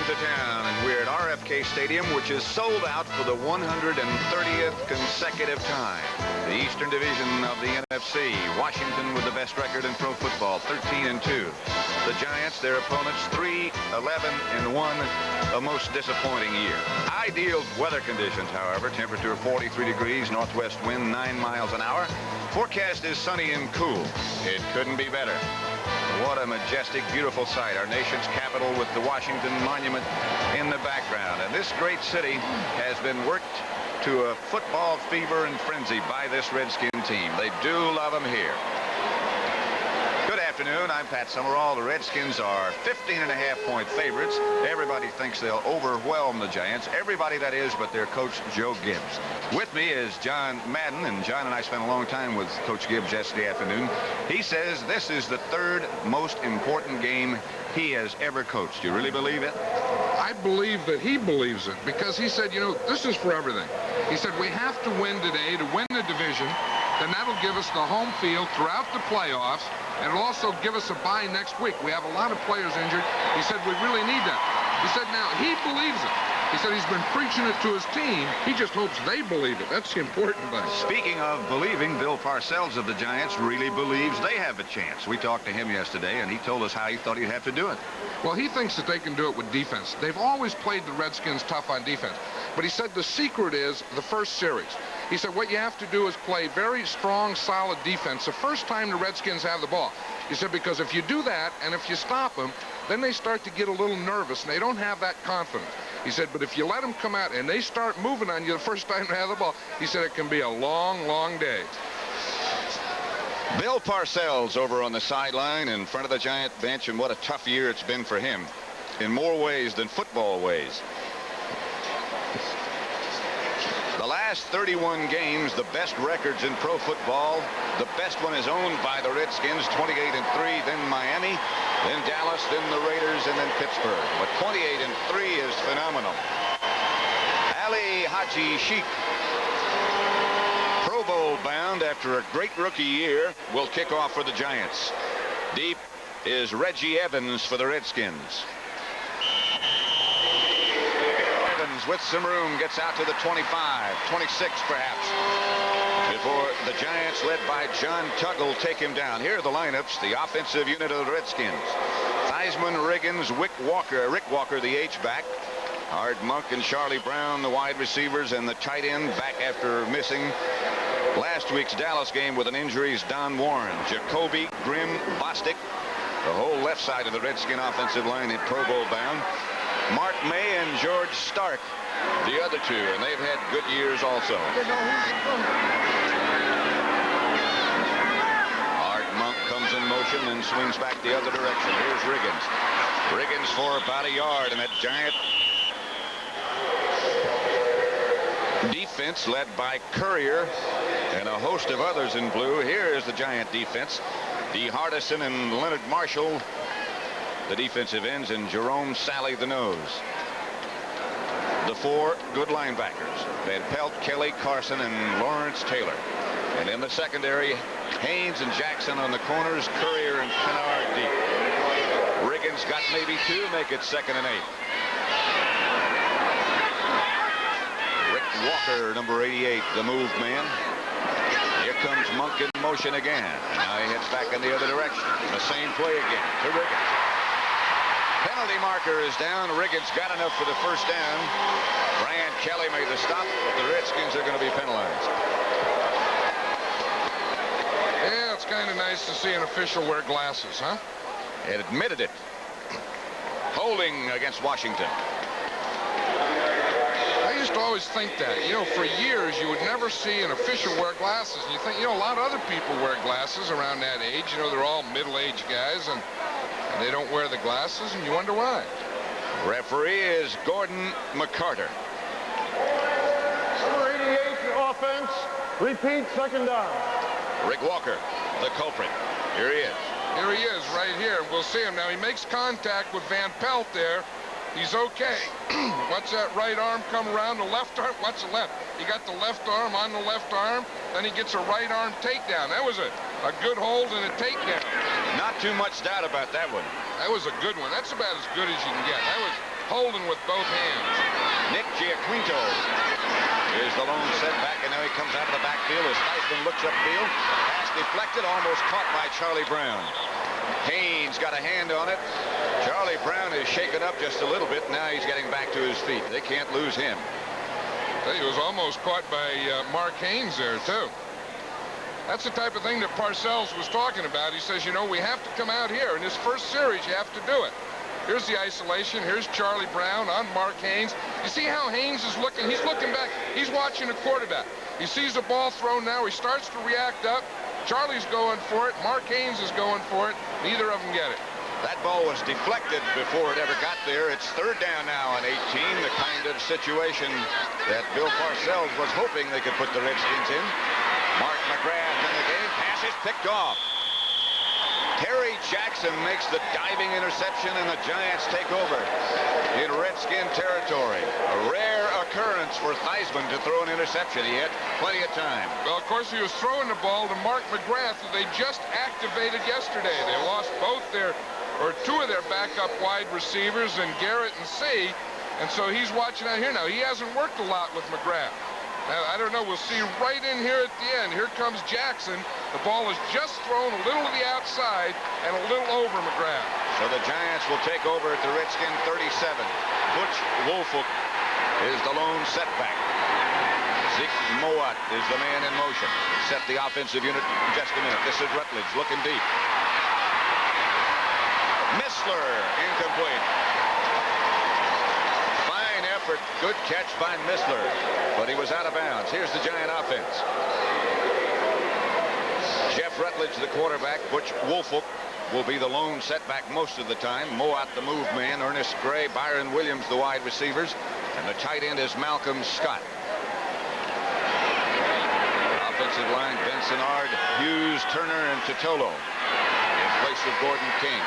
to town, and we're at R.F.K Stadium, which is sold out for the 130th consecutive time. The Eastern Division of the NFC, Washington with the best record in pro football, 13-2. The Giants, their opponents, 3-11-1, a most disappointing year. Ideal weather conditions, however, temperature 43 degrees, northwest wind 9 miles an hour. Forecast is sunny and cool. It couldn't be better. What a majestic, beautiful sight. Our nation's capital with the Washington Monument in the background. And this great city has been worked to a football fever and frenzy by this Redskin team. They do love them here. Good afternoon. I'm Pat Summerall. The Redskins are 15.5-point favorites. Everybody thinks they'll overwhelm the Giants. Everybody, that is, but their coach, Joe Gibbs. With me is John Madden, and John and I spent a long time with Coach Gibbs yesterday afternoon. He says this is the third most important game he has ever coached. Do you really believe it? I believe that he believes it, because he said, you know, this is for everything. He said we have to win today to win the division. Then that'll give us the home field throughout the playoffs, and it'll also give us a bye next week. We have a lot of players injured. He said we really need that. He said now he believes it. He said he's been preaching it to his team. He just hopes they believe it. That's the important thing. Speaking of believing, Bill Parcells of the Giants really believes they have a chance. We talked to him yesterday, and he told us how he thought he'd have to do it. Well, he thinks that they can do it with defense. They've always played the Redskins tough on defense. But he said the secret is the first series. He said what you have to do is play very strong, solid defense the first time the Redskins have the ball. He said because if you do that and if you stop them, then they start to get a little nervous and they don't have that confidence. He said, but if you let them come out and they start moving on you the first time they have the ball, he said it can be a long, long day. Bill Parcells over on the sideline in front of the Giant bench, and what a tough year it's been for him in more ways than football ways. The last 31 games, the best records in pro football. The best one is owned by the Redskins, 28-3, then Miami, then Dallas, then the Raiders, and then Pittsburgh. But 28-3 is phenomenal. Ali Haji Sheikh, Pro Bowl bound after a great rookie year, will kick off for the Giants. Deep is Reggie Evans for the Redskins. With some room, gets out to the 25, 26 perhaps, before the Giants, led by John Tuggle, take him down. Here are the lineups, the offensive unit of the Redskins. Theismann, Riggins, Rick Walker, the H-back. Art Monk and Charlie Brown, the wide receivers, and the tight end back after missing last week's Dallas game with an injury is Don Warren. Jacoby, Grimm, Bostic, the whole left side of the Redskin offensive line in Pro Bowl bound. Mark May and George Stark, the other two, and they've had good years also. Art Monk comes in motion and swings back the other direction. Here's Riggins. Riggins for about a yard, and that Giant defense led by Courier and a host of others in blue. Here is the Giant defense. Dee Hardison and Leonard Marshall, the defensive ends, and Jerome Sally, the nose. The four good linebackers, Van Pelt, Kelly, Carson, and Lawrence Taylor. And in the secondary, Haynes and Jackson on the corners, Courier and Kennard deep. Riggins got maybe two, make it 2nd and 8. Rick Walker, number 88, the move man. Here comes Monk in motion again. Now he heads back in the other direction. The same play again to Riggins. Penalty marker is down. Riggins got enough for the first down. Brian Kelly made the stop, but the Redskins are going to be penalized. Yeah, it's kind of nice to see an official wear glasses, huh? It admitted it. Holding against Washington. I used to always think that, you know, for years you would never see an official wear glasses. And you think, you know, a lot of other people wear glasses around that age. You know, they're all middle-aged guys, and they don't wear the glasses, and you wonder why. Referee is Gordon McCarter. Number 88, offense. Repeat, 2nd down. Rick Walker, the culprit. Here he is. Here he is, right here. We'll see him now. He makes contact with Van Pelt there. He's okay. Watch that right arm come around the left arm. Watch the left. He got the left arm on the left arm. Then he gets a right arm takedown. That was a good hold and a takedown. Not too much doubt about that one. That was a good one. That's about as good as you can get. holding with both hands. Nick Giaquinto is the lone setback, and now he comes out of the backfield as Theismann looks upfield. Pass deflected, almost caught by Charlie Brown. Haynes got a hand on it. Charlie Brown is shaken up just a little bit. Now he's getting back to his feet. They can't lose him. He was almost caught by Mark Haynes there, too. That's the type of thing that Parcells was talking about. He says, you know, we have to come out here. In this first series, you have to do it. Here's the isolation. Here's Charlie Brown on Mark Haynes. You see how Haynes is looking? He's looking back. He's watching the quarterback. He sees the ball thrown now. He starts to react up. Charlie's going for it. Mark Haynes is going for it. Neither of them get it. That ball was deflected before it ever got there. It's third down now on 18, the kind of situation that Bill Parcells was hoping they could put the Redskins in. Mark McGrath in the game. Pass is picked off. Terry Jackson makes the diving interception, and the Giants take over in Redskin territory. A rare occurrence for Theismann to throw an interception. He had plenty of time. Well, of course, he was throwing the ball to Mark McGrath, who they just activated yesterday. They lost two of their backup wide receivers, and Garrett and C. And so he's watching out here now. He hasn't worked a lot with McGrath. Now, I don't know. We'll see right in here at the end. Here comes Jackson. The ball is just thrown a little to the outside and a little over McGrath. So the Giants will take over at the Redskin 37. Butch Woolfolk is the lone setback. Zeke Mowat is the man in motion. Set the offensive unit in just a minute. This is Rutledge looking deep. Missler, incomplete. Fine effort, good catch by Missler, but he was out of bounds. Here's the Giant offense. Jeff Rutledge, the quarterback. Butch Woolfolk will be the lone setback most of the time. Mowat, the move man. Ernest Gray, Byron Williams, the wide receivers. And the tight end is Malcolm Scott. Offensive line, Benson Ard, Hughes, Turner, and Totolo in place of Gordon King.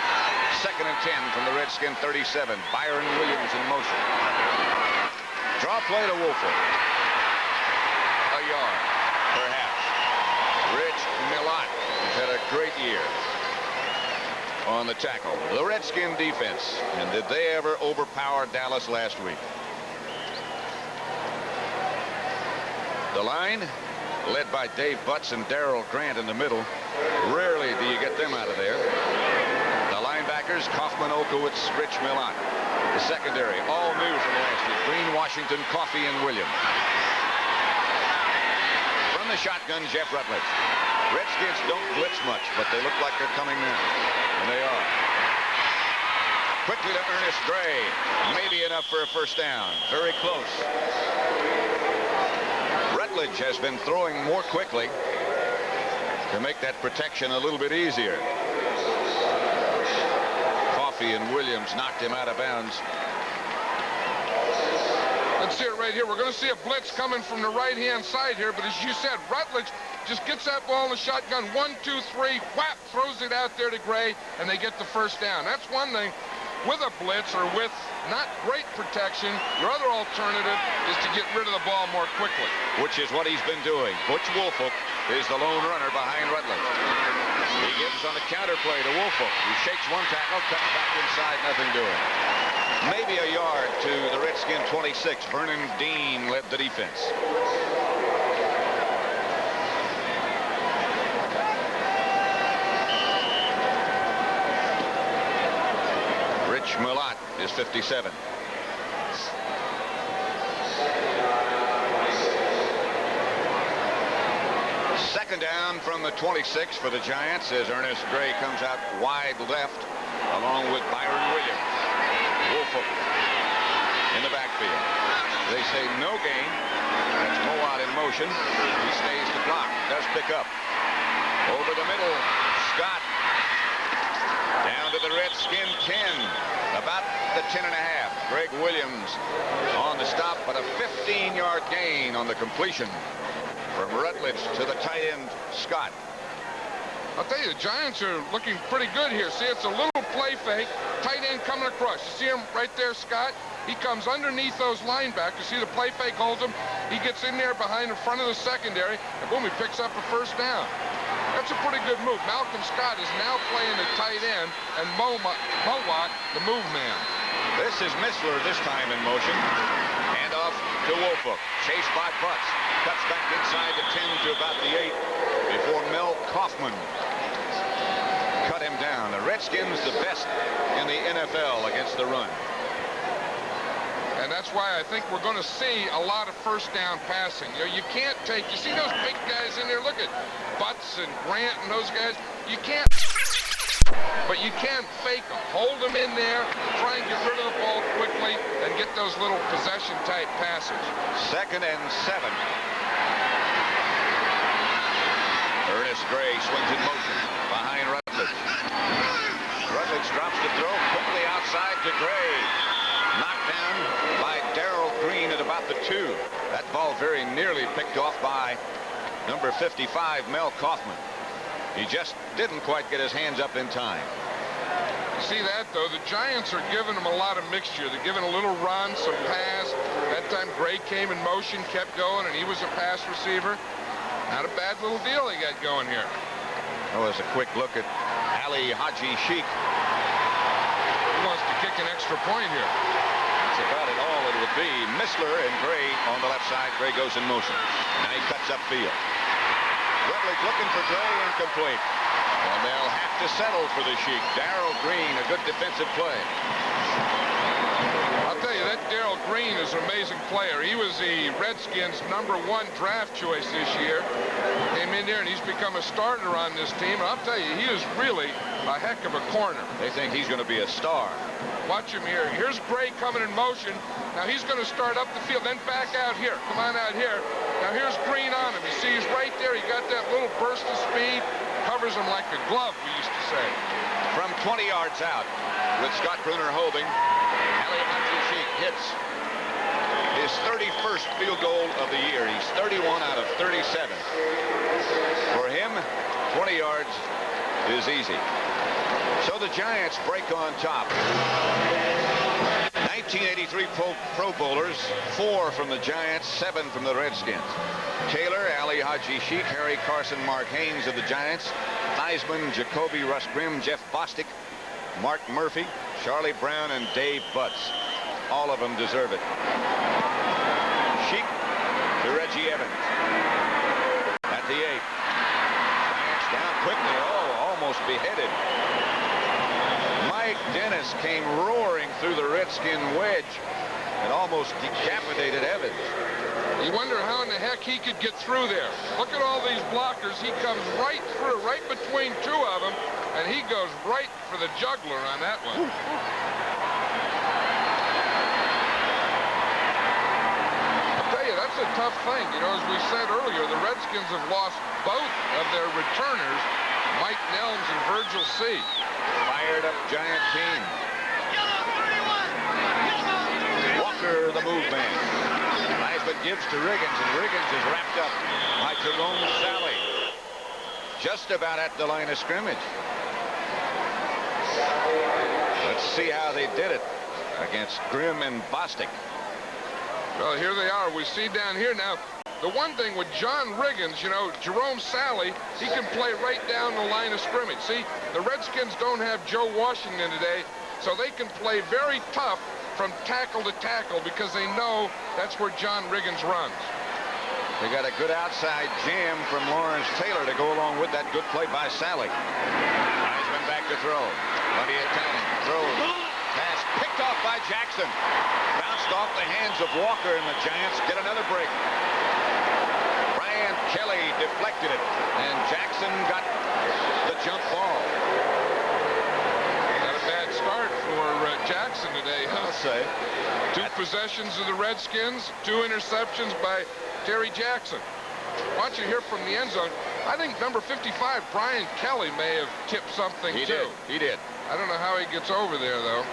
2nd and 10 from the Redskin 37. Byron Williams in motion. Draw play to Woolfolk. A yard, perhaps. Rich Millot has had a great year on the tackle. The Redskin defense. And did they ever overpower Dallas last week? The line, led by Dave Butts and Darrell Grant in the middle. Rarely do you get them out of there. The linebackers, Kaufman, Olkowitz, Rich Millot. The secondary, all new from last week. Green, Washington, Coffey, and Williams. From the shotgun, Jeff Rutledge. Redskins don't blitz much, but they look like they're coming now. And they are. Quickly to Ernest Gray. Maybe enough for a first down. Very close. Rutledge has been throwing more quickly to make that protection a little bit easier. Coffey and Williams knocked him out of bounds. Let's see it right here. We're going to see a blitz coming from the right-hand side here, but as you said, Rutledge just gets that ball in the shotgun. 1, 2, 3, whap, throws it out there to Gray, and they get the first down. That's one thing. With a blitz or with not great protection, your other alternative is to get rid of the ball more quickly. Which is what he's been doing. Butch Woolfolk is the lone runner behind Rutledge. He gives on the counterplay to Woolfolk. He shakes one tackle, cuts back inside, nothing doing. Maybe a yard to the Redskin 26. Vernon Dean led the defense. Rich Millot is 57. Second down from the 26 for the Giants as Ernest Gray comes out wide left along with Byron Williams. Woolfolk in the backfield. They say no gain. That's Mowat in motion. He stays to block. Does pick up. Over the middle, Scott. Down to the Redskin 10. About the 10.5. Greg Williams on the stop, but a 15-yard gain on the completion from Rutledge to the tight end, Scott. I'll tell you, the Giants are looking pretty good here. See, it's a little play fake. Tight end coming across. You see him right there, Scott? He comes underneath those linebackers. See the play fake holds him? He gets in there behind the front of the secondary, and boom, he picks up a first down. That's a pretty good move. Malcolm Scott is now playing the tight end, and Mowat, the move man. This is Missler this time in motion. Hand off to Woolfolk. Chased by Butts. Cuts back inside the 10 to about the 8 before Mel Kaufman cut him down. The Redskins the best in the NFL against the run. And that's why I think we're going to see a lot of first down passing. You know, you can't take, you see those big guys in there? Look at Butts and Grant and those guys. You can't, but you can fake them. Hold them in there, try and get rid of the ball quickly, and get those little possession-type passes. 2nd and 7. Ernest Gray swings in motion behind Rutledge. Rutledge drops the throw quickly outside to Gray. Knocked down by Darrell Green at about the 2. That ball very nearly picked off by number 55, Mel Kaufman. He just didn't quite get his hands up in time. See that, though? The Giants are giving him a lot of mixture. They're giving a little run, some pass. That time Gray came in motion, kept going, and he was a pass receiver. Not a bad little deal they got going here. That was a quick look at Ali Haji Sheik. He wants to kick an extra point here. That's about it all it would be. Missler and Gray on the left side. Gray goes in motion. Now he cuts upfield. Rutledge looking for Gray, incomplete. And they'll have to settle for the Sheik. Darrell Green, a good defensive play. I'll tell you, that Darrell Green is an amazing player. He was the Redskins' #1 draft choice this year. Came in there, and he's become a starter on this team. And I'll tell you, he is really a heck of a corner. They think he's going to be a star. Watch him here. Here's Gray coming in motion. Now he's going to start up the field, then back out here. Come on out here. Now here's Green on him. You see he's right there. He got that little burst of speed. Covers him like a glove, we used to say. From 20 yards out, with Scott Bruner holding, Ali Haji Sheik hits his 31st field goal of the year. He's 31 out of 37. For him, 20 yards is easy. So the Giants break on top. 1983 Pro Bowlers, 4 from the Giants, 7 from the Redskins. Taylor, Ali Haji Sheik, Harry Carson, Mark Haynes of the Giants, Theismann, Jacoby Russ Grimm, Jeff Bostic, Mark Murphy, Charlie Brown, and Dave Butts. All of them deserve it. Sheik to Reggie Evans at the 8. Giants down quickly. Oh, almost beheaded. Mike Dennis came roaring through the Redskin wedge and almost decapitated Evans. You wonder how in the heck he could get through there. Look at all these blockers. He comes right through, right between 2 of them, and he goes right for the jugular on that one. I'll tell you, that's a tough thing. You know, as we said earlier, the Redskins have lost both of their returners, Mike Nelms and Virgil C. Fired up Giant team. Walker, the move man. But gives to Riggins, and Riggins is wrapped up by Jerome Sally. Just about at the line of scrimmage. Let's see how they did it against Grimm and Bostic. Well, here they are. We see down here now. The one thing with John Riggins, you know, Jerome Sally, he can play right down the line of scrimmage. See, the Redskins don't have Joe Washington today, so they can play very tough from tackle to tackle because they know that's where John Riggins runs. They got a good outside jam from Lawrence Taylor to go along with that good play by Sally. Heisman back to throw. Plenty of time. Throws. Pass picked off by Jackson. Bounced off the hands of Walker, and the Giants get another break. Brian Kelly deflected it, and Jackson got the jump ball. Start for Jackson today, huh? I'll say. 2 possessions of the Redskins, 2 interceptions by Terry Jackson. Watch it here from the end zone. I think number 55, Brian Kelly, may have tipped something too. He did. I don't know how he gets over there, though.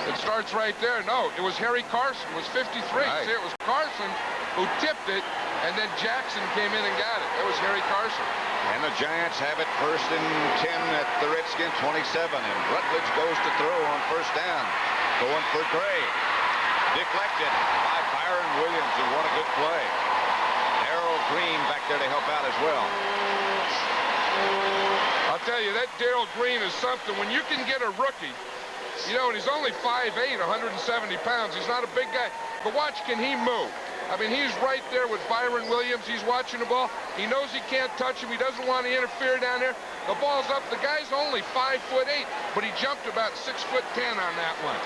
It starts right there. No, it was Harry Carson. It was 53. Right. See, it was Carson who tipped it, and then Jackson came in and got it. That was Harry Carson. And the Giants have it 1st and 10 at the Redskin 27. And Rutledge goes to throw on 1st down. Going for Gray. Deflected by Byron Williams, who won a good play. Darrell Green back there to help out as well. I'll tell you, that Darrell Green is something. When you can get a rookie You know, and he's only 5'8", 170 pounds. He's not a big guy. But watch, can he move? I mean, he's right there with Byron Williams. He's watching the ball. He knows he can't touch him. He doesn't want to interfere down there. The ball's up. The guy's only 5'8", but he jumped about 6'10" on that one.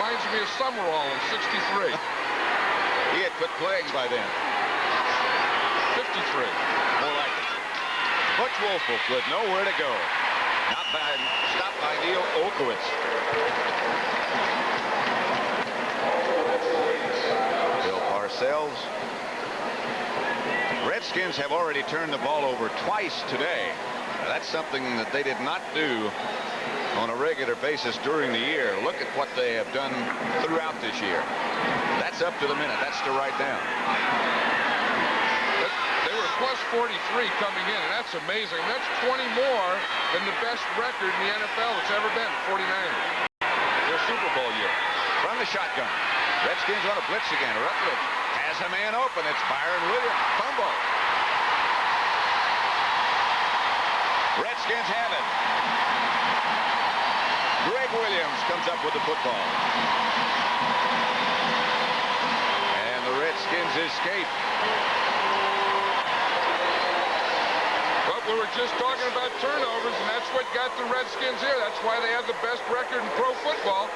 Reminds me of Summerall in '63. He had quit playing by then. 53. More like it. Butch Wolfolk with nowhere to go. Stopped by Neil Olkowitz. Bill Parcells. Redskins have already turned the ball over twice today. Now, that's something that they did not do on a regular basis during the year. Look at what they have done throughout this year. That's up to the minute. That's to write down. They were plus 43 coming in, and that's amazing. That's 20 more than the best record in the NFL that's ever been, 49. Their Super Bowl year. From the shotgun. Redskins on a blitz again. Rutledge has a man open. It's Byron Williams. Fumble. Redskins have it. Greg Williams comes up with the football. And the Redskins escape. But we were just talking about turnovers, and that's what got the Redskins here. That's why they have the best record in pro football.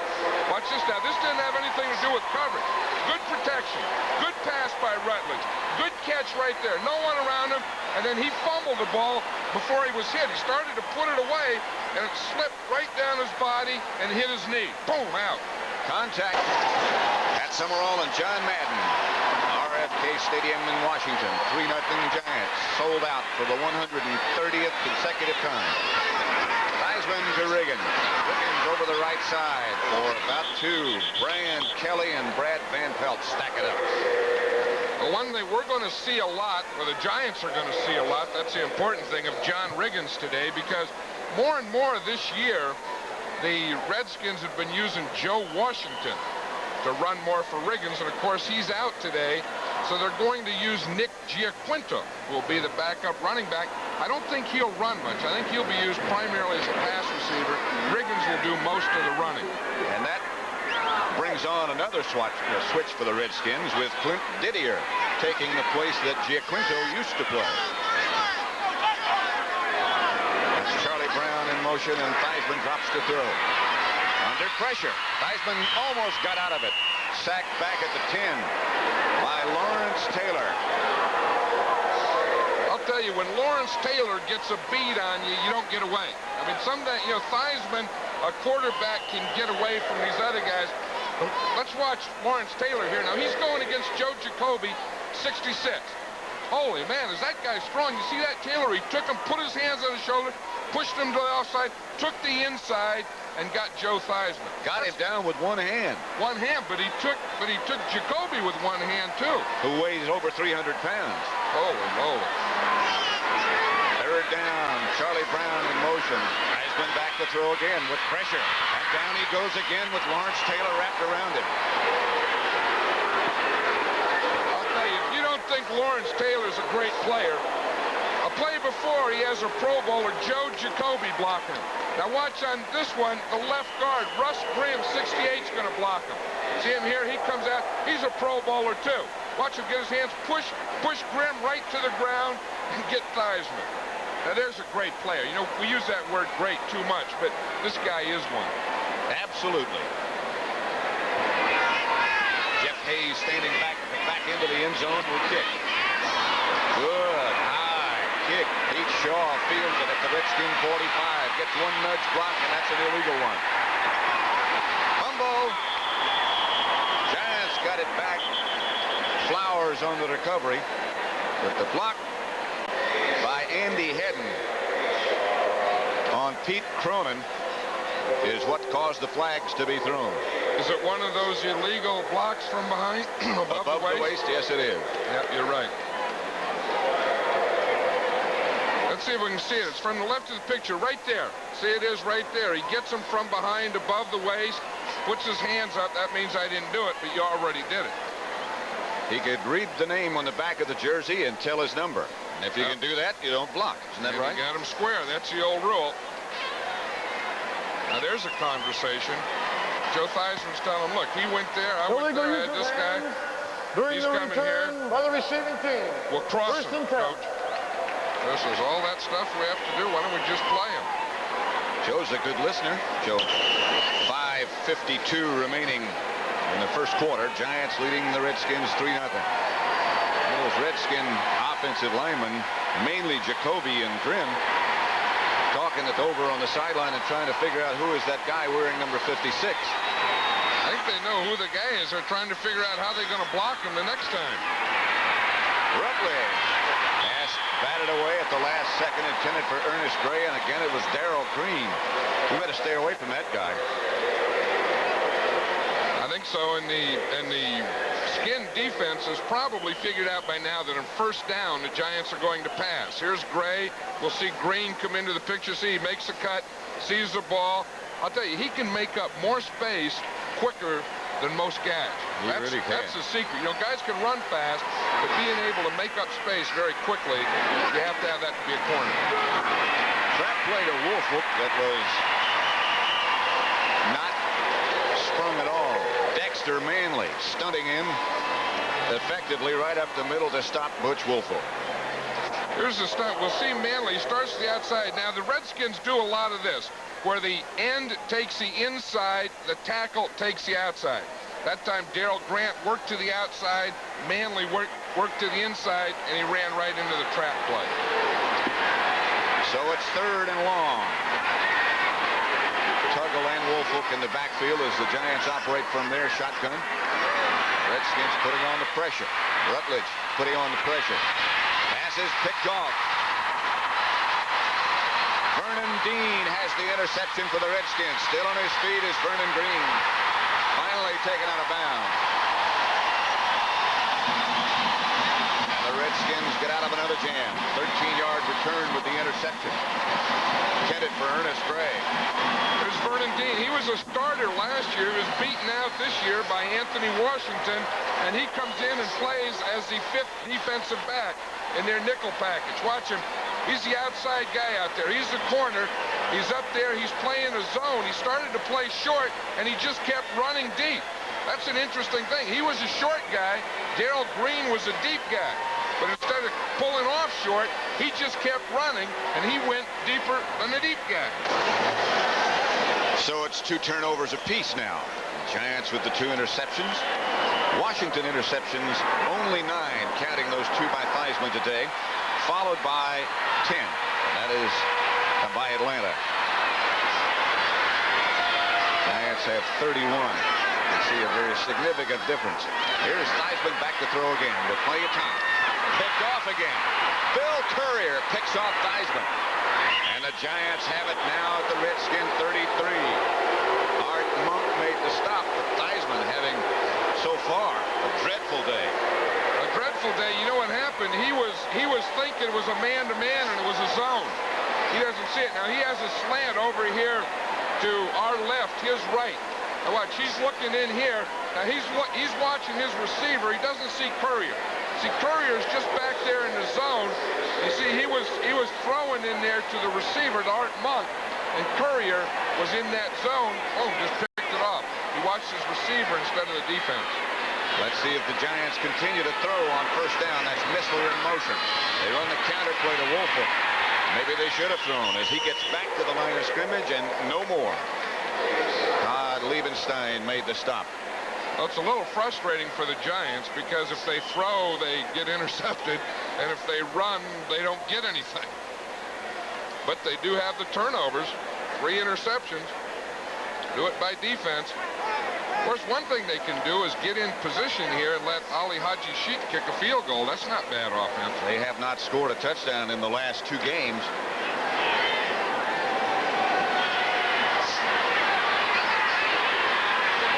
Watch this now. This didn't have anything to do with coverage. Good protection. Good pass by Rutledge. Good catch right there. No one around him. And then he fumbled the ball before he was hit. He started to put it away, and it slipped right down his body and hit his knee. Boom, out. Contact at Summerall and John Madden. R.F.K Stadium in Washington. 3-0 Giants. Sold out for the 130th consecutive time. Theismann to Riggins. Riggins over the right side for about 2. Brian Kelly and Brad Van Pelt stack it up. The one thing we're going to see a lot, or the Giants are going to see a lot, that's the important thing, of John Riggins today, because more and more this year, the Redskins have been using Joe Washington to run more for Riggins, and of course he's out today, so they're going to use Nick Giaquinto, who will be the backup running back. I don't think he'll run much. I think he'll be used primarily as a pass receiver. Riggins will do most of the running. And that brings on another switch for the Redskins, with Clint Didier taking the place that Giaquinto used to play. That's Charlie Brown in motion, and Theismann drops to throw. Under pressure. Theismann almost got out of it. Sacked back at the 10 by Lawrence Taylor. I'll tell you, when Lawrence Taylor gets a beat on you, you don't get away. I mean, someday, you know, Theismann, a quarterback, can get away from these other guys. Let's watch Lawrence Taylor here. Now, he's going against Joe Jacoby, 66. Holy man, is that guy strong? You see that, Taylor? He took him, put his hands on his shoulder, pushed him to the outside, took the inside, and got Joe Theismann. Got him down with one hand. One hand, but he took Jacoby with one hand too. Who weighs over 300 pounds. Holy moly. Third down. Charlie Brown in motion. Theismann back to throw again with pressure. And down he goes again with Lawrence Taylor wrapped around him. I'll tell you, if you don't think Lawrence Taylor's a great player, a play before he has a Pro Bowler, Joe Jacoby, blocking him. Now watch on this one, the left guard, Russ Grimm, 68, is going to block him. See him here? He comes out. He's a Pro Bowler too. Watch him get his hands, push Grimm right to the ground and get Theismann. Now there's a great player. You know, we use that word great too much, but this guy is one. Absolutely. Jeff Hayes standing back into the end zone will kick. Good high kick. Pete Shaw fields it at the Redskin 45. Gets one nudge block, and that's an illegal one. Fumble. Giants got it back. Flowers on the recovery. But the block by Andy Hedden on Pete Cronin is what caused the flags to be thrown. Is it one of those illegal blocks from behind? Above the waist? Yes, it is. Yep, you're right. Let's see if we can see it. It's from the left of the picture, right there. See, it is right there. He gets him from behind, above the waist, puts his hands up. That means I didn't do it, but you already did it. He could read the name on the back of the jersey and tell his number. And if you can do that, you don't block. Isn't that right? You got him square. That's the old rule. Now there's a conversation. Joe Theismann's telling him, look, he went there, I went there, I had this guy. During He's the coming here. return by the receiving team. We'll cross First him, and 10. Coach. This is all that stuff we have to do. Why don't we just play him? Joe's a good listener. Joe, 5:52 remaining in the first quarter. Giants leading the Redskins 3-0. Those Redskin offensive linemen, mainly Jacoby and Grimm, talking it over on the sideline and trying to figure out who is that guy wearing number 56. I think they know who the guy is. They're trying to figure out how they're going to block him the next time. Rutledge. Pass batted away at the last second, intended for Ernest Gray, and again it was Darrell Green. We better stay away from that guy. I think so, and the Skin defense has probably figured out by now that on first down the Giants are going to pass. Here's Gray. We'll see Green come into the picture. See, he makes a cut, sees the ball. I'll tell you, he can make up more space quicker than most guys. That's the secret. You know, guys can run fast, but being able to make up space very quickly, you have to have that to be a corner. Trap play to Woolfolk that was not sprung at all. Dexter Manley stunting him effectively right up the middle to stop Butch Woolfolk. Here's the stunt. We'll see Manley starts the outside. Now, the Redskins do a lot of this, where the end takes the inside, the tackle takes the outside. That time, Darrell Grant worked to the outside, Manley worked to the inside, and he ran right into the trap play. So it's 3rd and long. Tuggle and Woolfolk in the backfield as the Giants operate from their shotgun. Redskins putting on the pressure. Rutledge putting on the pressure. Pass is picked off. Vernon Dean has the interception for the Redskins. Still on his feet is Vernon Green. Finally taken out of bounds. And the Redskins get out of another jam. 13-yard return with the interception. Intended for Ernest Gray. There's Vernon Dean. He was a starter last year. He was beaten out this year by Anthony Washington, and he comes in and plays as the 5th defensive back in their nickel package. Watch him. He's the outside guy out there. He's the corner. He's up there. He's playing a zone. He started to play short, and he just kept running deep. That's an interesting thing. He was a short guy. Darrell Green was a deep guy. But instead of pulling off short, he just kept running, and he went deeper than the deep guy. So it's 2 turnovers apiece now. Giants with the 2 interceptions. Washington interceptions, only 9, counting those 2 by Theismann today, followed by 10. That is by Atlanta. Giants have 31. You see a very significant difference. Here's Theismann back to throw again with plenty of time. Picked off again. Bill Courier picks off Theismann. And the Giants have it now at the Redskin 33. Art Monk made the stop, but Theismann having so far a dreadful day. A dreadful day. You know what happened? He was thinking it was a man-to-man and it was a zone. He doesn't see it. Now he has a slant over here to our left, his right. Now watch, he's looking in here. Now he's watching his receiver. He doesn't see Courier. See, Courier's just back there in the zone. You see, he was throwing in there to the receiver, to Art Monk, and Courier was in that zone. Oh, just picked it off. He watched his receiver instead of the defense. Let's see if the Giants continue to throw on first down. That's Missler in motion. They run the counter play to Woolfolk. Maybe they should have thrown as he gets back to the line of scrimmage and no more. Todd Liebenstein made the stop. Well, it's a little frustrating for the Giants because if they throw, they get intercepted, and if they run, they don't get anything. But they do have the turnovers, 3 interceptions. Do it by defense. Of course, one thing they can do is get in position here and let Ali Haji Sheikh kick a field goal. That's not bad offense. They have not scored a touchdown in the last 2 games.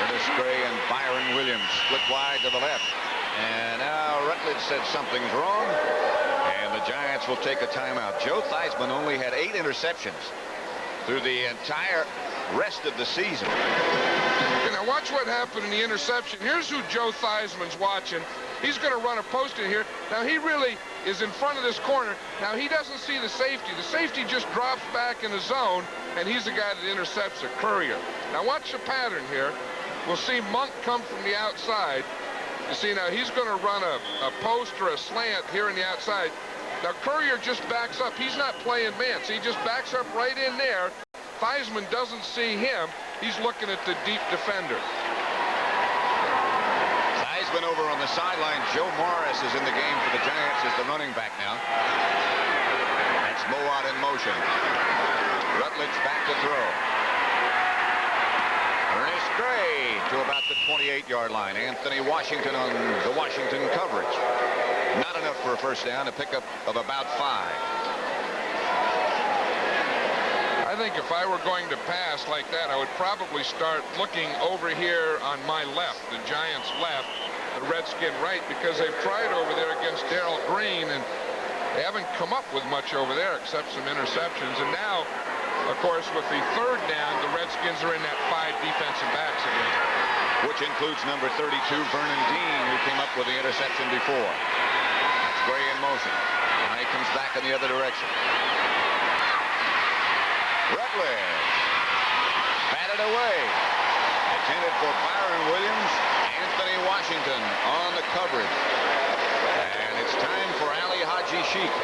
Ernest Gray and Byron Williams split wide to the left. And now Rutledge said something's wrong, and the Giants will take a timeout. Joe Theismann only had 8 interceptions through the entire rest of the season. Now watch what happened in the interception. Here's who Joe Theismann's watching. He's going to run a post in here. Now he really is in front of this corner. Now he doesn't see the safety. The safety just drops back in the zone, and he's the guy that intercepts it, Courier. Now watch the pattern here. We'll see Monk come from the outside. You see now he's going to run a post or a slant here on the outside. Now Courier just backs up. He's not playing man. See, he just backs up right in there. Theismann doesn't see him. He's looking at the deep defender. Theismann over on the sideline. Joe Morris is in the game for the Giants as the running back now. That's Mowat in motion. Rutledge back to throw. Ernest Gray to about the 28-yard line. Anthony Washington on the Washington coverage. Not enough for a first down, a pickup of about 5. I think if I were going to pass like that, I would probably start looking over here on my left, the Giants' left, the Redskin right, because they've tried over there against Darrell Green, and they haven't come up with much over there except some interceptions. And now, of course, with the third down, the Redskins are in that 5 defensive backs again. Which includes number 32, Vernon Dean, who came up with the interception before. That's Gray in motion. Now he comes back in the other direction. Rutledge. Batted away. Intended for Byron Williams. Anthony Washington on the coverage. And it's time for Ali Haji Sheik.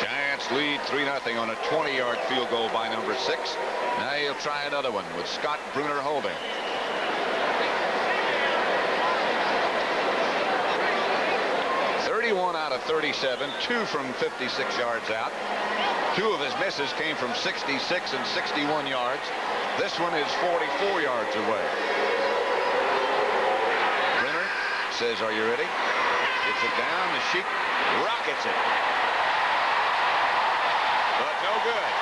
Giants lead 3-0 on a 20-yard field goal by number 6. Now he'll try another one with Scott Bruner holding. Out of 37, 2 from 56 yards out. 2 of his misses came from 66 and 61 yards. This one is 44 yards away. Brenner says, "Are you ready?" Gets it down. The Sheik rockets it. But no good.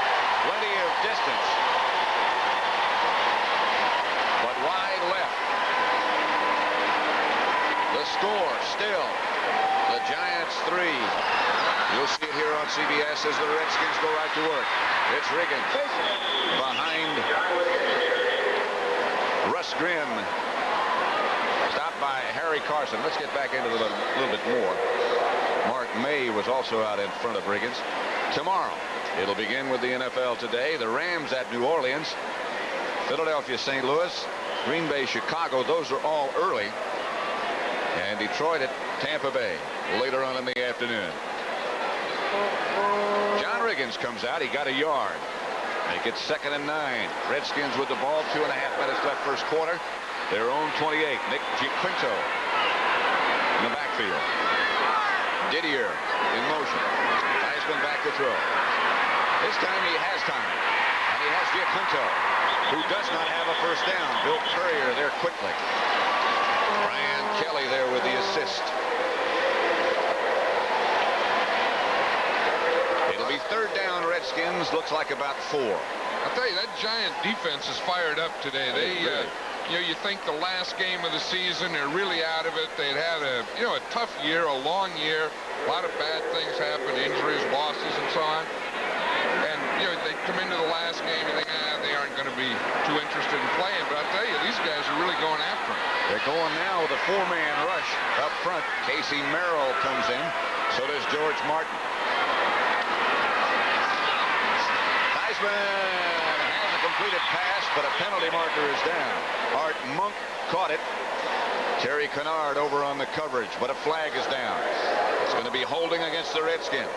Plenty of distance. But wide left. The score still the Giants 3. You'll see it here on CBS as the Redskins go right to work. It's Riggins behind Russ Grimm. Stopped by Harry Carson. Let's get back into it a little bit more. Mark May was also out in front of Riggins. Tomorrow, it'll begin with the NFL today. The Rams at New Orleans. Philadelphia, St. Louis. Green Bay, Chicago. Those are all early. And Detroit at Tampa Bay later on in the afternoon. John Riggins comes out. He got a yard. Make it 2nd and 9. Redskins with the ball. 2.5 minutes left first quarter. Their own 28. Nick Giaquinto in the backfield. Didier in motion. Theismann back to throw. This time he has time. And he has Giaquinto, who does not have a first down. Bill Courier there quickly. Brian Kelly there with the assist. It'll be 3rd down, Redskins. Looks like about 4. I'll tell you, that Giant defense is fired up today. They, you know, you think the last game of the season, they're really out of it. They'd had a tough year, a long year. A lot of bad things happened, injuries, losses, and so on. And, they come into the last game, you think, they aren't going to be too interested in playing. But I'll tell you, these guys are really going after them. They're going now with a 4-man rush up front. Casey Merrill comes in. So does George Martin. Theismann has a completed pass, but a penalty marker is down. Art Monk caught it. Terry Kennard over on the coverage, but a flag is down. It's going to be holding against the Redskins.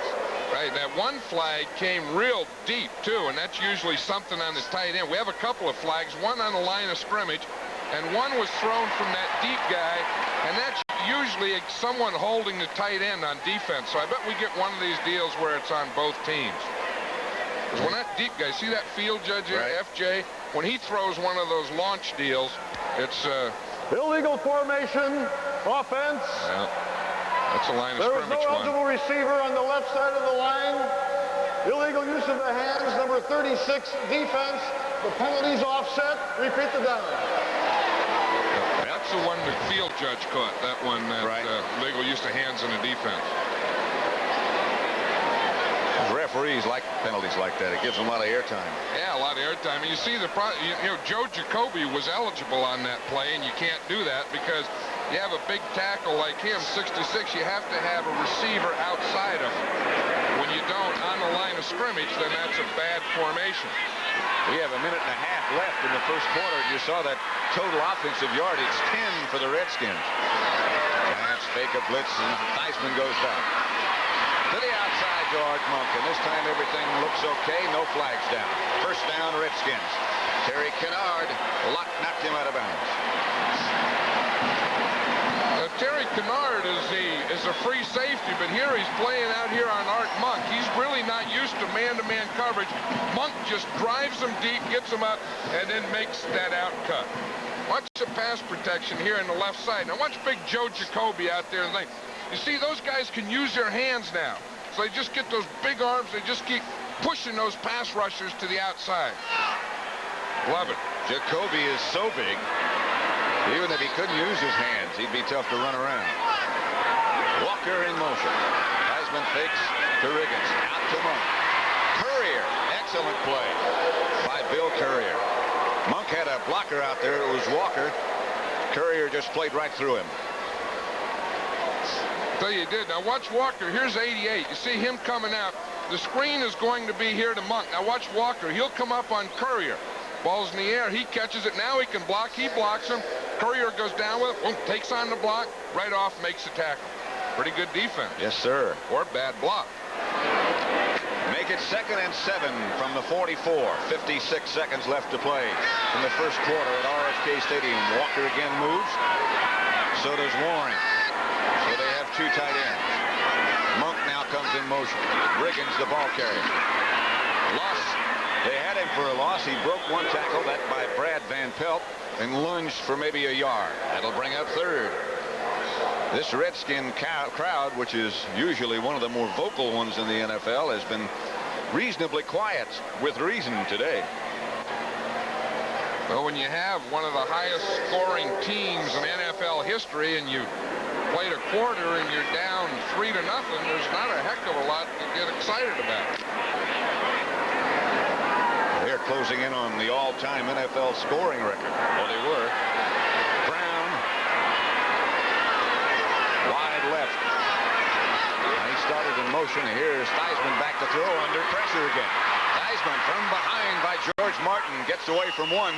Right, that one flag came real deep, too, and that's usually something on the tight end. We have a couple of flags, one on the line of scrimmage, and one was thrown from that deep guy, and that's usually someone holding the tight end on defense. So I bet we get one of these deals where it's on both teams. Because when that deep guy, see that field judge here, right. FJ, when he throws one of those launch deals, it's illegal formation, offense. Yeah. That's a line of scrimmage one. There was no eligible receiver on the left side of the line. Illegal use of the hands, number 36 defense. The penalty's offset. Repeat the down. That's the one the field judge caught, that one, that right. Legal use of hands in the defense. Referees like penalties like that. It gives them a lot of airtime. Yeah, a lot of airtime. And you see Joe Jacoby was eligible on that play, and you can't do that because you have a big tackle like him, 66, you have to have a receiver outside of him. When you you don't on the line of scrimmage, then that's a bad formation. We have a minute and a half left in the first quarter. You saw that total offensive yardage, 10 for the Redskins. Giants fake a blitz, and Theismann goes down. To the outside to Art Monk, and this time everything looks okay. No flags down. First down, Redskins. Terry Kennard knocked him out of bounds. Terry Kennard is a free safety, but here he's playing out here on Art Monk. He's really not used to man-to-man coverage. Monk just drives him deep, gets him up, and then makes that out cut. Watch the pass protection here on the left side. Now watch big Joe Jacoby out there. You see, those guys can use their hands now. So they just get those big arms. They just keep pushing those pass rushers to the outside. Love it. Jacoby is so big. Even if he couldn't use his hands, he'd be tough to run around. Walker in motion. Theismann fakes to Riggins. Out to Monk. Courier. Excellent play by Bill Courier. Monk had a blocker out there. It was Walker. Courier just played right through him. Tell you, he did. Now watch Walker. Here's 88. You see him coming out. The screen is going to be here to Monk. Now watch Walker. He'll come up on Courier. Ball's in the air. He catches it. Now he can block. He blocks him. Courier goes down with it. Takes on the block. Right off, makes the tackle. Pretty good defense. Yes, sir. Or bad block. Make it 2nd and 7 from the 44. 56 seconds left to play in the first quarter at R.F.K Stadium. Walker again moves. So does Warren. So they have two tight ends. Monk now comes in motion. Riggins, the ball carrier. Loss. They had him for a loss. He broke one tackle, that by Brad Van Pelt, and lunged for maybe a yard. That'll bring up 3rd. This Redskin crowd, which is usually one of the more vocal ones in the NFL, has been reasonably quiet, with reason today. Well, when you have one of the highest scoring teams in NFL history and you played a quarter and you're down 3-0, there's not a heck of a lot to get excited about. They're closing in on the all-time NFL scoring record. Well, they were. Brown. Wide left. He started in motion. Here's Theismann back to throw under pressure again. Theismann from behind by George Martin gets away from one.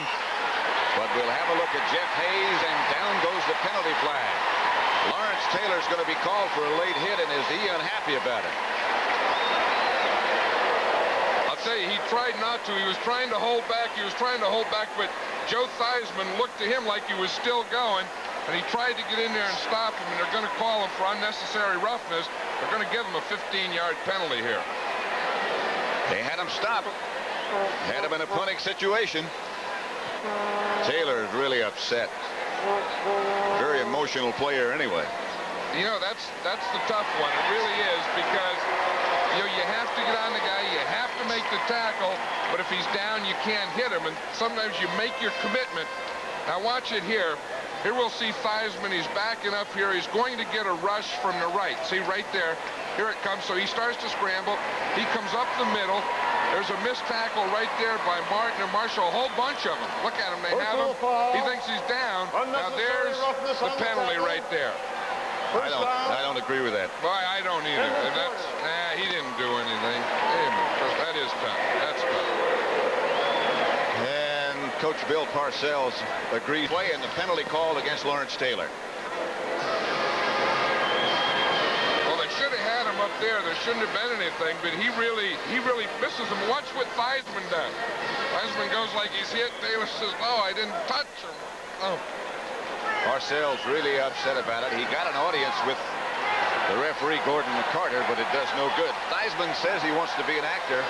But we'll have a look at Jeff Hayes, and down goes the penalty flag. Lawrence Taylor's going to be called for a late hit, and is he unhappy about it? He tried not to. He was trying to hold back. But Joe Theismann looked to him like he was still going, and he tried to get in there and stop him, and they're going to call him for unnecessary roughness. They're going to give him a 15-yard penalty here. They had him stop. Had him in a punting situation. Taylor is really upset. Very emotional player anyway. You know, that's the tough one. It really is, because you have to get on the guy, you have to make the tackle, but if he's down, you can't hit him, and sometimes you make your commitment. Now watch it here. Here we'll see Theismann. He's backing up here. He's going to get a rush from the right. See right there. Here it comes. So he starts to scramble. He comes up the middle. There's a missed tackle right there by Martin or Marshall. A whole bunch of them. Look at him. They have him. He thinks he's down. Now there's the penalty right there. I don't agree with that. Well, I don't either. He didn't do anything. That is tough. That's tough. And Coach Bill Parcells agreed play and the penalty called against Lawrence Taylor. Well, they should have had him up there. There shouldn't have been anything, but he really misses him. Watch what Theismann does. Theismann goes like he's hit. Taylor says, "No, I didn't touch him." Oh. Parcells really upset about it. He got an audience with the referee, Gordon McCarter, but it does no good. Theismann says he wants to be an actor.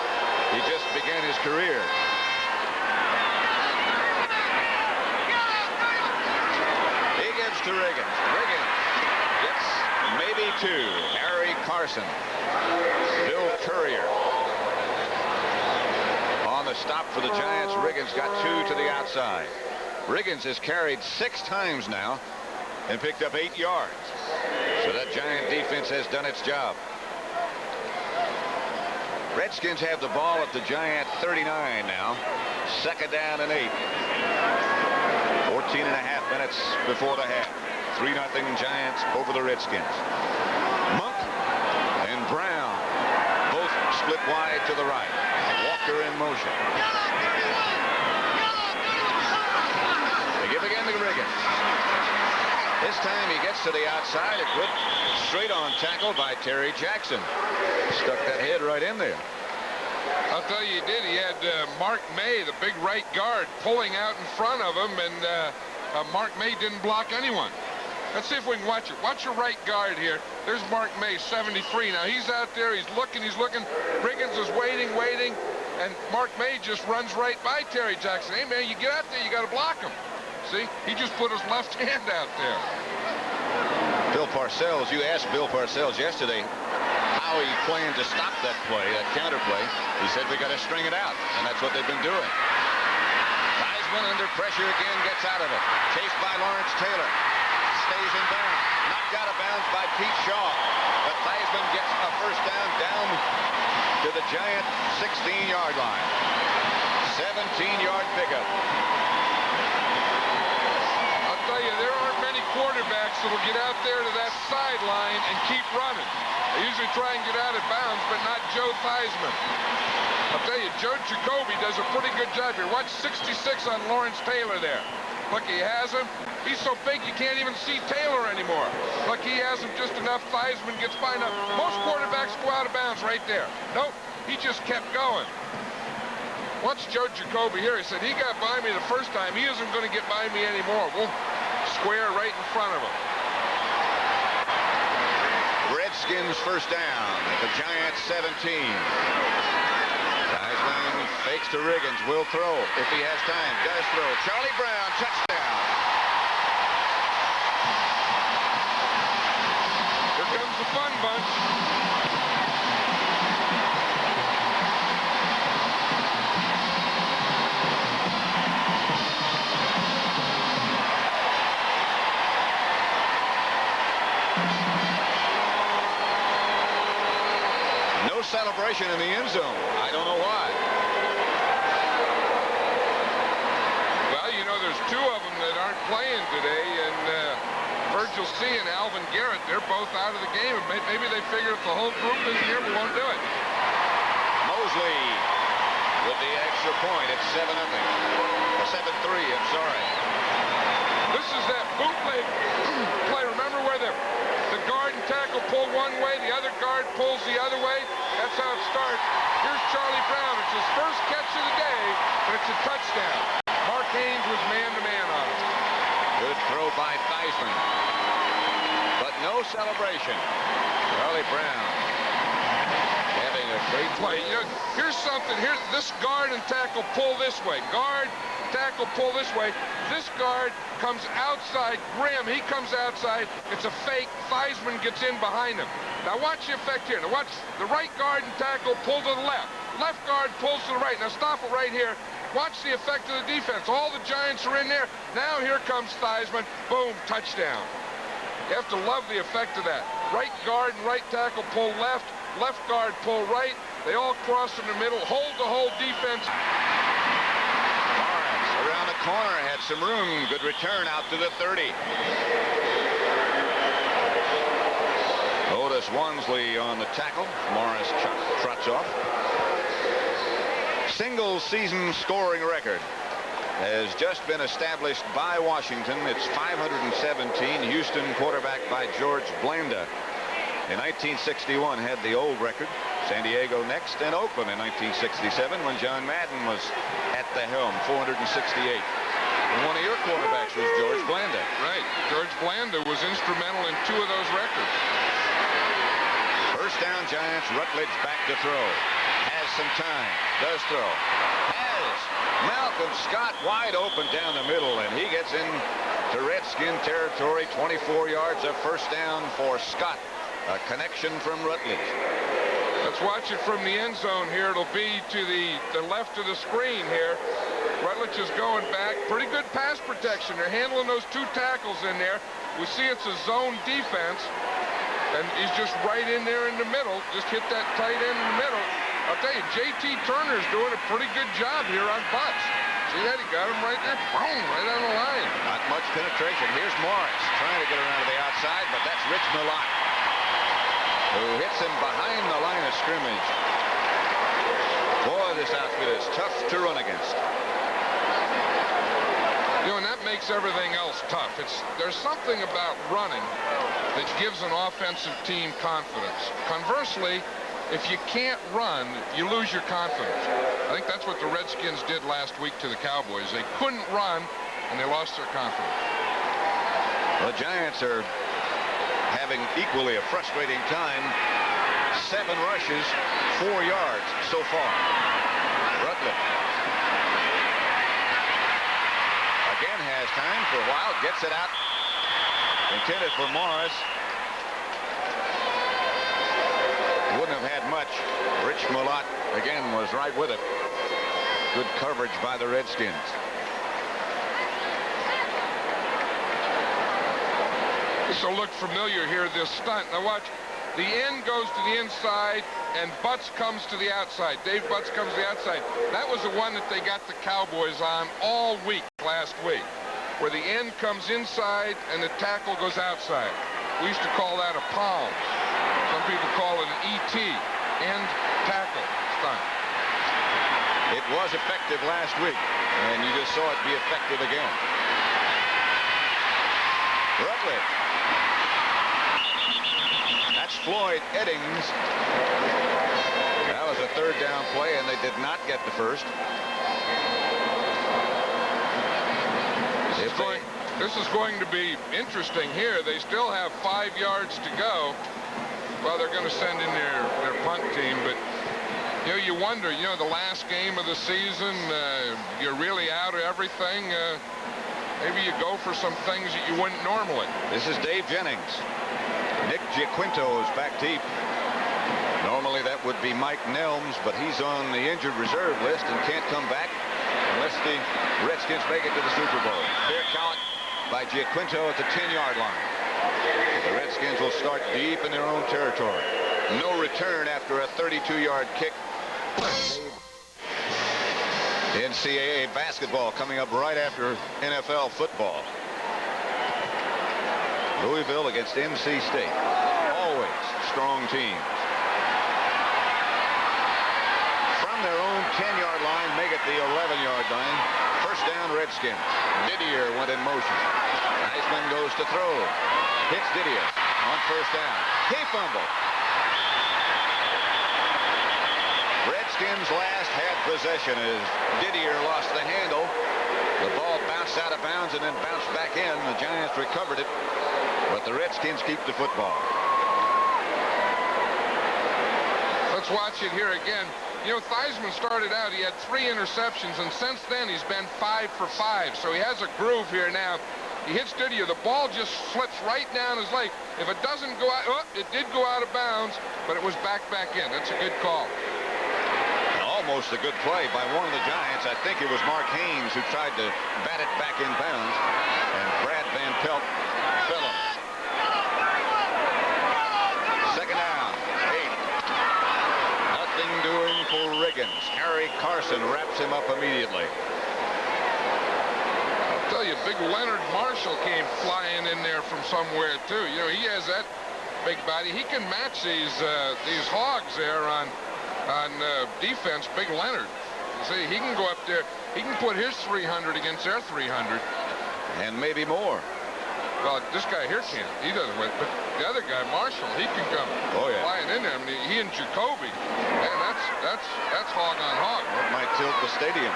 He just began his career. He gives to Riggins. Riggins gets maybe 2. Harry Carson. Bill Courier. On the stop for the Giants, Riggins got 2 to the outside. Riggins has carried 6 times now and picked up 8 yards. So that Giant defense has done its job. Redskins have the ball at the Giant 39 now. 2nd down and 8. 14 and a half minutes before the half. 3-0 Giants over the Redskins. Monk and Brown both split wide to the right. Walker in motion. They give again to Riggins. This time he gets to the outside. A good straight-on tackle by Terry Jackson. Stuck that head right in there. I'll tell you, he did. He had Mark May, the big right guard, pulling out in front of him, and Mark May didn't block anyone. Let's see if we can watch it. Watch your right guard here. There's Mark May, 73. Now, he's out there. He's looking. Riggins is waiting, and Mark May just runs right by Terry Jackson. Hey, man, you get out there, you got to block him. See? He just put his left hand out there. Bill Parcells, you asked Bill Parcells yesterday how he planned to stop that play, that counter play. He said, we got to string it out, and that's what they've been doing. Theismann under pressure again, gets out of it. Chased by Lawrence Taylor. Stays in bounds. Knocked out of bounds by Pete Shaw. But Theismann gets a first down to the Giant 16-yard line. 17-yard pickup. I'll tell you, there aren't many quarterbacks that will get out there to that sideline and keep running. They usually try and get out of bounds, but not Joe Theismann. I'll tell you, Joe Jacoby does a pretty good job here. Watch 66 on Lawrence Taylor there. Look, he has him. He's so big you can't even see Taylor anymore. Look, he has him just enough. Theismann gets by enough. Most quarterbacks go out of bounds right there. Nope, he just kept going. Watch Joe Jacoby here. He said, he got by me the first time. He isn't going to get by me anymore. We'll square right in front of him. Redskins first down at the Giants 17. Theismann fakes to Riggins. Will throw if he has time. Does throw. Charlie Brown, touchdown. Here comes the fun bunch. No celebration in the end zone. I don't know why. Well, you know, there's two of them that aren't playing today, and Virgil C. and Alvin Garrett, they're both out of the game. And maybe they figure if the whole group isn't here, we won't do it. Mosley with the extra point. It's 7-0. 7-3, I'm sorry. This is that bootleg play. Remember where the guard and tackle pull one way, the other guard pulls the other way? That's how it starts. Here's Charlie Brown. It's his first catch of the day, but it's a touchdown. Mark Haynes was man-to-man on it. Good throw by Theismann. But no celebration. Charlie Brown having a great play. You know, here's something. Here, this guard and tackle pull this way. Guard, tackle pull this way. This guard comes outside. Graham, he comes outside. It's a fake. Theismann gets in behind him. Now watch the effect here. Now watch the right guard and tackle pull to the left. Left guard pulls to the right. Now stop it right here. Watch the effect of the defense. All the Giants are in there. Now here comes Theismann. Boom, touchdown. You have to love the effect of that. Right guard and right tackle pull left. Left guard pull right. They all cross in the middle. Hold the whole defense. Morris around the corner, had some room. Good return out to the 30. Otis Wansley on the tackle. Morris trots off. Single season scoring record has just been established by Washington. It's 517. Houston quarterback by George Blanda. In 1961 had the old record. San Diego next, and Oakland in 1967 when John Madden was at the helm, 468. And one of your quarterbacks was George Blanda. Right. George Blanda was instrumental in two of those records. First down, Giants. Rutledge back to throw. Has some time. Does throw. Has Malcolm Scott wide open down the middle, and he gets into Redskin territory. 24 yards of first down for Scott. A connection from Rutledge. Let's watch it from the end zone here. It'll be to the left of the screen here. Rutledge is going back. Pretty good pass protection. They're handling those two tackles in there. We see it's a zone defense. And he's just right in there in the middle. Just hit that tight end in the middle. I'll tell you, J.T. Turner's doing a pretty good job here on butts. See that? He got him right there. Boom, right on the line. Not much penetration. Here's Morris trying to get around to the outside, but that's Rich Milot, who hits him behind the line of scrimmage. Boy, this outfit is tough to run against. You know, and that makes everything else tough. There's something about running that gives an offensive team confidence. Conversely, if you can't run, you lose your confidence. I think that's what the Redskins did last week to the Cowboys. They couldn't run, and they lost their confidence. The Giants are having equally a frustrating time. 7 rushes, 4 yards so far. Rutledge again has time for a while, gets it out. Intended for Morris. Wouldn't have had much. Rich Mulat again was right with it. Good coverage by the Redskins. This will look familiar here, this stunt. Now watch. The end goes to the inside, and Butts comes to the outside. Dave Butts comes to the outside. That was the one that they got the Cowboys on all week last week, where the end comes inside and the tackle goes outside. We used to call that a palm. Some people call it an ET, end tackle stunt. It was effective last week, and you just saw it be effective again. Rutledge. That's Floyd Eddings. That was a 3rd down play, and they did not get the first. This is going to be interesting here. They still have 5 yards to go. Well, they're going to send in their punt team, but you know, you wonder, you know, the last game of the season, you're really out of everything. Maybe you go for some things that you wouldn't normally. This is Dave Jennings. Nick Giaquinto is back deep. Normally that would be Mike Nelms, but he's on the injured reserve list and can't come back unless the Redskins make it to the Super Bowl. Fair count by Giaquinto at the 10-yard line. The Redskins will start deep in their own territory. No return after a 32-yard kick. NCAA basketball coming up right after NFL football. Louisville against NC State. Always strong teams. From their own 10-yard line, make it the 11-yard line. First down, Redskins. Didier went in motion. Heisman goes to throw. Hits Didier on first down. He fumbled. Redskins last had possession as Didier lost the handle. The ball bounced out of bounds and then bounced back in. The Giants recovered it, but the Redskins keep the football. Let's watch it here again. You know, Theismann started out, he had 3 interceptions, and since then he's been 5 for 5. So he has a groove here now. He hits Didier. The ball just slips right down his leg. If it doesn't go out, oh, it did go out of bounds, but it was back in. That's a good call. Almost a good play by one of the Giants. I think it was Mark Haynes who tried to bat it back in bounds, and Brad Van Pelt fell him. Second down, 8. Nothing doing for Riggins. Harry Carson wraps him up immediately. I'll tell you, big Leonard Marshall came flying in there from somewhere too. You know, he has that big body. He can match these hogs there on defense. Big Leonard. You see, he can go up there. He can put his 300 against their 300. And maybe more. Well, this guy here can't. He doesn't win. But the other guy, Marshall, he can come flying in there. I mean, he and Jacoby. Man, that's hog on hog. That might tilt the stadium.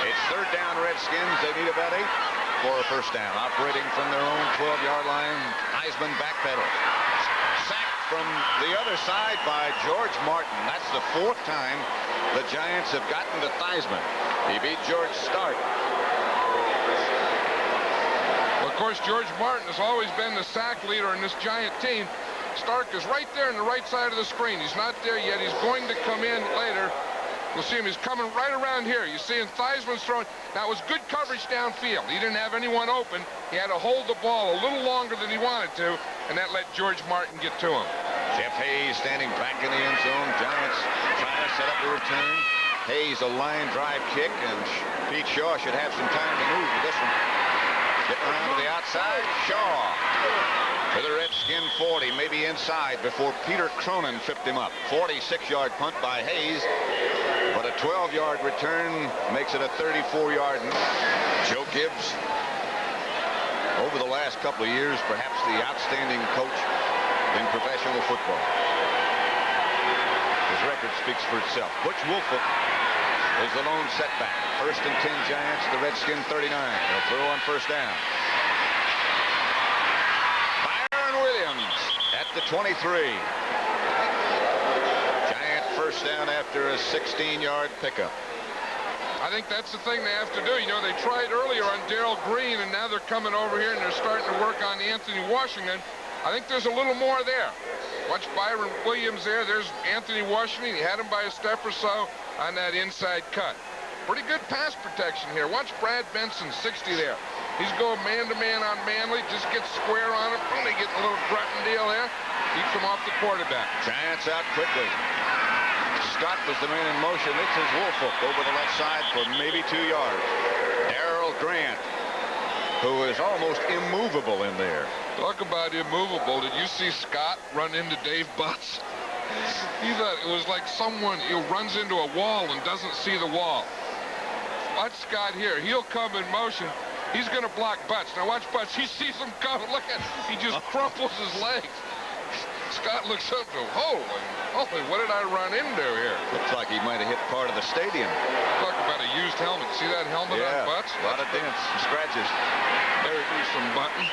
It's third down, Redskins. They need about 8 for a first down. Operating from their own 12-yard line. Heisman backpedal. Sacked from the other side by George Martin. That's the 4th time the Giants have gotten to Theismann. He beat George Stark. Well, of course, George Martin has always been the sack leader in this Giant team. Stark is right there on the right side of the screen. He's not there yet. He's going to come in later. We'll see him. He's coming right around here. You see him. Theismann's throwing. That was good coverage downfield. He didn't have anyone open. He had to hold the ball a little longer than he wanted to, and that let George Martin get to him. Jeff Hayes standing back in the end zone. Giants trying to set up a return. Hayes a line drive kick, and Pete Shaw should have some time to move with this one. Getting around to the outside. Shaw to the Redskin 40, maybe inside before Peter Cronin tripped him up. 46-yard punt by Haynes, but a 12-yard return makes it a 34-yard. Joe Gibbs, over the last couple of years, perhaps the outstanding coach in professional football. His record speaks for itself. Butch Woolfolk is the lone setback. 1st and 10 Giants, the Redskin 39. They'll throw on first down. Byron Williams at the 23. Giant first down after a 16-yard pickup. I think that's the thing they have to do. You know, they tried earlier on Darrell Green, and now they're coming over here and they're starting to work on Anthony Washington. I think there's a little more there. Watch Byron Williams there. There's Anthony Washington. He had him by a step or so on that inside cut. Pretty good pass protection here. Watch Brad Benson, 60 there. He's going man-to-man on Manley. Just gets square on him. They get a little grunting deal there. Keeps him off the quarterback. Giants out quickly. Scott was the man in motion. This is Woolfolk over the left side for maybe 2 yards. Darrell Grant, who is almost immovable in there. Talk about immovable. Did you see Scott run into Dave Butts? He thought it was like someone who runs into a wall and doesn't see the wall. Watch Scott here. He'll come in motion. He's going to block Butts. Now watch Butts. He sees him coming. Look at him. He just crumples his legs. Scott looks up to him. Holy, what did I run into here? Looks like he might have hit part of the stadium. Talk about a used helmet. See that helmet on Butts? A lot of dents and scratches. There goes some button.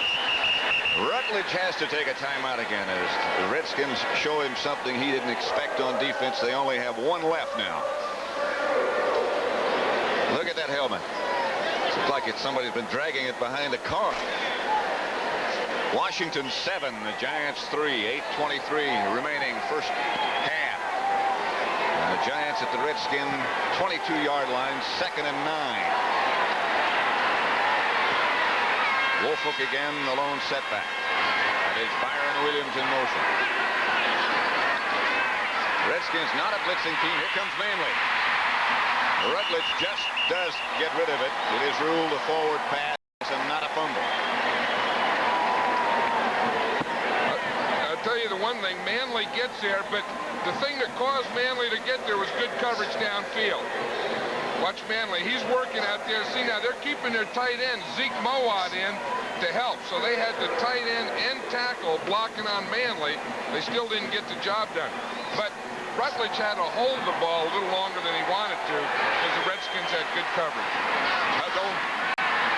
Rutledge has to take a timeout again as the Redskins show him something he didn't expect on defense. They only have one left now. Look at that helmet. Looks like somebody's been dragging it behind a car. Washington 7, the Giants 3, 8:23 remaining first half. And the Giants at the Redskin 22-yard line, 2nd and 9. Woolfolk again, the lone setback. That is Byron Williams in motion. Redskins not a blitzing team. Here comes Manley. Rutledge just does get rid of it. It is ruled a forward pass and not a fumble. I'll tell you the one thing, Manley gets there, but the thing that caused Manley to get there was good coverage downfield. Watch Manley. He's working out there. See, now they're keeping their tight end, Zeke Mowat, in to help. So they had the tight end and tackle blocking on Manley. They still didn't get the job done. But Rutledge had to hold the ball a little longer than he wanted to because the Redskins had good coverage. Tuggle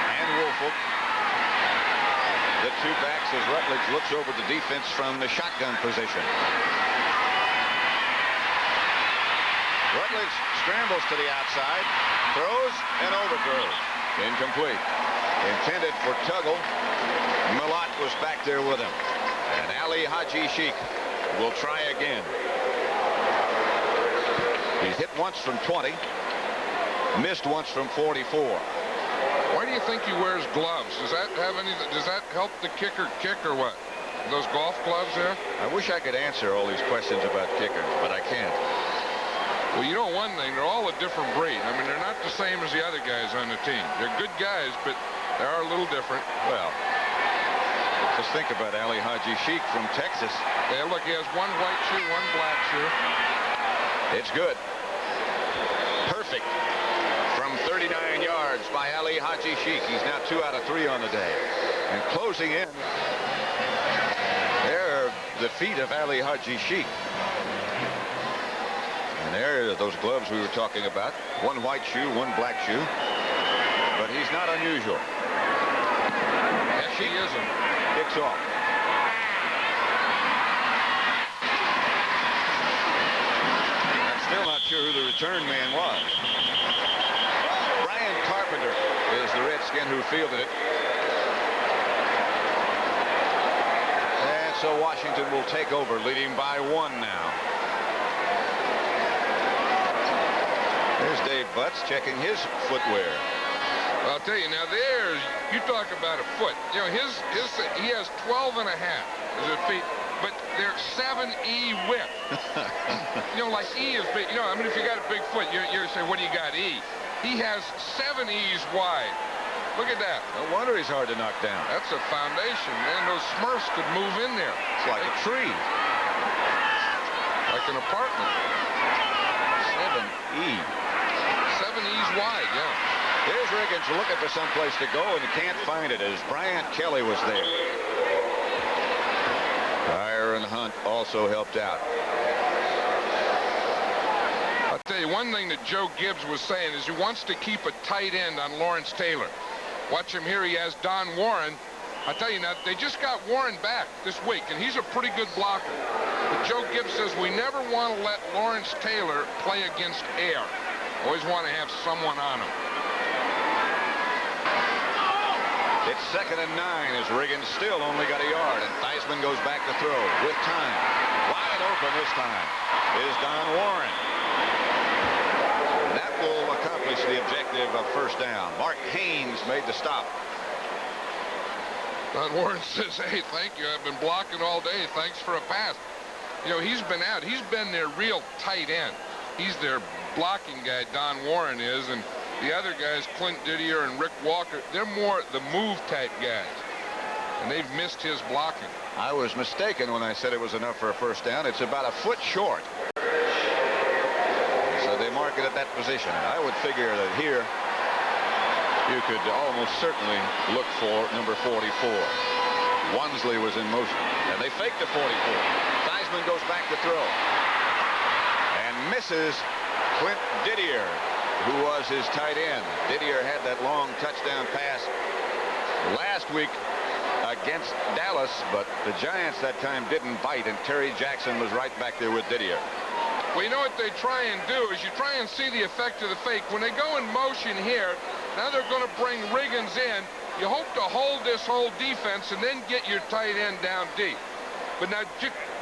and Woolfolk. The two backs as Rutledge looks over the defense from the shotgun position. Rutledge scrambles to the outside, throws and overthrows. Incomplete. Intended for Tuggle. Millot was back there with him. And Ali Haji Sheikh will try again. He's hit once from 20, missed once from 44. Why do you think he wears gloves? Does that have any? Does that help the kicker kick or what? Those golf gloves there? I wish I could answer all these questions about kickers, but I can't. Well, you know one thing, they're all a different breed. I mean, they're not the same as the other guys on the team. They're good guys, but they are a little different. Well, just think about Ali Haji Sheikh from Texas. Yeah, look, he has one white shoe, one black shoe. It's good. Perfect. From 39 yards by Ali Haji Sheikh. He's now 2 out of 3 on the day. And closing in, there are the feet of Ali Haji Sheikh. And there are those gloves we were talking about. One white shoe, one black shoe. But he's not unusual. Yes, he isn't. Kicks off. I'm still not sure who the return man was. Brian Carpenter is the Redskin who fielded it. And so Washington will take over, leading by 1 now. There's Dave Butts checking his footwear. I'll tell you, now there's, you talk about a foot. You know, he has 12 and a half as a feet, but they're 7E width. You know, like E is big. You know, I mean, if you got a big foot, you're saying, what do you got, E? He has 7 E's wide. Look at that. No wonder he's hard to knock down. That's a foundation, man. Those Smurfs could move in there. It's like a tree. Like an apartment. 7E. 7E's wide, yeah. Here's Riggins looking for some place to go, and he can't find it as Bryant Kelly was there. Byron Hunt also helped out. I'll tell you one thing that Joe Gibbs was saying is he wants to keep a tight end on Lawrence Taylor. Watch him here. He has Don Warren. I tell you now, they just got Warren back this week, and he's a pretty good blocker. But Joe Gibbs says we never want to let Lawrence Taylor play against air. Always want to have someone on him. It's 2nd and 9 as Riggins still only got a yard, and Theismann goes back to throw with time. Wide open this time is Don Warren. That will accomplish the objective of first down. Mark Haynes made the stop. Don Warren says, hey, thank you. I've been blocking all day. Thanks for a pass. You know, he's been out. He's been their real tight end. He's their blocking guy, Don Warren is, and the other guys, Clint Didier and Rick Walker, they're more the move-type guys, and they've missed his blocking. I was mistaken when I said it was enough for a first down. It's about a foot short. So they mark it at that position. I would figure that here you could almost certainly look for number 44. Wansley was in motion, and they faked the 44. Theismann goes back to throw and misses Clint Didier, who was his tight end. Didier had that long touchdown pass last week against Dallas, but the Giants that time didn't bite, and Terry Jackson was right back there with Didier. Well, you know what they try and do is you try and see the effect of the fake. When they go in motion here, now they're going to bring Riggins in. You hope to hold this whole defense and then get your tight end down deep. But now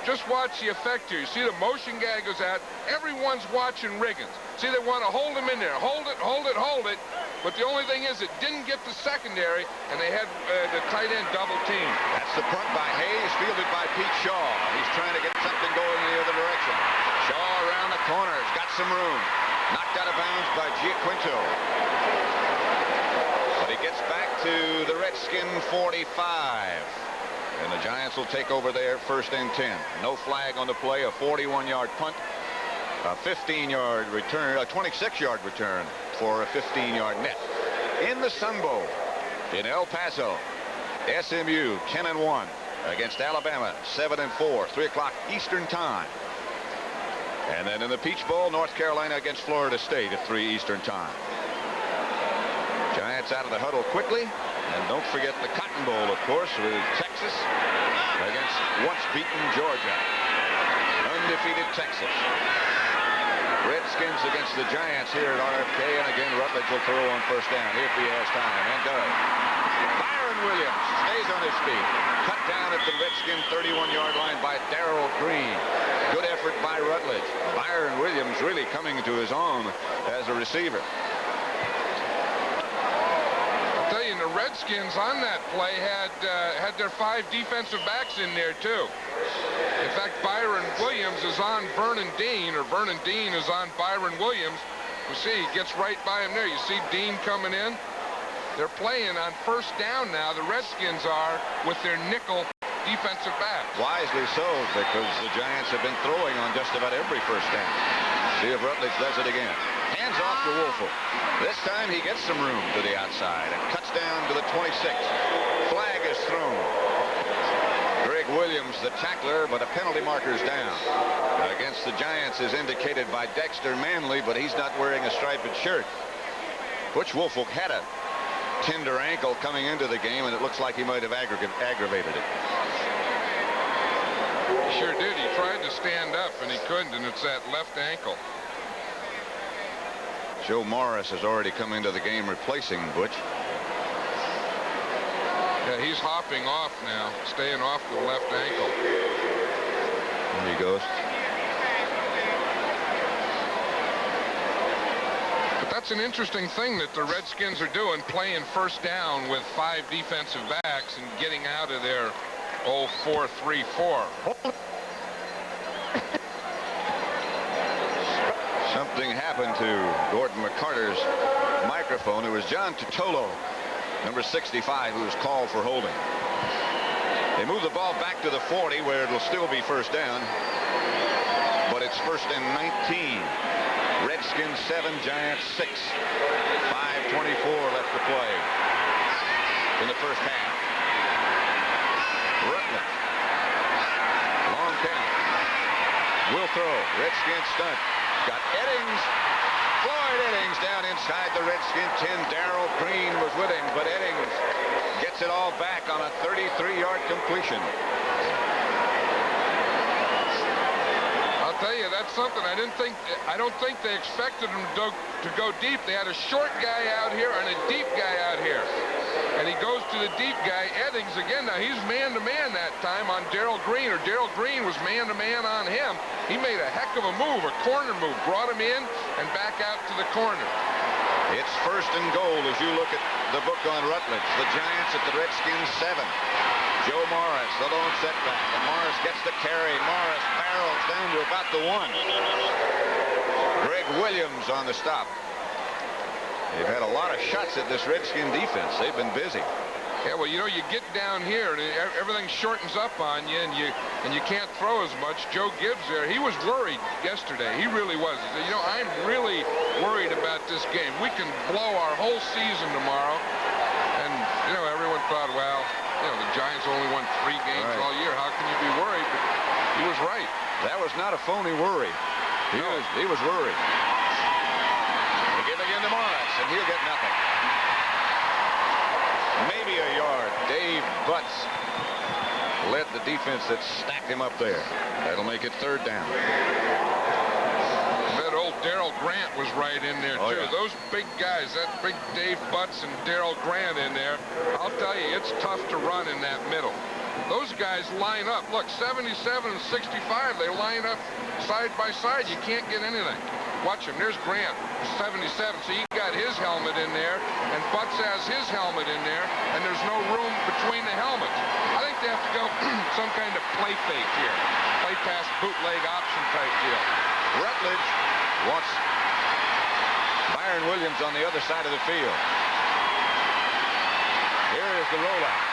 just watch the effect here. You see the motion guy goes out. Everyone's watching Riggins. See, they want to hold him in there. Hold it, hold it, hold it. But the only thing is it didn't get the secondary, and they had the tight end double team. That's the punt by Hayes, fielded by Pete Shaw. He's trying to get something going in the other direction. Shaw around the corner. He's got some room. Knocked out of bounds by Giaquinto. But he gets back to the Redskin 45. And the Giants will take over there 1st and 10. No flag on the play, a 41-yard punt, a 15-yard return, a 26-yard return for a 15-yard net. In the Sun Bowl in El Paso, SMU 10-1 against Alabama 7-4, 3 o'clock Eastern time. And then in the Peach Bowl, North Carolina against Florida State at 3 Eastern time. Giants out of the huddle quickly. And don't forget the Cotton Bowl, of course, with Texas against once-beaten Georgia. Undefeated Texas. Redskins against the Giants here at R.F.K. And again, Rutledge will throw on first down if he has time, and does. Byron Williams stays on his feet. Cut down at the Redskin 31-yard line by Darrell Green. Good effort by Rutledge. Byron Williams really coming to his own as a receiver. The Redskins on that play had their 5 defensive backs in there too. In fact, Byron Williams is on Vernon Dean, or Vernon Dean is on Byron Williams. You see, he gets right by him there. You see Dean coming in. They're playing on first down now. The Redskins are with their nickel defensive backs. Wisely so, because the Giants have been throwing on just about every first down. See if Rutledge does it again. Hands off to Woolfolk. This time he gets some room to the outside and cuts down to the 26. Flag is thrown. Greg Williams, the tackler, but a penalty marker's down. Against the Giants is indicated by Dexter Manley, but he's not wearing a striped shirt. Butch Woolfolk had a tender ankle coming into the game, and it looks like he might have aggravated it. He sure did. He tried to stand up, and he couldn't, and it's that left ankle. Joe Morris has already come into the game replacing Butch. Yeah, he's hopping off now, staying off the left ankle. There he goes. But that's an interesting thing that the Redskins are doing, playing first down with 5 defensive backs and getting out of their 4-3-4. Something happened to Gordon McCarter's microphone. It was John Totolo number 65, who was called for holding. They move the ball back to the 40, where it'll still be first down. But it's first and 19. Redskins 7, Giants 6. 5:24 left to play in the first half. Rutledge. Long count. Will throw. Redskins stunt. Got Eddings. Floyd Eddings down inside the Redskin 10. Darrell Green was with him, but Eddings gets it all back on a 33-yard completion. I'll tell you, that's something I don't think they expected him to go deep. They had a short guy out here and a deep guy out here. And he goes to the deep guy, Eddings, again. Now, he's man-to-man that time on Darrell Green, or Darrell Green was man-to-man on him. He made a heck of a move, a corner move, brought him in and back out to the corner. It's first and goal as you look at the book on Rutledge. The Giants at the Redskins 7. Joe Morris, the lone setback, and Morris gets the carry. Morris barrels down to about the 1. Greg Williams on the stop. They've had a lot of shots at this Redskin defense. They've been busy. Yeah, well, you know, you get down here and everything shortens up on you, and you can't throw as much. Joe Gibbs there, he was worried yesterday. He really was. He said, you know, I'm really worried about this game. We can blow our whole season tomorrow. And, you know, everyone thought, well, you know, the Giants only won 3 games all year. How can you be worried? But he was right. That was not a phony worry. He was worried. They give again to Morris, and he'll get nothing. Maybe a yard. Dave Butts led the defense that stacked him up there. That'll make it third down. That old Darrell Grant was right in there, too. Yeah. Those big guys, that big Dave Butts and Darrell Grant in there, I'll tell you, it's tough to run in that middle. Those guys line up. Look, 77 and 65, they line up side by side. You can't get anything. Watch him. There's Grant, 77. So he got his helmet in there, and Butts has his helmet in there, and there's no room between the helmets. I think they have to go some kind of play fake here. Play pass, bootleg, option type deal. Rutledge wants Byron Williams on the other side of the field. Here is the rollout.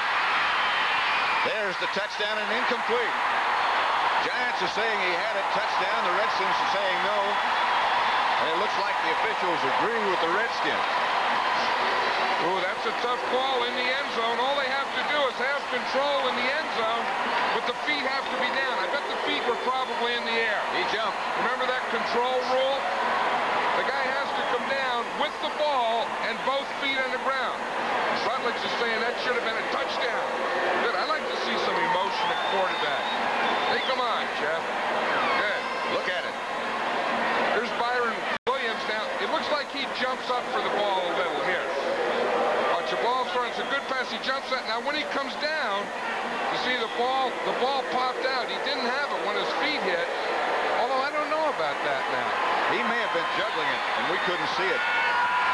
There's the touchdown and incomplete. Giants are saying he had a touchdown. The Redskins are saying no. And it looks like the officials agree with the Redskins. Oh, that's a tough call in the end zone. All they have to do is have control in the end zone, but the feet have to be down. I bet the feet were probably in the air. He jumped. Remember that control rule? The guy has to come down with the ball and both feet on the ground. Rutledge is saying that should have been a touchdown. Good. I like to see some emotion at quarterback. Hey, come on, Jeff. Good. Look at it. There's Byron Williams now. It looks like he jumps up for the ball a little here. Watch the ball thrown. It's a good pass. He jumps up. Now when he comes down, you see the ball popped out. He didn't have it when his feet hit. Although I don't know about that now. He may have been juggling it, and we couldn't see it.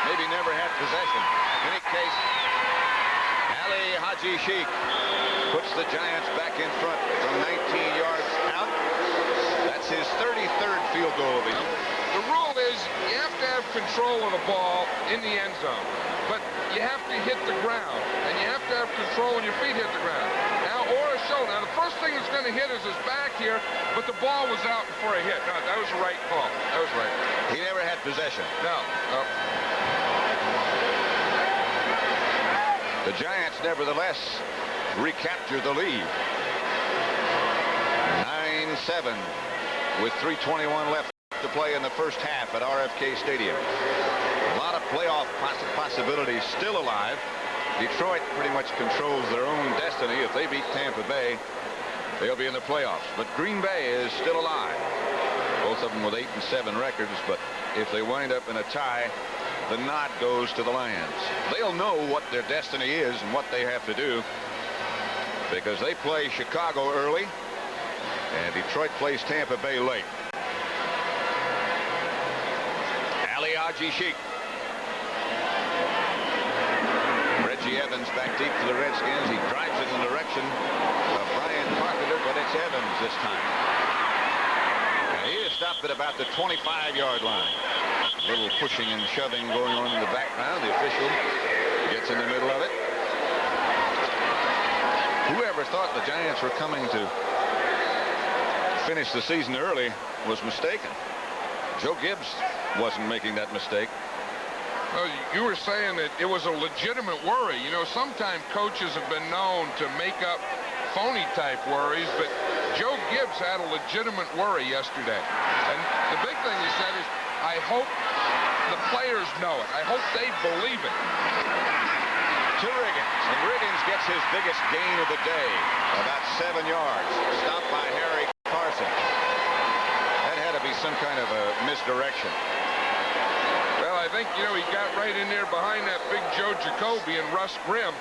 Maybe never had possession. In any case, Ali Haji Sheikh puts the Giants back in front from 19 yards out. That's his 33rd field goal of the year. The rule is you have to have control of the ball in the end zone, but you have to hit the ground, and you have to have control when your feet hit the ground. Now, or a shoulder. Now, the first thing it's going to hit is his back here, but the ball was out before he hit. No, that was the right call. That was right. He never had possession. No. The Giants, nevertheless, recapture the lead. 9-7 with 3:21 left to play in the first half at R.F.K Stadium. A lot of playoff possibilities still alive. Detroit pretty much controls their own destiny. If they beat Tampa Bay, they'll be in the playoffs. But Green Bay is still alive. Both of them with 8-7 records, but if they wind up in a tie, the nod goes to the Lions. They'll know what their destiny is and what they have to do, because they play Chicago early and Detroit plays Tampa Bay late. Ali Haji Sheikh. Reggie Evans back deep for the Redskins. He drives it in the direction of Brian Carpenter, but it's Evans this time. And he is stopped at about the 25-yard line. A little pushing and shoving going on in the background. The official gets in the middle of it. Whoever thought the Giants were coming to finish the season early was mistaken. Joe Gibbs wasn't making that mistake. Well, you were saying that it was a legitimate worry. You know, sometimes coaches have been known to make up phony type worries, but Joe Gibbs had a legitimate worry yesterday. And the big thing he said is, I hope the players know it. I hope they believe it. To Riggins, and Riggins gets his biggest gain of the day, about 7 yards, stopped by Harry Carson. That had to be some kind of a misdirection. Well, I think, you know, he got right in there behind that big Joe Jacoby and Russ Grimm.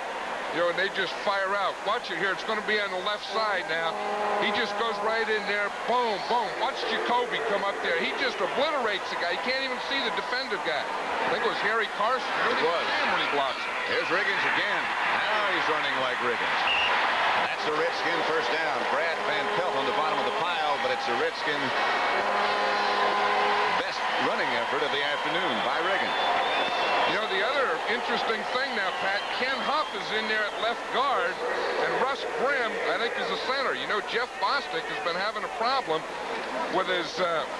You know, and they just fire out. Watch it here. It's going to be on the left side now. He just goes right in there. Boom, boom. Watch Jacoby come up there. He just obliterates the guy. He can't even see the defender guy. I think it was Harry Carson. It was. When he blocks it. Here's Riggins again. Now he's running like Riggins. That's a Redskin first down. Brad Van Pelt on the bottom of the pile, but it's a Redskin best running effort of the afternoon by Riggins. You know, the other interesting thing now, Pat, Ken Huff is in there at left guard, and Russ Grimm, I think, is a center. You know, Jeff Bostic has been having a problem with his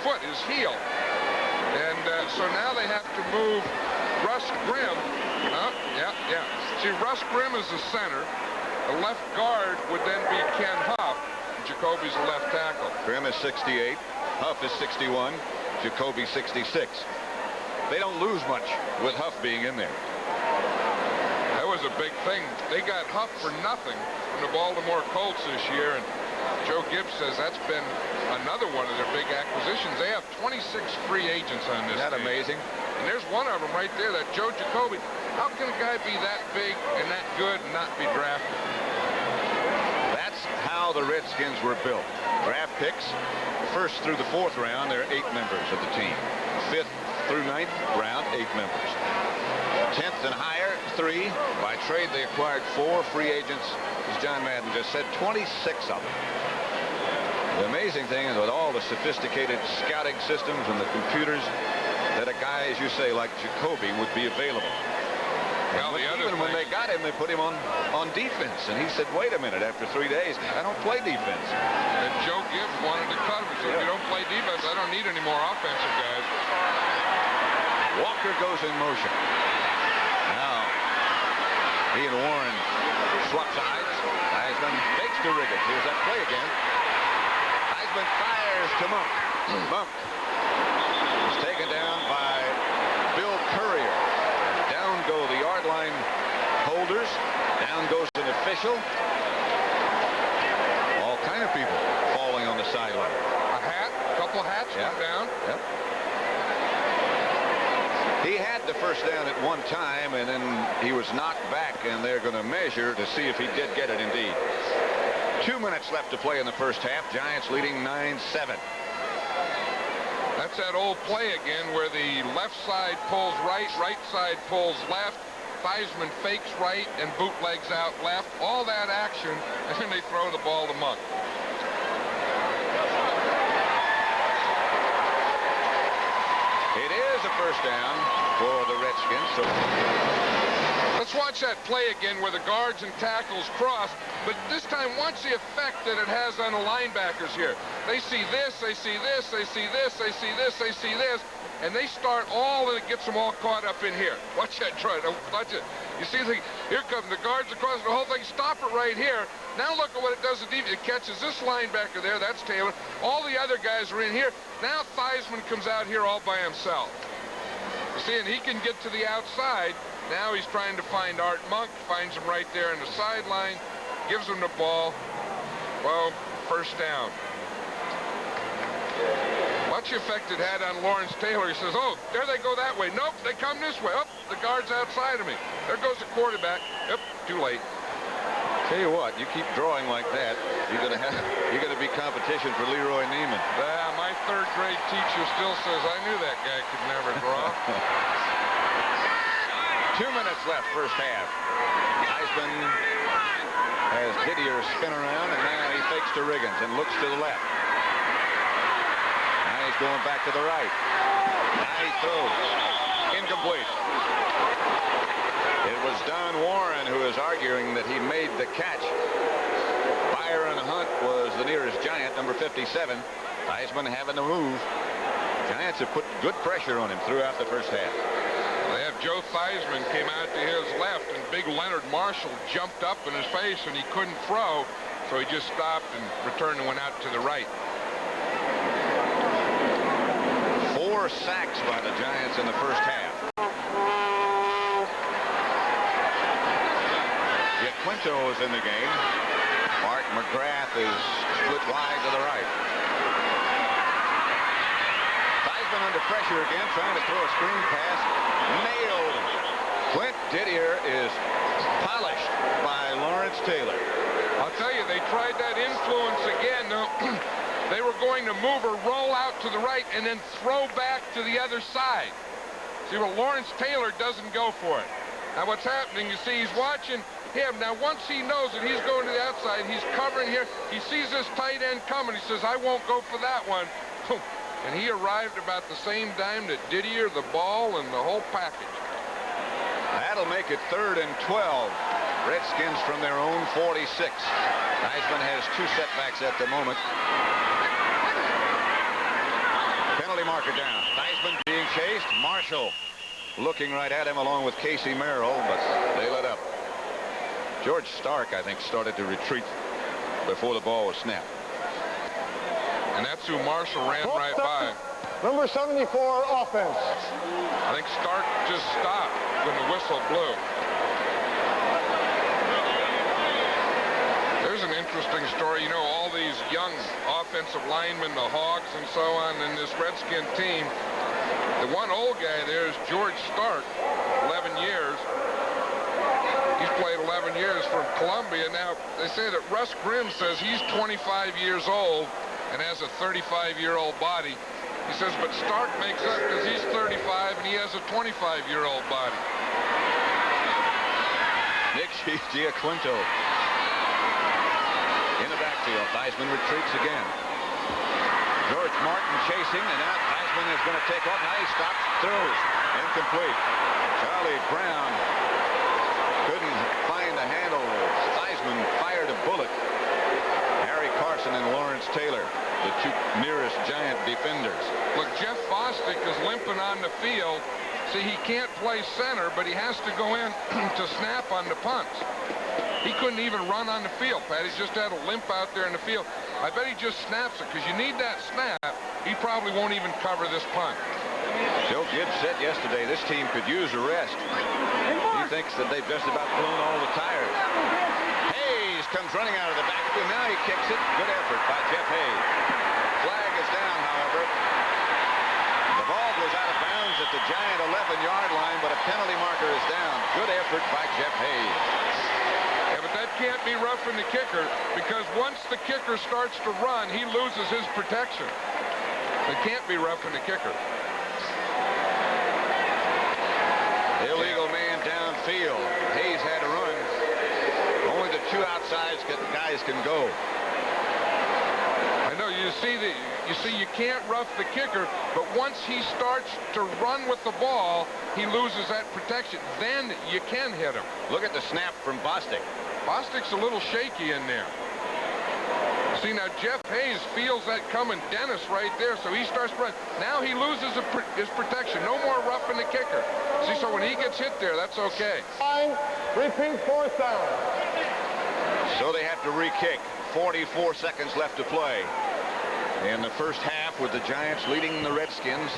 foot, his heel. And so now they have to move Russ Grimm. See, Russ Grimm is the center. The left guard would then be Ken Huff. Jacoby's the left tackle. Grimm is 68. Huff is 61. Jacoby 66. They don't lose much with Huff being in there. That was a big thing. They got Huff for nothing from the Baltimore Colts this year, and Joe Gibbs says that's been another one of their big acquisitions. They have 26 free agents on this. Isn't that team. amazing? And there's one of them right there, that Joe Jacoby. How can a guy be that big and that good and not be drafted? That's how the Redskins were built. Draft picks, first through the 4th round, there are 8 members of the team. 5th through 9th round, 8 members. 10th and higher, 3. By trade, they acquired 4 free agents, as John Madden just said, 26 of them. The amazing thing is with all the sophisticated scouting systems and the computers, that a guy, as you say, like Jacoby would be available. Well, Even when they got him, they put him on defense. And he said, wait a minute, after 3 days, I don't play defense. And Joe Gibbs wanted to cut him. He said, if you don't play defense, I don't need any more offensive guys. Walker goes in motion. Now, he and Warren swap sides. Heisman fakes to Riggins. Here's that play again. Heisman fires to Monk. Monk is taken down by Bill Courier. Down go the yard line holders. Down goes an official. All kind of people falling on the sideline. A hat, a couple of hats went down. Yep. He had the first down at one time, and then he was knocked back, and they're going to measure to see if he did get it indeed. 2 minutes left to play in the first half. Giants leading 9-7. That's that old play again where the left side pulls right, right side pulls left. Theismann fakes right and bootlegs out left. All that action, and then they throw the ball to Monk. It is a first down for the Redskins. So let's watch that play again where the guards and tackles cross, but this time watch the effect that it has on the linebackers here. They see this, they see this, they see this, they see this, they see this, and they start all, and it gets them all caught up in here. Watch that try. Watch it. You see, here come the guards across the whole thing. Stop it right here. Now look at what it does to defense. It catches this linebacker there. That's Taylor. All the other guys are in here. Now Theismann comes out here all by himself. You see, and he can get to the outside. Now he's trying to find Art Monk. Finds him right there in the sideline. Gives him the ball. Well, first down. Watch the effect it had on Lawrence Taylor. He says, oh, there they go that way. Nope, they come this way. Oh, the guard's outside of me. There goes the quarterback. Yep, too late. tell you what, you keep drawing like that, you're gonna be competition for Leroy Neiman. My third grade teacher still says I knew that guy could never draw. 2 minutes left, first half. Heisman has Didier spin around, and now he fakes to Riggins and looks to the left. Now he's going back to the right. Now he throws. Incomplete. It was Don Warren who was arguing that he made the catch. Byron Hunt was the nearest Giant, number 57. Theismann having to move. Giants have put good pressure on him throughout the first half. They have Joe Theismann came out to his left, and big Leonard Marshall jumped up in his face, and he couldn't throw, so he just stopped and returned and went out to the right. 4 sacks by the Giants in the first half. Quinto is in the game. Mark McGrath is split wide to the right. Theismann under pressure again, trying to throw a screen pass. Nailed. Clint Didier is polished by Lawrence Taylor. I'll tell you, they tried that influence again. They were going to move or roll out to the right and then throw back to the other side. See, well, Lawrence Taylor doesn't go for it. Now what's happening, you see, he's watching him. Now once he knows that he's going to the outside, he's covering here. He sees this tight end coming. He says, I won't go for that one. And he arrived about the same time that Didier, the ball, and the whole package. That'll make it 3rd and 12. Redskins from their own 46. Theismann has 2 setbacks at the moment. Penalty marker down. Theismann being chased. Marshall looking right at him along with Casey Merrill, but they let up. George Stark, I think, started to retreat before the ball was snapped. And that's who Marshall ran right by. Number 74, offense. I think Stark just stopped when the whistle blew. There's an interesting story. You know, all these young offensive linemen, the Hogs and so on, in this Redskin team. The one old guy there is George Stark, 11 years. He's played 11 years from Columbia. Now, they say that Russ Grimm says he's 25 years old and has a 35-year-old body. He says, but Stark makes up because he's 35 and he has a 25-year-old body. Nick Giaquinto in the backfield. Theismann retreats again. George Martin chasing, and now Theismann is going to take off. Now he stops, throws, incomplete. Charlie Brown couldn't find the handle. Theismann fired a bullet. Harry Carson and Lawrence Taylor, the 2 nearest Giant defenders. Look, Jeff Bostic is limping on the field. See, he can't play center, but he has to go in to snap on the punts. He couldn't even run on the field, Pat. He's just had a limp out there in the field. I bet he just snaps it, because you need that snap. He probably won't even cover this punt. Joe Gibbs said yesterday this team could use a rest. He thinks that they've just about blown all the tires. Haynes comes running out of the backfield. Now he kicks it. Good effort by Jeff Hayes. Flag is down, however. The ball goes out of bounds at the Giant 11-yard line, but a penalty marker is down. Good effort by Jeff Hayes. Yeah, but that can't be roughing the kicker, because once the kicker starts to run, he loses his protection. It can't be roughing the kicker. Illegal man downfield. Hayes had to run. Only the 2 outside guys can go. I know, you see you can't rough the kicker, but once he starts to run with the ball, he loses that protection. Then you can hit him. Look at the snap from Bostic. Bostic's a little shaky in there. See, now Jeff Hayes feels that coming. Dennis right there, so he starts running. Now he loses his protection. No more roughing the kicker. See, so when he gets hit there, that's okay. Repeat, 4th down. So they have to re-kick. 44 seconds left to play in the first half, with the Giants leading the Redskins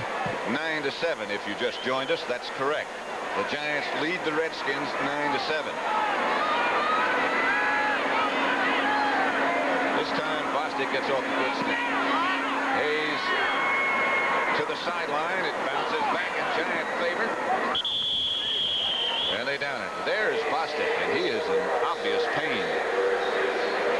9-7. If you just joined us, that's correct. The Giants lead the Redskins 9-7. This time Bostic gets off a good snap. Hayes to the sideline. It bounces back in Giant favor. And they down it. There's Bostic, and he is in obvious pain.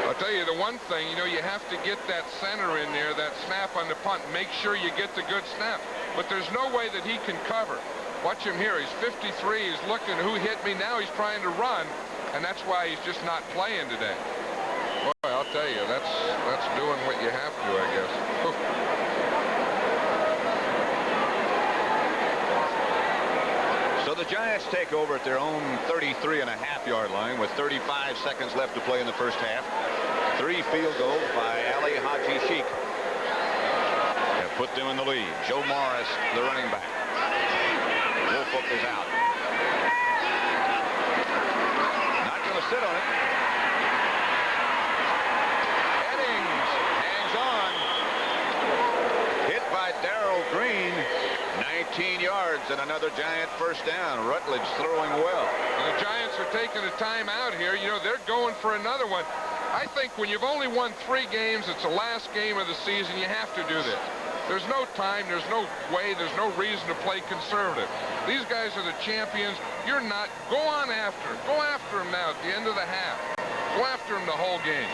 I'll tell you the one thing, you know, you have to get that center in there, that snap on the punt. Make sure you get the good snap. But there's no way that he can cover. Watch him here. He's 53. He's looking, who hit me? Now he's trying to run, and that's why he's just not playing today. Boy, I'll tell you, that's doing what you have to, I guess. So the Giants take over at their own 33.5-yard line with 35 seconds left to play in the first half. 3 field goals by Ali Haji Sheik have put them in the lead. Joe Morris, the running back. Woolfolk is out. Not going to sit on it. Eddings hangs on. Hit by Darrell Green. 19 yards and another Giant first down. Rutledge throwing well. The Giants are taking a timeout here. You know, they're going for another one. I think when you've only won 3 games, it's the last game of the season, you have to do this. There's no time, there's no way, there's no reason to play conservative. These guys are the champions. You're not. Go on after. Go after them now at the end of the half. Go after them the whole game.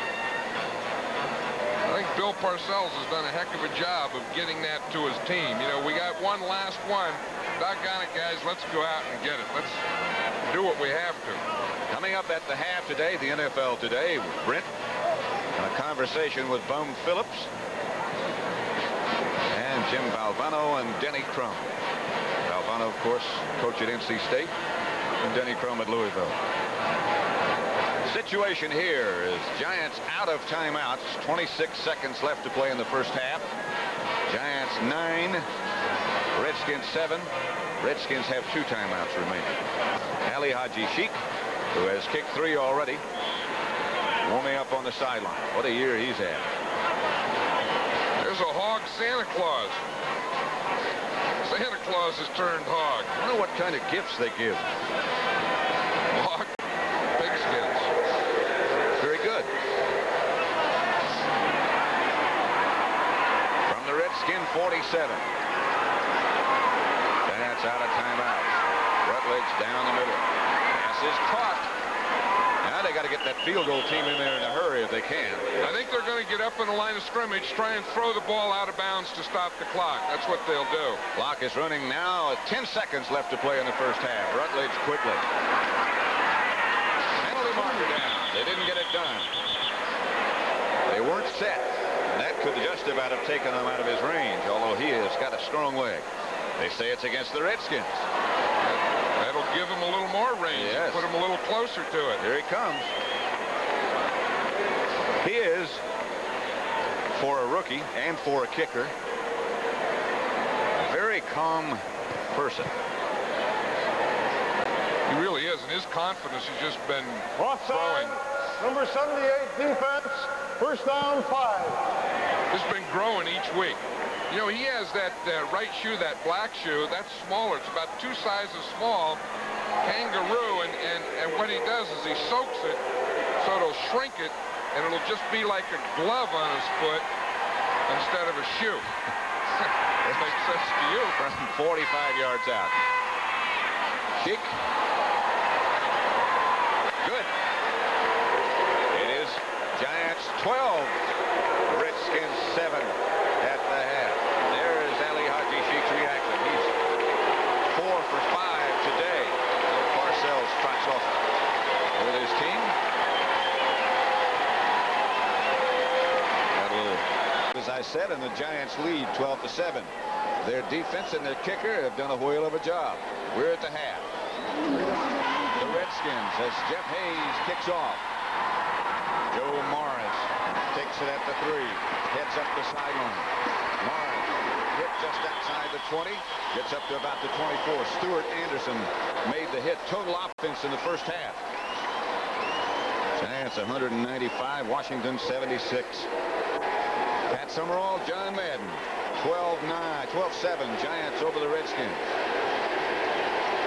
I think Bill Parcells has done a heck of a job of getting that to his team. You know, we got one last one. Doggone it, guys. Let's go out and get it. Let's do what we have to. Coming up at the half today, the NFL Today, with Brent, and a conversation with Bum Phillips and Jim Valvano and Denny Crum. Valvano, of course, coach at NC State, and Denny Crum at Louisville. Situation here is Giants out of timeouts. 26 seconds left to play in the first half. Giants 9, Redskins 7. Redskins have 2 timeouts remaining. Ali Haji Sheik, who has kicked 3 already, warming up on the sideline. What a year he's had. There's a hog Santa Claus. Santa Claus has turned hog. I wonder what kind of gifts they give. Hog pigskins. Very good. From the Redskin 47. That's out of timeout. Rutledge down the middle. Pass is caught. Now they got to get that field goal team in there in a hurry if they can. I think they're going to get up in the line of scrimmage, try and throw the ball out of bounds to stop the clock. That's what they'll do. Clock is running now. 10 seconds left to play in the first half. Rutledge quickly. Penalty marker down. They didn't get it done. They weren't set. And that could just about have taken him out of his range, although he has got a strong leg. They say it's against the Redskins. That'll give him a little more range. Yes. Put him a little closer to it. Here he comes. He is, for a rookie and for a kicker, a very calm person. He really is, and his confidence has just been Offside, growing. number 78 defense, first down 5. It's been growing each week. You know, he has that right shoe, that black shoe, that's smaller. It's about 2 sizes small, kangaroo, and what he does is he soaks it so it'll shrink it, and it'll just be like a glove on his foot instead of a shoe. That makes sense to you. From 45 yards out. Kick. Good. It is Giants 12, Redskins 7 at the half. There is Ali Haji Sheik's reaction. He's 4 for 5 today. Parcells trots off with his team. Got a little, as I said, and the Giants lead 12-7. Their defense and their kicker have done a whale of a job. We're at the half. The Redskins, as Jeff Haynes kicks off. Joe Morris takes it at the 3. Heads up the sideline. Morris hit just outside the 20. Gets up to about the 24. Stuart Anderson made the hit. Total offense in the first half. Giants 195. Washington 76. Pat Summerall, John Madden. 12-9, 12-7. Giants over the Redskins.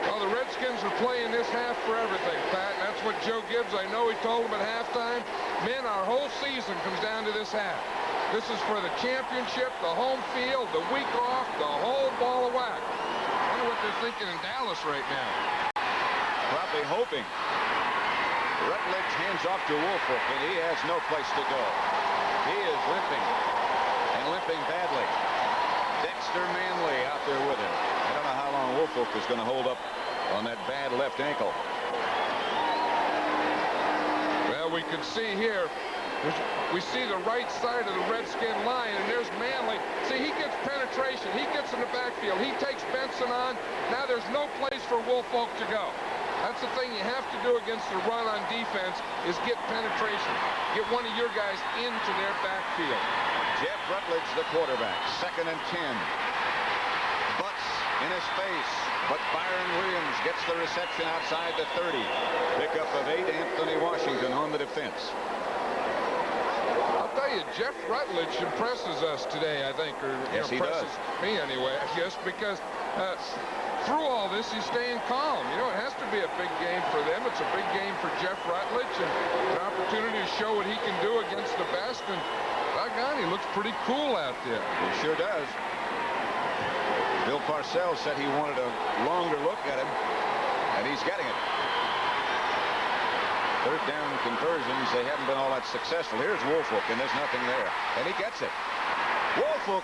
Well, the Redskins are playing this half for everything, Pat. And that's what Joe Gibbs, I know he told him at halftime. Men, our whole season comes down to this half. This is for the championship, the home field, the week off, the whole ball of wax. I wonder what they're thinking in Dallas right now. Probably hoping. Rutledge hands off to Woolfolk, and he has no place to go. He is limping, and limping badly. Dexter Manley out there with him. I don't know how long Woolfolk is going to hold up on that bad left ankle. Well, we can see here, we see the right side of the Redskin line, and there's Manley. See, he gets penetration. He gets in the backfield. He takes Benson on. Now there's no place for Woolfolk to go. That's the thing you have to do against the run on defense is get penetration. Get one of your guys into their backfield. Jeff Rutledge, the quarterback. 2nd and 10. Butts in his face, but Byron Williams gets the reception outside the 30. Pickup of 8, Anthony Washington on the defense. I'll tell you, Jeff Rutledge impresses us today, I think, or yes, impresses me anyway, I guess, because through all this, he's staying calm. You know, it has to be a big game for them. It's a big game for Jeff Rutledge, and an opportunity to show what he can do against the best. And doggone, he looks pretty cool out there. He sure does. Bill Parcells said he wanted a longer look at him, and he's getting it. 3rd down conversions, they haven't been all that successful. Here's Woolfolk, and there's nothing there. And he gets it. Woolfolk,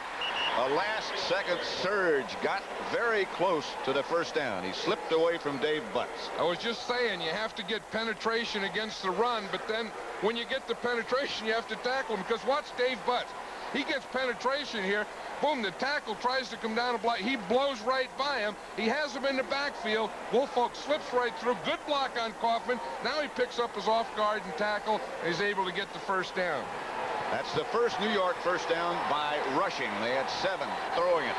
a last-second surge, got very close to the 1st down. He slipped away from Dave Butts. I was just saying, you have to get penetration against the run, but then when you get the penetration, you have to tackle him, because watch Dave Butts. He gets penetration here. Boom, the tackle tries to come down a block. He blows right by him. He has him in the backfield. Woolfolk slips right through. Good block on Kaufman. Now he picks up his off guard and tackle, and he's able to get the 1st down. That's the first New York 1st down by rushing. They had 7 throwing it.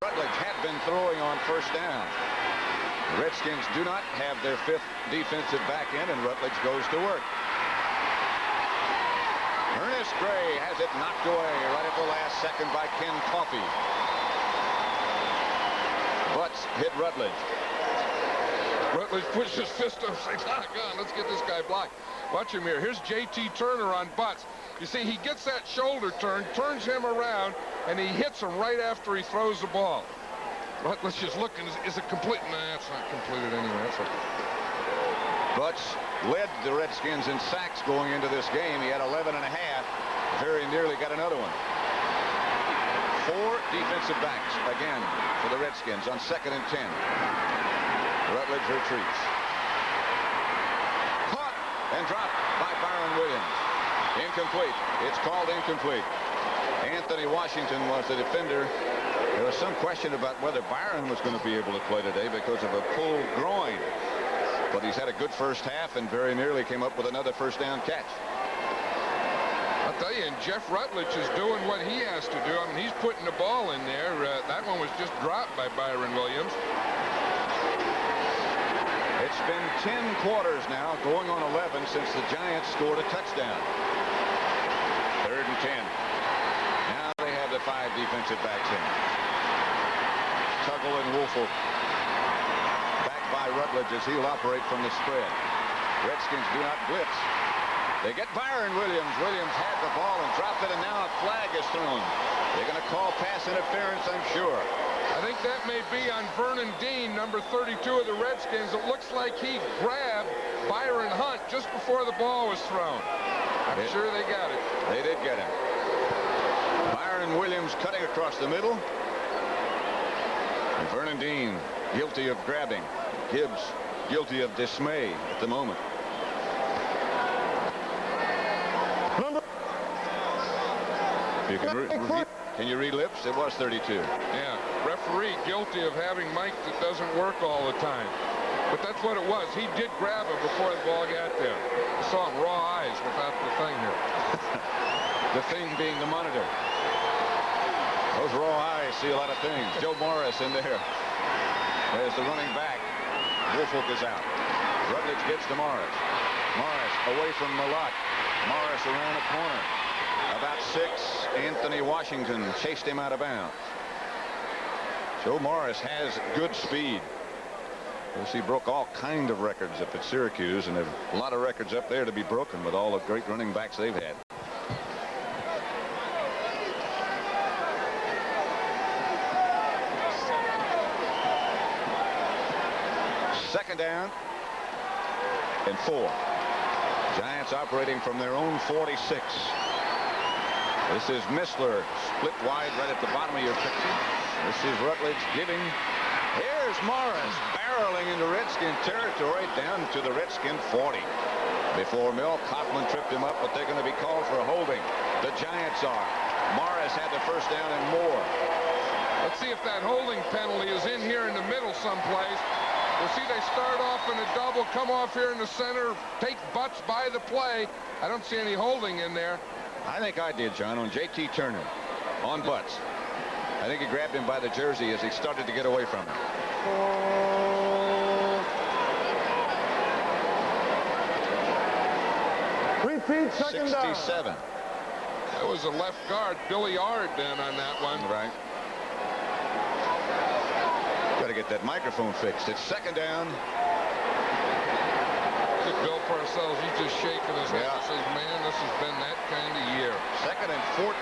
Rutledge had been throwing on 1st down. The Redskins do not have their 5th defensive back end, and Rutledge goes to work. Ernest Gray has it knocked away right at the last second by Ken Coffey. Butts hit Rutledge. Rutledge pushed his fist up and said, doggone, let's get this guy blocked. Watch him here. Here's J.T. Turner on Butts. You see, he gets that shoulder turn, turns him around, and he hits him right after he throws the ball. Rutledge is looking. Is it complete? No, it's not completed anyway. That's okay. Butts led the Redskins in sacks going into this game. He had 11 and a half. Very nearly got another one. 4 defensive backs again for the Redskins on 2nd and 10. Rutledge retreats. Caught and dropped by Byron Williams. Incomplete. It's called incomplete. Anthony Washington was the defender. There was some question about whether Byron was going to be able to play today because of a pulled groin. But he's had a good 1st half and very nearly came up with another 1st down catch. I'll tell you, and Jeff Rutledge is doing what he has to do. I mean, he's putting the ball in there. That one was just dropped by Byron Williams. It's been 10 quarters now, going on 11 since the Giants scored a touchdown. 3rd and 10. Now they have the 5 defensive backs in. Tuggle and Woolfolk. By Rutledge as he'll operate from the spread. Redskins do not blitz. They get Byron Williams. Williams had the ball and dropped it, and now a flag is thrown. They're going to call pass interference, I'm sure. I think that may be on Vernon Dean, number 32 of the Redskins. It looks like he grabbed Byron Hunt just before the ball was thrown. I'm sure they got it. They did get him. Byron Williams cutting across the middle. And Vernon Dean guilty of grabbing. Gibbs guilty of dismay at the moment. Can you read lips? It was 32. Yeah, referee guilty of having Mike that doesn't work all the time. But that's what it was. He did grab him before the ball got there. I saw him raw eyes without the thing here. The thing being the monitor. Those raw eyes see a lot of things. Joe Morris in there. There's the running back. Woolfolk is out. Rutledge gets to Morris. Morris away from Malott. Morris around the corner. About 6. Anthony Washington chased him out of bounds. Joe Morris has good speed. He broke all kind of records up at Syracuse, and there's a lot of records up there to be broken with all the great running backs they've had. Second down and 4. Giants operating from their own 46. This is Missler split wide right at the bottom of your picture. This is Rutledge giving. Here's Morris barreling into Redskin territory down to the Redskin 40. Before Mill, Coughlin tripped him up, but they're going to be called for holding. The Giants are. Morris had the first down and more. Let's see if that holding penalty is in here in the middle someplace. We'll see they start off in a double, come off here in the center, take butts by the play. I don't see any holding in there. I think I did, John, on J.T. Turner on Butts. I think he grabbed him by the jersey as he started to get away from him. Repeat, second down. 67. That was a left guard, Billy Ard, then on that one. Right. Got to get that microphone fixed. It's second down. Bill Parcells, he's just shaking his head and says, man, this has been that kind of year. Second and 14.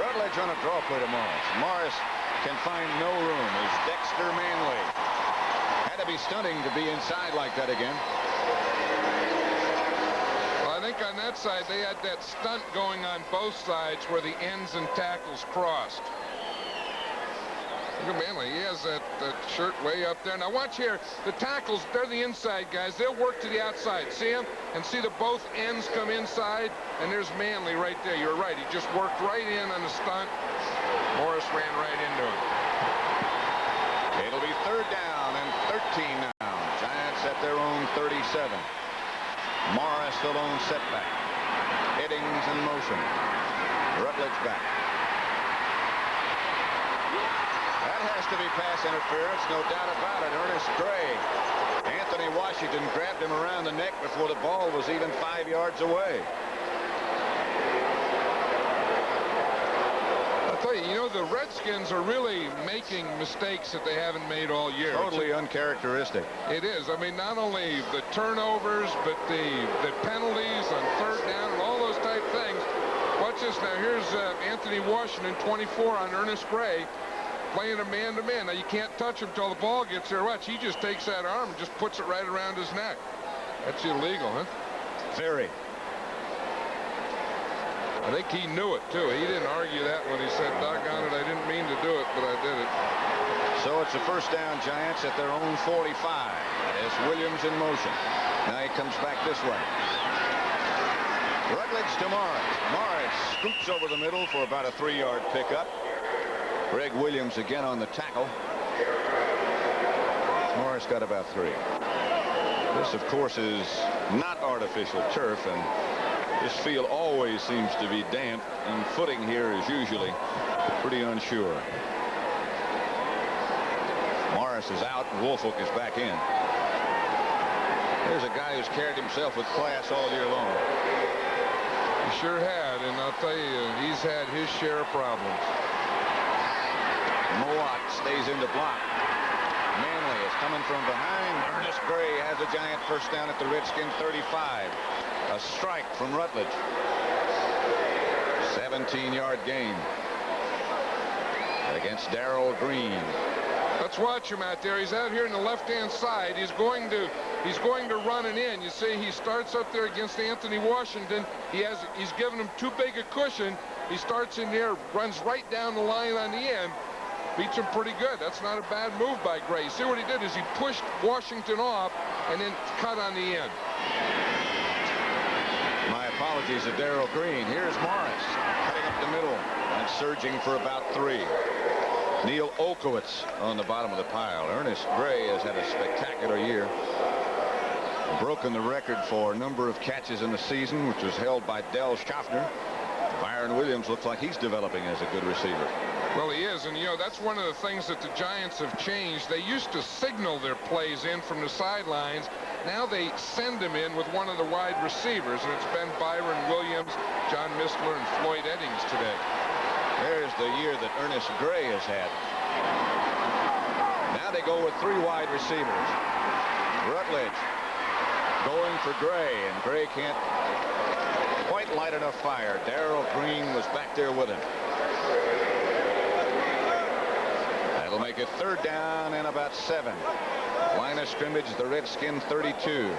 Rutledge on a draw play to Morris. Morris can find no room as Dexter Manley. Had to be stunning to be inside like that again. Well, I think on that side they had that stunt going on both sides where the ends and tackles crossed. Look at Manley. He has that shirt way up there. Now watch here. The tackles, they're the inside guys. They'll work to the outside. See them? And see the both ends come inside. And there's Manley right there. You're right. He just worked right in on the stunt. Morris ran right into him. It'll be third down and 13 now. Giants at their own 37. Morris the lone setback. Eddings in motion. Rutledge back. Has to be pass interference, no doubt about it. Ernest Gray. Anthony Washington grabbed him around the neck before the ball was even 5 yards away. I'll tell you, the Redskins are really making mistakes that they haven't made all year. Totally uncharacteristic. It is. I mean, not only the turnovers, but the penalties on third down and all those type things. Watch this now. Here's Anthony Washington, 24 on Ernest Gray. Playing a man-to-man. Now, you can't touch him till the ball gets there. Watch, he just takes that arm and just puts it right around his neck. That's illegal, huh? Very. I think he knew it, too. He didn't argue that when he said, doggone it, I didn't mean to do it, but I did it. So it's a first down, Giants at their own 45. As Williams in motion. Now he comes back this way. Rutledge to Morris. Morris scoops over the middle for about a 3-yard pickup. Greg Williams again on the tackle. Morris got about 3. This, of course, is not artificial turf, and this field always seems to be damp, and footing here is usually pretty unsure. Morris is out, and Woolfolk is back in. There's a guy who's carried himself with class all year long. He sure had, and I'll tell you, he's had his share of problems. Mowat stays in the block. Manley is coming from behind. Ernest Gray has a Giant first down at the Redskin 35. A strike from Rutledge. 17-yard gain against Darrell Green. Let's watch him out there. He's out here in the left-hand side. He's going to run it in. You see, he starts up there against Anthony Washington. He's given him too big a cushion. He starts in there, runs right down the line on the end. Beats him pretty good. That's not a bad move by Gray. See what he did is he pushed Washington off and then cut on the end. My apologies to Darrell Green. Here's Morris cutting up the middle and surging for about 3. Neil Olkowitz on the bottom of the pile. Ernest Gray has had a spectacular year. Broken the record for number of catches in the season, which was held by Del Schaffner. Byron Williams looks like he's developing as a good receiver. Well, he is, and that's one of the things that the Giants have changed. They used to signal their plays in from the sidelines. Now they send them in with one of the wide receivers, and it's been Byron Williams, John Mistler, and Floyd Eddings today. There's the year that Ernest Gray has had. Now they go with 3 wide receivers. Rutledge going for Gray, and Gray can't quite light enough fire. Darrell Green was back there with him. That'll make it third down and about 7. Line of scrimmage, the Redskin 32.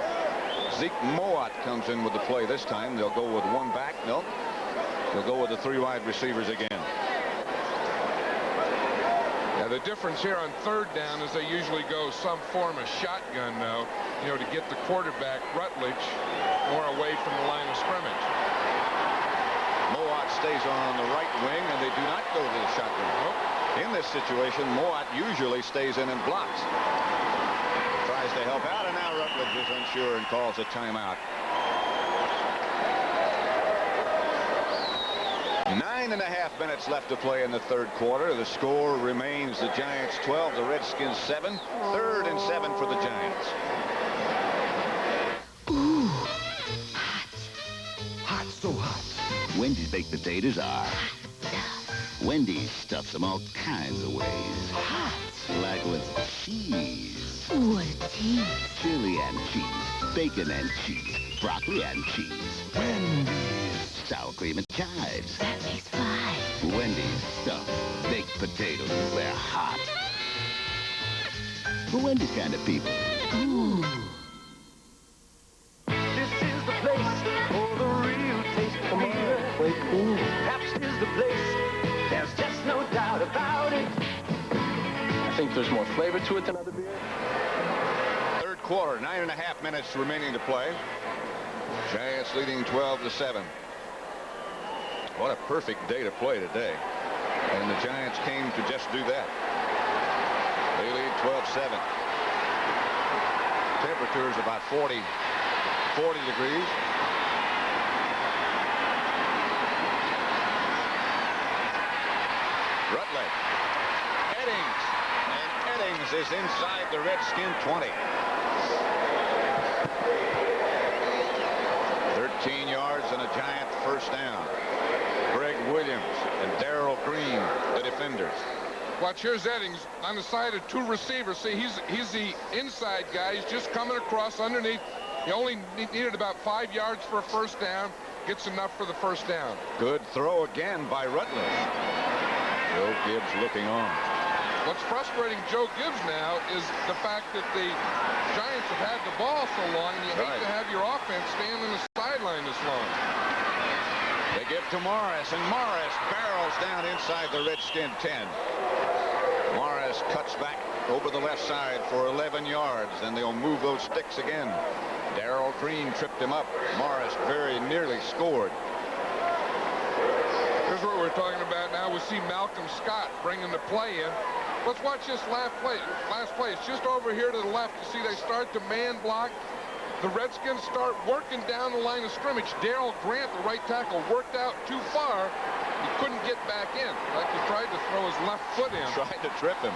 Zeke Mowat comes in with the play this time. They'll go with 1 back. Nope. They'll go with the 3 wide receivers again. Now the difference here on third down is they usually go some form of shotgun now, to get the quarterback, Rutledge, more away from the line of scrimmage. Mowat stays on the right wing, and they do not go to the shotgun. Nope. In this situation, Mott usually stays in and blocks. Tries to help out, and now Rutledge is unsure and calls a timeout. 9.5 minutes left to play in the third quarter. The score remains the Giants 12, the Redskins 7. 3rd and 7 for the Giants. Ooh, hot. Hot, so hot. Wendy's baked potatoes are. Wendy's stuffs them all kinds of ways. Hot. Like with cheese. What a tease. Chili and cheese. Bacon and cheese. Broccoli and cheese. Wendy's. Sour cream and chives. That makes 5. Wendy's stuffed baked potatoes. They're hot. For Wendy's kind of people. Ooh. This is the place for the real taste of beer. Pabst is the place. There's just no doubt about it. I think there's more flavor to it than other beer. Third quarter, 9.5 minutes remaining to play. Giants leading 12-7. What a perfect day to play today. And the Giants came to just do that. They lead 12-7. Temperature's about 40 degrees. Rutledge. Eddings is inside the Redskin 20. 13 yards and a Giant first down. Greg Williams and Darrell Green, the defenders. Watch, here's Eddings on the side of 2 receivers. See, he's the inside guy. He's just coming across underneath. He only needed about 5 yards for a first down. Gets enough for the first down. Good throw again by Rutledge. Joe Gibbs looking on. What's frustrating Joe Gibbs now is the fact that the Giants have had the ball so long, and you hate to have your offense stand on the sideline this long. They give to Morris, and Morris barrels down inside the Redskin 10. Morris cuts back over the left side for 11 yards, and they'll move those sticks again. Darrell Green tripped him up. Morris very nearly scored. Here's what we're talking about now. We see Malcolm Scott bringing the play in. Let's watch this last play. It's just over here to the left. You see they start to man block. The Redskins start working down the line of scrimmage. Darrell Grant, the right tackle, worked out too far. He couldn't get back in. Like he tried to throw his left foot in. Tried to trip him.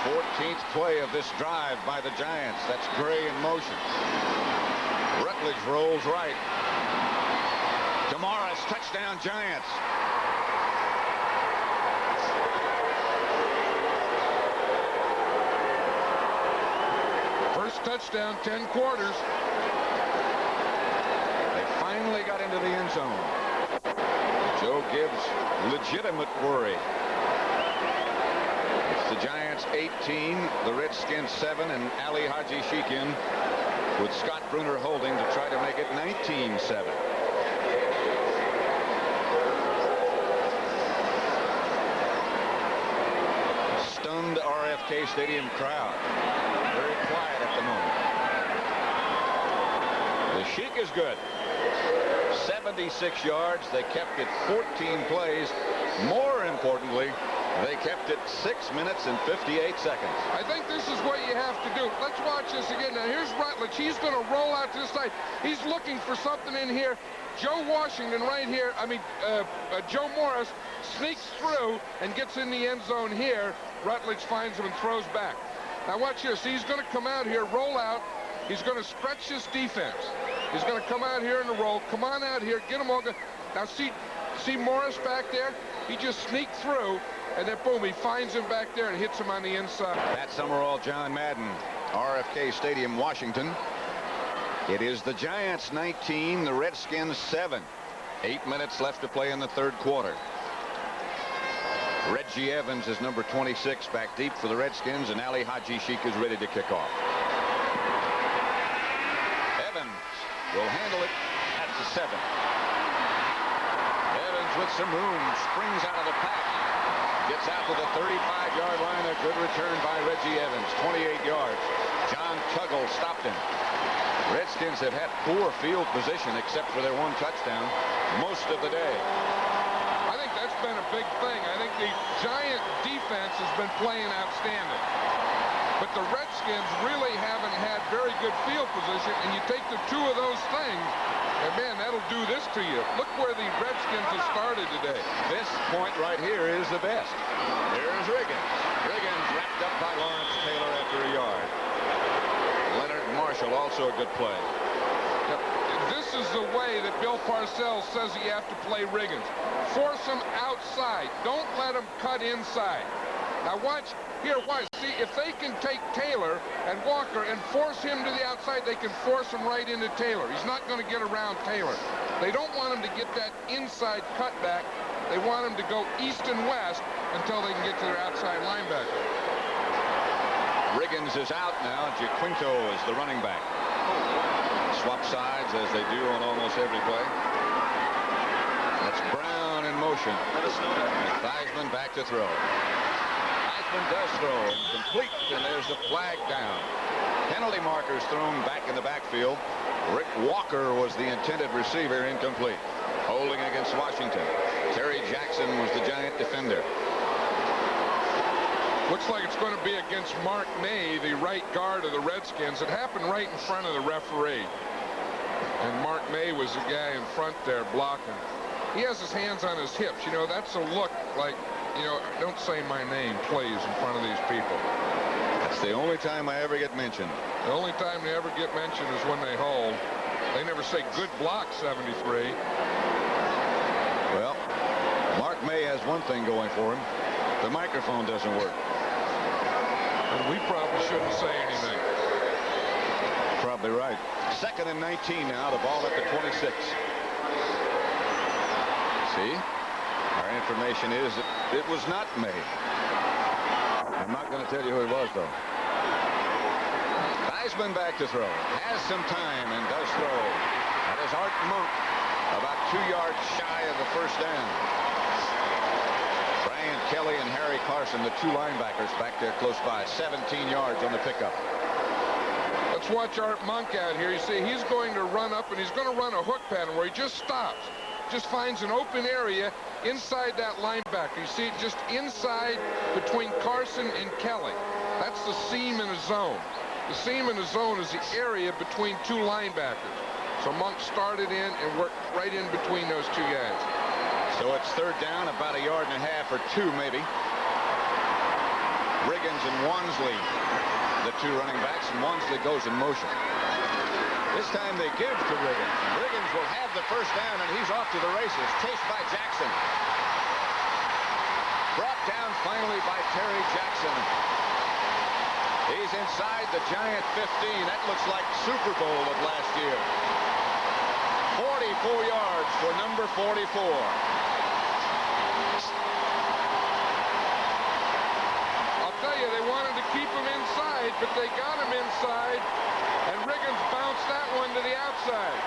14th play of this drive by the Giants. That's Gray in motion. Rutledge rolls right. To Morris, touchdown Giants. First touchdown, 10 quarters. They finally got into the end zone. Joe Gibbs, legitimate worry. It's the Giants 18, the Redskins 7, and Ali Haji Sheikhin with Scott Bruner holding to try to make it 19-7. Stunned R.F.K Stadium crowd. Very quiet at the moment. The Sheik is good. 76 yards. They kept it 14 plays. More importantly, they kept it 6 minutes and 58 seconds. I think this is what you have to do. Let's watch this again. Now, here's Rutledge. He's going to roll out to the side. He's looking for something in here. Joe Washington right here, Joe Morris sneaks through and gets in the end zone here. Rutledge finds him and throws back. Now, watch here. See, he's going to come out here, roll out. He's going to stretch this defense. He's going to come out here in the roll. Come on out here. Get them all. Now, see Morris back there? He just sneaked through. And then, boom, he finds him back there and hits him on the inside. Pat Summerall, John Madden, R.F.K Stadium, Washington. It is the Giants 19, the Redskins 7. 8 minutes left to play in the third quarter. Reggie Evans is number 26 back deep for the Redskins, and Ali Haji Sheik is ready to kick off. Evans will handle it at the 7. Evans with some room, springs out of the pack. Gets out to the 35-yard line. A good return by Reggie Evans. 28 yards. John Tuggle stopped him. Redskins have had poor field position except for their one touchdown most of the day. I think that's been a big thing. I think the Giant defense has been playing outstanding. But the Redskins really haven't had very good field position, and you take the two of those things, and man, that'll do this to you. Look where the Redskins have started today. This point right here is the best. Here's Riggins. Riggins wrapped up by Lawrence Taylor after a yard. Leonard Marshall, also a good play. Yep. This is the way that Bill Parcells says you have to play Riggins. Force him outside. Don't let him cut inside. Now watch. Here, watch. See, if they can take Taylor and Walker and force him to the outside, they can force him right into Taylor. He's not going to get around Taylor. They don't want him to get that inside cutback. They want him to go east and west until they can get to their outside linebacker. Riggins is out now. Jaquinto is the running back. Swap sides as they do on almost every play. That's Brown in motion. Theismann back to throw. Does throw incomplete, and there's the flag down. Penalty markers thrown back in the backfield. Rick Walker was the intended receiver, incomplete. Holding against Washington. Terry Jackson was the Giant defender. Looks like it's going to be against Mark May, the right guard of the Redskins. It happened right in front of the referee, and Mark May was the guy in front there blocking. He has his hands on his hips. You know, that's a look like, you know, don't say my name, please, in front of these people. That's the only time I ever get mentioned. The only time they ever get mentioned is when they hold. They never say good block, 73. Well, Mark May has one thing going for him. The microphone doesn't work. And we probably shouldn't say anything. Probably right. 2nd and 19 now. The ball at the 26. See? Our information is that it was not May. I'm not going to tell you who it was, though. Theismann back to throw. Has some time and does throw. That is Art Monk, about 2 yards shy of the first down. Brian Kelly and Harry Carson, the two linebackers back there close by. 17 yards on the pickup. Let's watch Art Monk out here. You see, he's going to run up, and he's going to run a hook pattern where he just stops. Just finds an open area inside that linebacker. You see it just inside between Carson and Kelly. That's the seam in a zone. The seam in a zone is the area between two linebackers. So Monk started in and worked right in between those two guys. So it's 3rd down, about 1.5 yards or 2 maybe. Riggins and Wansley, the two running backs, and Wansley goes in motion. This time they give to Riggins. Riggins will have the first down, and he's off to the races. Chased by Jackson. Brought down finally by Terry Jackson. He's inside the Giant 15. That looks like Super Bowl of last year. 44 yards for number 44. I'll tell you, they wanted to keep him inside, but they got him inside. And Riggins bounced that one to the outside.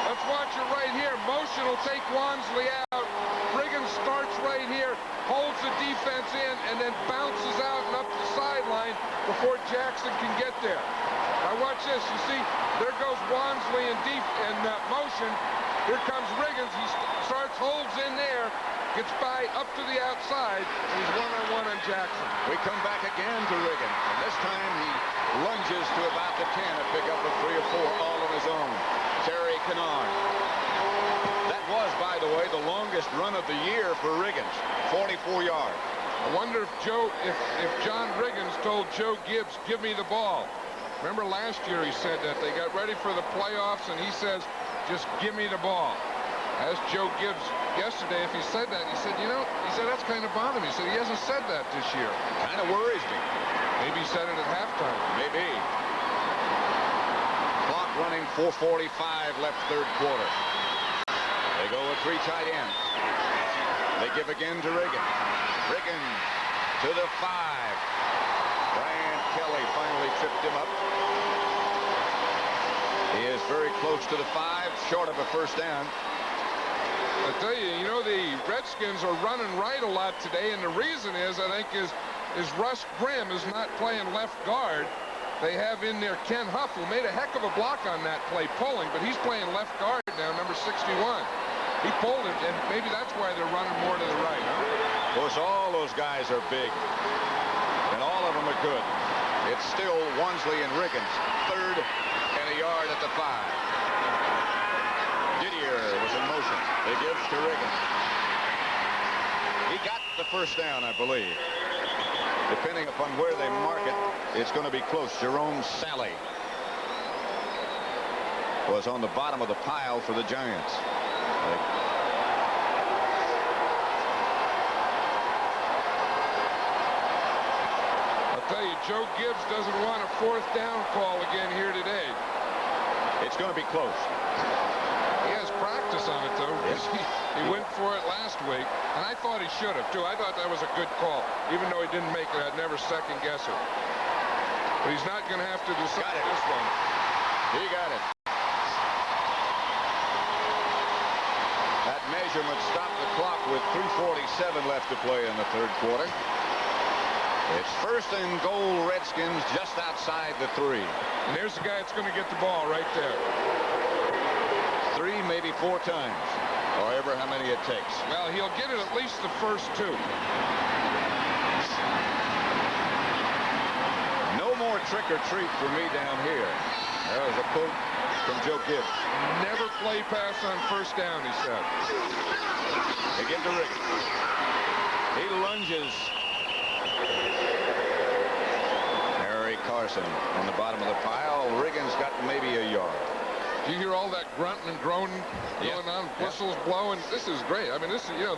Let's watch it right here. Motion will take Wansley out. Riggins starts right here, holds the defense in, and then bounces out and up the sideline before Jackson can get there. Now watch this. You see, there goes Wansley in deep in motion. Here comes Riggins. He starts, holds in there, gets by up to the outside. He's one-on-one on Jackson. We come back again to Riggins. And this time he lunges to about the 10 to pick up a 3 or 4 all on his own. Terry Kennard. That was, by the way, the longest run of the year for Riggins. 44 yards. I wonder if John Riggins told Joe Gibbs, give me the ball. Remember last year he said that. They got ready for the playoffs, and he says, just give me the ball. Asked Joe Gibbs yesterday if he said that. He said, you know, that's kind of bothering me. He said he hasn't said that this year. Kind of worries me. Maybe he said it at halftime. Maybe. Clock running, 4:45 left, 3rd quarter. They go with 3 tight ends. They give again to Riggins. Riggins to the 5. Brian Kelly finally tripped him up. He is very close to the 5, short of a first down. I tell you, you know, the Redskins are running right a lot today, and the reason is, I think, is Russ Grimm is not playing left guard. They have in there Ken Huff, who made a heck of a block on that play, pulling, but he's playing left guard now, number 61. He pulled it, and maybe that's why they're running more to the right. Of course, all those guys are big, and all of them are good. It's still Wansley and Riggins, 3rd and a yard at the 5. Didier was in motion. They give to Riggins. He got the first down, I believe. Depending upon where they mark it, it's going to be close. Jerome Sally was on the bottom of the pile for the Giants. I'll tell you, Joe Gibbs doesn't want a 4th down call again here today. It's going to be close. He has practice on it, though. Yes. He went for it last week, and I thought he should have, too. I thought that was a good call. Even though he didn't make it, I'd never second-guess it. But he's not going to have to decide this one. He got it. That measurement stopped the clock with 3:47 left to play in the 3rd quarter. It's 1st and goal, Redskins, just outside the 3. And there's the guy that's going to get the ball right there. 3, maybe 4 times, or ever how many it takes. Well, he'll get it at least the first 2. No more trick or treat for me down here. That was a quote from Joe Gibbs. Never play pass on 1st down, he said. They give to Rick. He lunges. Harry Carson on the bottom of the pile. Riggins got maybe a yard. You hear all that grunting and groaning going on, whistles blowing. This is great. I mean, this is, you know,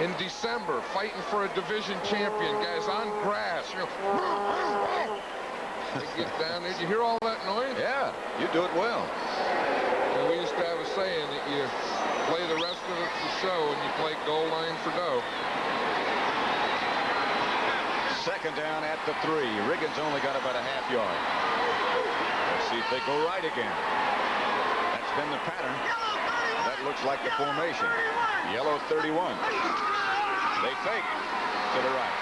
in December, fighting for a division champion, guys on grass. You know, they get down there. Did you hear all that noise? Yeah, you do it well. And we used to have a saying that you play the rest of it for show and you play goal line for dough. 2nd down at the 3. Riggins only got about a half yard. Let's see if they go right again. That's been the pattern. That looks like the formation. Yellow 31. They fake to the right.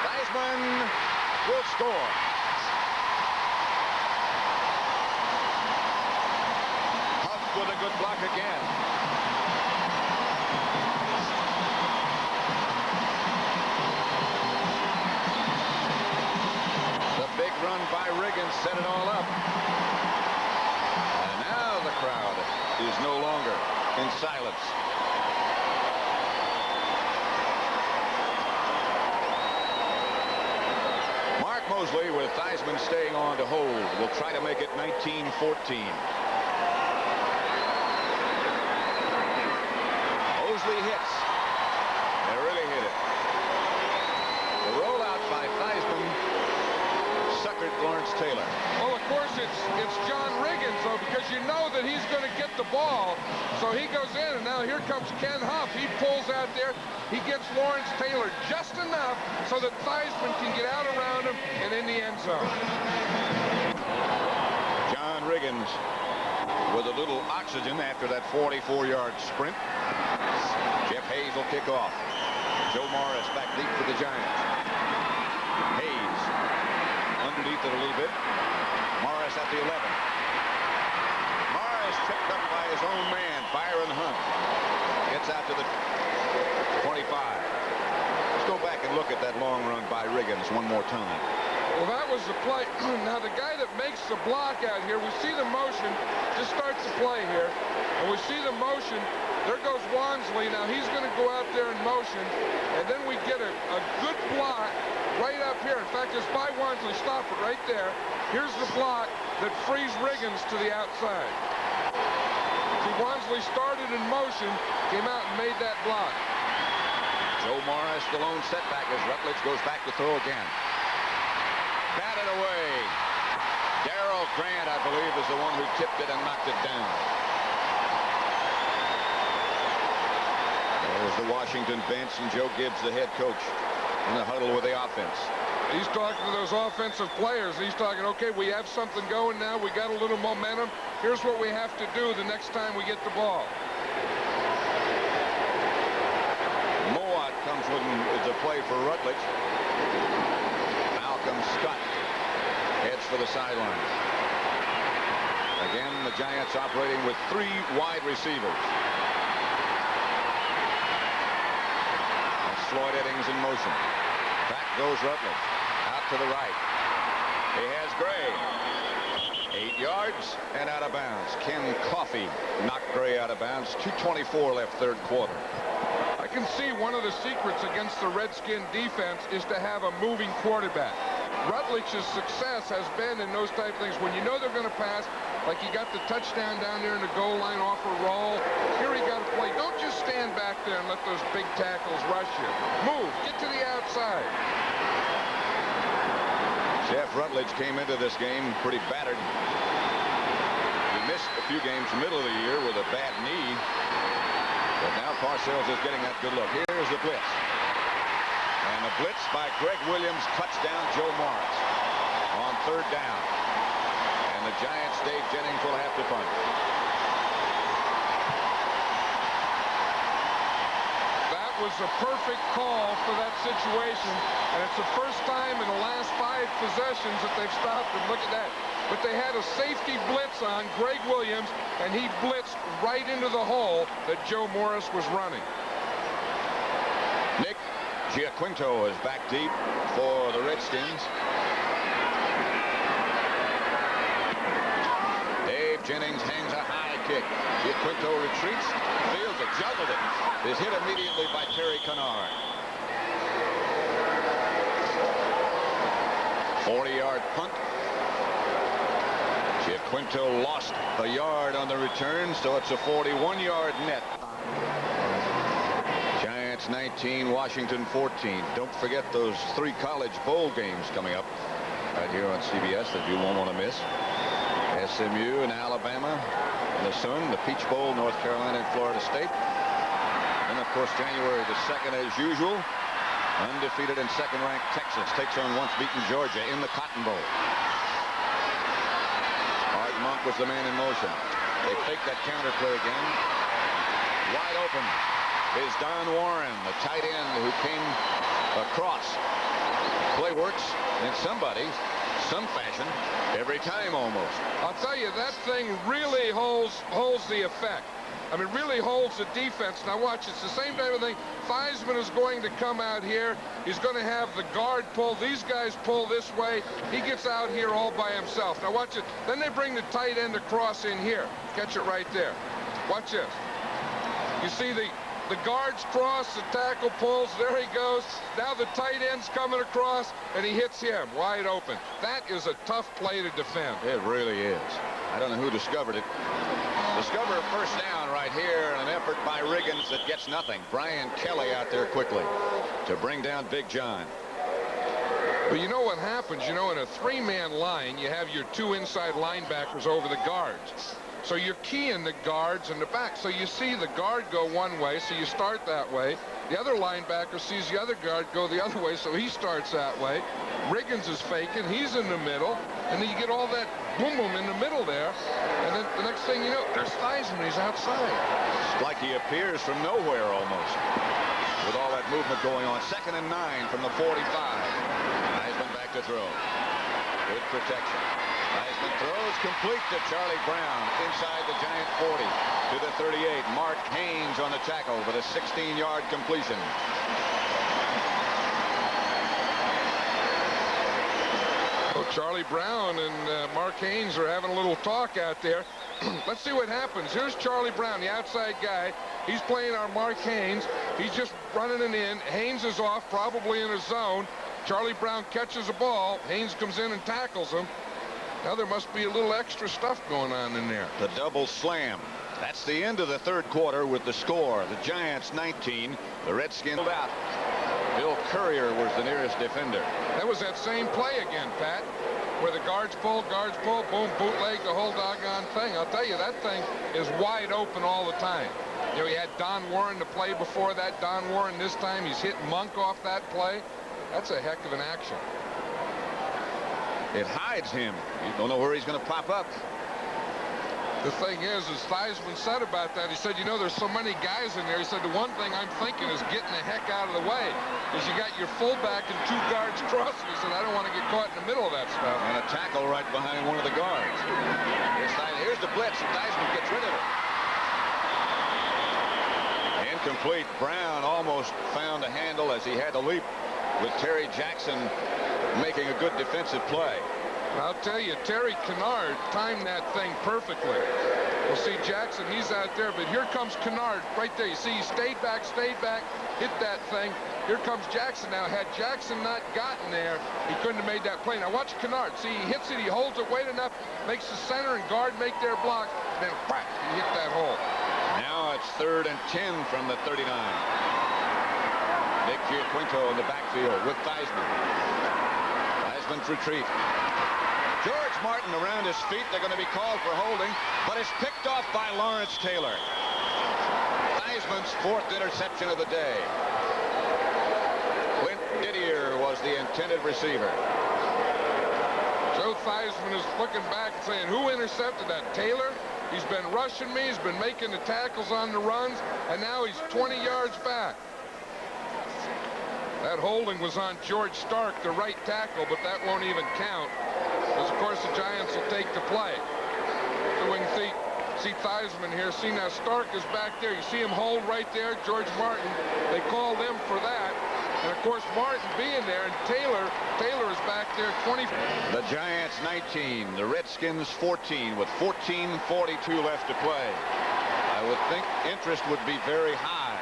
Theismann will score. Huff with a good block again. Big run by Riggins set it all up. And now the crowd is no longer in silence. Mark Mosley, with Theismann staying on to hold, will try to make it 19-14. Mosley hits. They really hit it. The rollout by Theismann suckered Lawrence Taylor. Well, of course, it's John Riggins, though, because you know that he's going to get the ball. So he goes in, and now here comes Ken Huff. He pulls out there. He gets Lawrence Taylor just enough so that Theismann can get out around him and in the end zone. John Riggins with a little oxygen after that 44-yard sprint. Jeff Hayes will kick off. Joe Morris back deep for the Giants. Hayes underneath it a little bit. Morris at the 11. Morris tripped up by his own man, Byron Hunt. Gets out to the 25. Let's go back and look at that long run by Riggins one more time. Well, that was the play. Now, the guy that makes the block out here, we see the motion, just starts the play here, and we see the motion. There goes Wansley. Now, he's going to go out there in motion, and then we get a good block right up here. In fact, just by Wansley, stop it right there. Here's the block that frees Riggins to the outside. See, Wansley started in motion, came out and made that block. Joe Morris, the lone setback as Rutledge goes back to throw again. Batted away. Darrell Grant, I believe, is the one who tipped it and knocked it down. There's the Washington bench and Joe Gibbs, the head coach, in the huddle with the offense. He's talking to those offensive players. He's talking, okay, we have something going now. We got a little momentum. Here's what we have to do the next time we get the ball. Mowat comes with the play for Rutledge. Malcolm Scott heads for the sideline. Again, the Giants operating with 3 wide receivers. Floyd Eddings in motion. Back goes Rutledge. Out to the right. He has Gray. 8 yards and out of bounds. Ken Coffey knocked Gray out of bounds. 2:24 left third quarter. I can see one of the secrets against the Redskin defense is to have a moving quarterback. Rutledge's success has been in those type of things. When you know they're going to pass, like he got the touchdown down there in the goal line off a roll. Here he got to play. Don't just stand back there and let those big tackles rush you. Move. Get to the outside. Jeff Rutledge came into this game pretty battered. He missed a few games middle of the year with a bad knee. But now Parcells is getting that good look. Here's the blitz. And the blitz by Greg Williams cuts down Joe Morris on third down. And the Giants, Dave Jennings, will have to punt. That was a perfect call for that situation. And it's the first time in the last 5 possessions that they've stopped him. Look at that. But they had a safety blitz on Greg Williams, and he blitzed right into the hole that Joe Morris was running. Nick Giaquinto is back deep for the Redskins. Dave Jennings hangs a high kick. Giaquinto retreats, fields it, juggled it. Is hit immediately by Terry Kennard. 40-yard punt. Giaquinto lost a yard on the return, so it's a 41-yard net. Giants 19, Washington 14. Don't forget those 3 college bowl games coming up right here on CBS that you won't want to miss. SMU and Alabama in the Sun, the Peach Bowl, North Carolina and Florida State. And of course, January the 2nd, as usual, undefeated and second-ranked Texas takes on once-beaten Georgia in the Cotton Bowl. Art Monk was the man in motion. They fake that counter play again. Wide open is Don Warren, the tight end who came across. Play works in some fashion, every time almost. I'll tell you, that thing really holds the effect. I mean, really holds the defense. Now watch, it's the same type of thing. Theismann is going to come out here. He's going to have the guard pull. These guys pull this way. He gets out here all by himself. Now watch it. Then they bring the tight end across in here. Catch it right there. Watch this. You see the guards cross, the tackle pulls, there he goes. Now the tight end's coming across, and he hits him wide open. That is a tough play to defend. It really is. I don't know who discovered it. Discover a first down right here, an effort by Riggins that gets nothing. Brian Kelly out there quickly to bring down Big John. But you know what happens? You know, in a 3-man line, you have your 2 inside linebackers over the guards. So you're keying the guards in the back. So you see the guard go one way, so you start that way. The other linebacker sees the other guard go the other way, so he starts that way. Riggins is faking. He's in the middle. And then you get all that boom-boom in the middle there. And then the next thing you know, there's Theismann. He's outside. It's like he appears from nowhere almost with all that movement going on. 2nd and 9 from the 45. Theismann back to throw. Good protection. Theismann throws complete to Charlie Brown inside the Giant 40 to the 38. Mark Haynes on the tackle with a 16-yard completion. Charlie Brown and Mark Haynes are having a little talk out there. Let's see what happens. Here's Charlie Brown, the outside guy. He's playing our Mark Haynes. He's just running it in. Haynes is off, probably in a zone. Charlie Brown catches the ball. Haynes comes in and tackles him. Now there must be a little extra stuff going on in there. The double slam. That's the end of the third quarter with the score. The Giants 19, the Redskins out. Bill Courier was the nearest defender. That was that same play again, Pat, where the guards pull, boom, bootleg the whole doggone thing. I'll tell you, that thing is wide open all the time. You know, he had Don Warren to play before that. Don Warren this time, he's hit Monk off that play. That's a heck of an action. It hides him. You don't know where he's going to pop up. The thing is, as Theismann said about that, he said, you know, there's so many guys in there. He said, the one thing I'm thinking is getting the heck out of the way. Because you got your fullback and 2 guards crossing. He said, I don't want to get caught in the middle of that stuff. And a tackle right behind one of the guards. Here's the blitz, and Theismann gets rid of it. In complete. Brown almost found a handle as he had to leap, with Terry Jackson making a good defensive play. I'll tell you, Terry Kennard timed that thing perfectly. We'll see Jackson, he's out there, but here comes Kennard right there. You see, he stayed back, hit that thing. Here comes Jackson now. Had Jackson not gotten there, he couldn't have made that play. Now watch Kennard. See, he hits it, he holds it weight enough, makes the center and guard make their block, then whack, he hit that hole. Now it's 3rd and 10 from the 39. Nick Giaquinto in the backfield with Theismann. Theismann's retreat. George Martin around his feet. They're going to be called for holding, but it's picked off by Lawrence Taylor. Theismann's 4th interception of the day. Clint Didier was the intended receiver. Joe Theismann is looking back and saying, who intercepted that? Taylor? He's been rushing me. He's been making the tackles on the runs, and now he's 20 yards back. That holding was on George Stark, the right tackle, but that won't even count, because, of course, the Giants will take the play. So we can see Theismann here. See, now Stark is back there. You see him hold right there. George Martin, they call them for that. And, of course, Martin being there, and Taylor is back there, 20. The Giants 19, the Redskins 14, with 14:42 left to play. I would think interest would be very high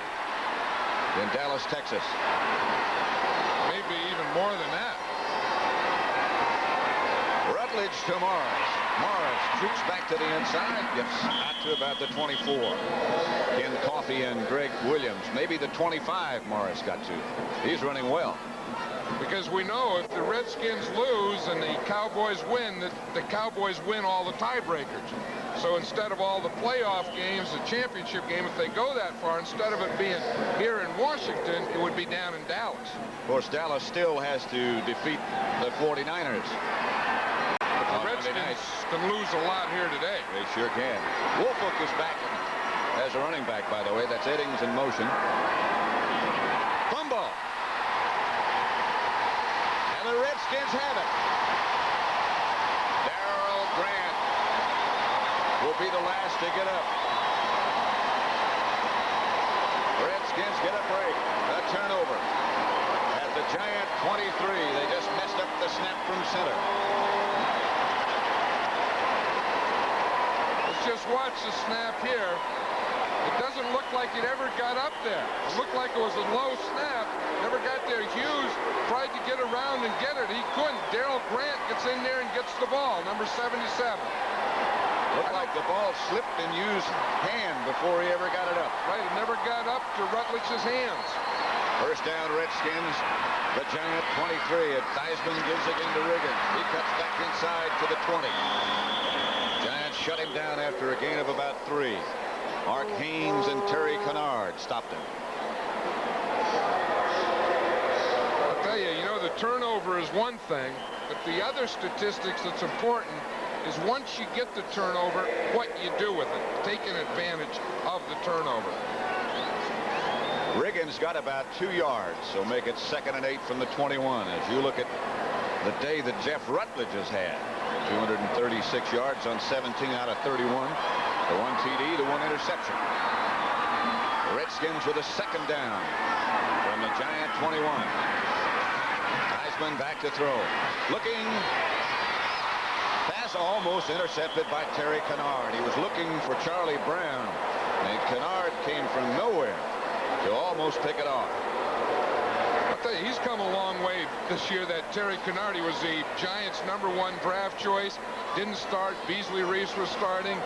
in Dallas, Texas. Maybe even more than that. Rutledge to Morris. Morris shoots back to the inside, gets out to about the 24. Ken Coffey and Greg Williams. Maybe the 25 Morris got to. He's running well. Because we know if the Redskins lose and the Cowboys win, that the Cowboys win all the tiebreakers. So instead of all the playoff games, the championship game, if they go that far, instead of it being here in Washington, it would be down in Dallas. Of course, Dallas still has to defeat the 49ers. But the Redskins can lose a lot here today. They sure can. Woolfolk is back as a running back, by the way. That's Eddings in motion. Fumble. And the Redskins have it. Darrell Grant will be the last to get up. Redskins get a break. A turnover. At the Giant 23, they just messed up the snap from center. Just watch the snap here. It doesn't look like it ever got up there. It looked like it was a low snap. Never got there. Hughes tried to get around and get it. He couldn't. Darrell Grant gets in there and gets the ball, number 77. Looked like the ball slipped and used hand before he ever got it up. Right, it never got up to Rutledge's hands. First down, Redskins. The Giant 23. And Theismann gives again to Riggins. He cuts back inside to the 20. Giants shut him down after a gain of about 3. Mark Haynes and Terry Kennard stopped him. I'll tell you, the turnover is one thing, but the other statistics that's important is once you get the turnover, what you do with it, taking advantage of the turnover. Riggins got about 2 yards, so make it 2nd and 8 from the 21. As you look at the day that Jeff Rutledge has had, 236 yards on 17 out of 31. The 1 TD, the 1 interception. The Redskins with a 2nd down from the Giant 21. Theismann back to throw. Looking. Pass almost intercepted by Terry Kennard. He was looking for Charlie Brown. And Kennard came from nowhere to almost pick it off. He's come a long way this year, that Terry Kennard. He was the Giants' #1 draft choice. Didn't start. Beasley Reese was starting.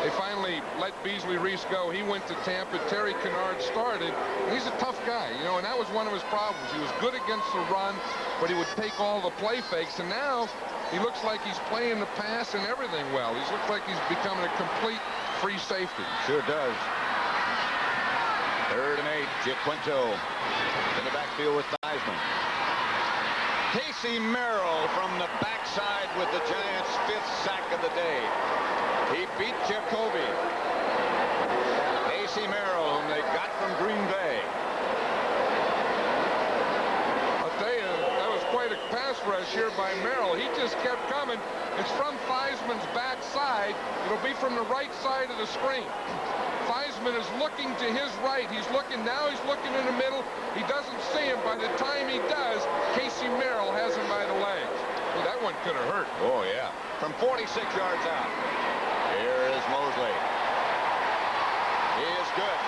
They finally let Beasley Reese go. He went to Tampa. Terry Kennard started. He's a tough guy, and that was one of his problems. He was good against the run, but he would take all the play fakes. And now he looks like he's playing the pass and everything well. He looks like he's becoming a complete free safety. Sure does. 3rd and 8. Giaquinto in the backfield with Theismann. Casey Merrill from the backside with the Giants' 5th sack of the day. He beat Jacoby. Casey Merrill, whom they got from Green Bay. I'll tell you, that was quite a pass rush here by Merrill. He just kept coming. It's from Theismann's backside. It'll be from the right side of the screen. Theismann is looking to his right. He's looking now. He's looking in the middle. He doesn't see him. By the time he does, Casey Merrill has him by the legs. Well, that one could have hurt. Oh, yeah. From 46 yards out. Here is Mosley. He is good.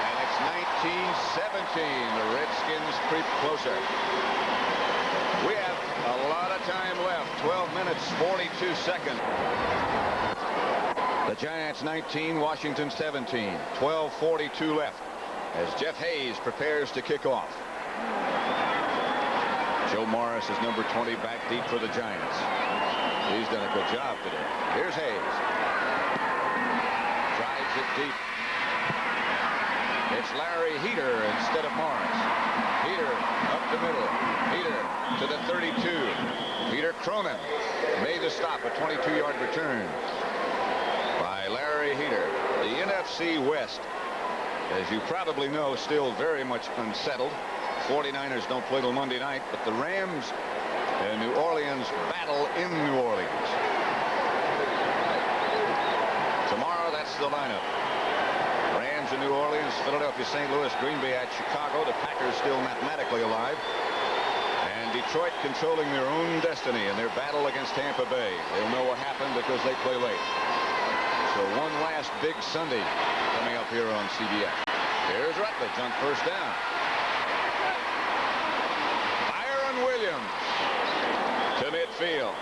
And it's 19-17. The Redskins creep closer. We have a lot of time left. 12 minutes, 42 seconds. The Giants 19, Washington 17. 12:42 left as Jeff Haynes prepares to kick off. Joe Morris is number 20 back deep for the Giants. He's done a good job today. Here's Haynes. Drives it deep. It's Larry Heater instead of Morris. Heater up the middle. Heater to the 32. Peter Cronin made the stop, a 22-yard return by Larry Heater. The NFC West, as you probably know, still very much unsettled. 49ers don't play till Monday night, but the Rams and New Orleans battle in New Orleans. Tomorrow, that's the lineup. Rams in New Orleans, Philadelphia, St. Louis, Green Bay at Chicago. The Packers still mathematically alive. And Detroit controlling their own destiny in their battle against Tampa Bay. They'll know what happened because they play late. So one last big Sunday coming up here on CBS. Here's Rutledge on first down. Byron Williams to midfield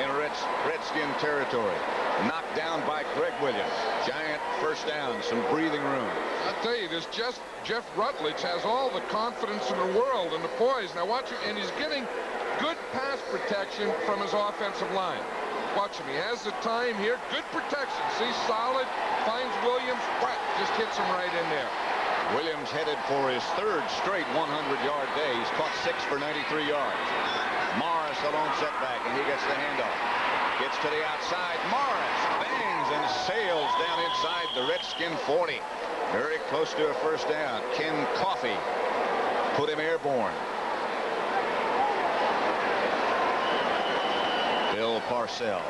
in Redskin territory. Knocked down by Greg Williams. Giant first down, some breathing room. I'll tell you, this Jeff Rutledge has all the confidence in the world and the poise. Now watch him, and he's getting good pass protection from his offensive line. Watch him. He has the time here. Good protection. See, solid. Finds Williams. Whack, just hits him right in there. Williams headed for his third straight 100-yard day. He's caught 6 for 93 yards. Morris, the lone setback, and he gets the handoff. Gets to the outside. Morris bangs and sails down inside the Redskin 40. Very close to a first down. Ken Coffey put him airborne. Bill Parcells.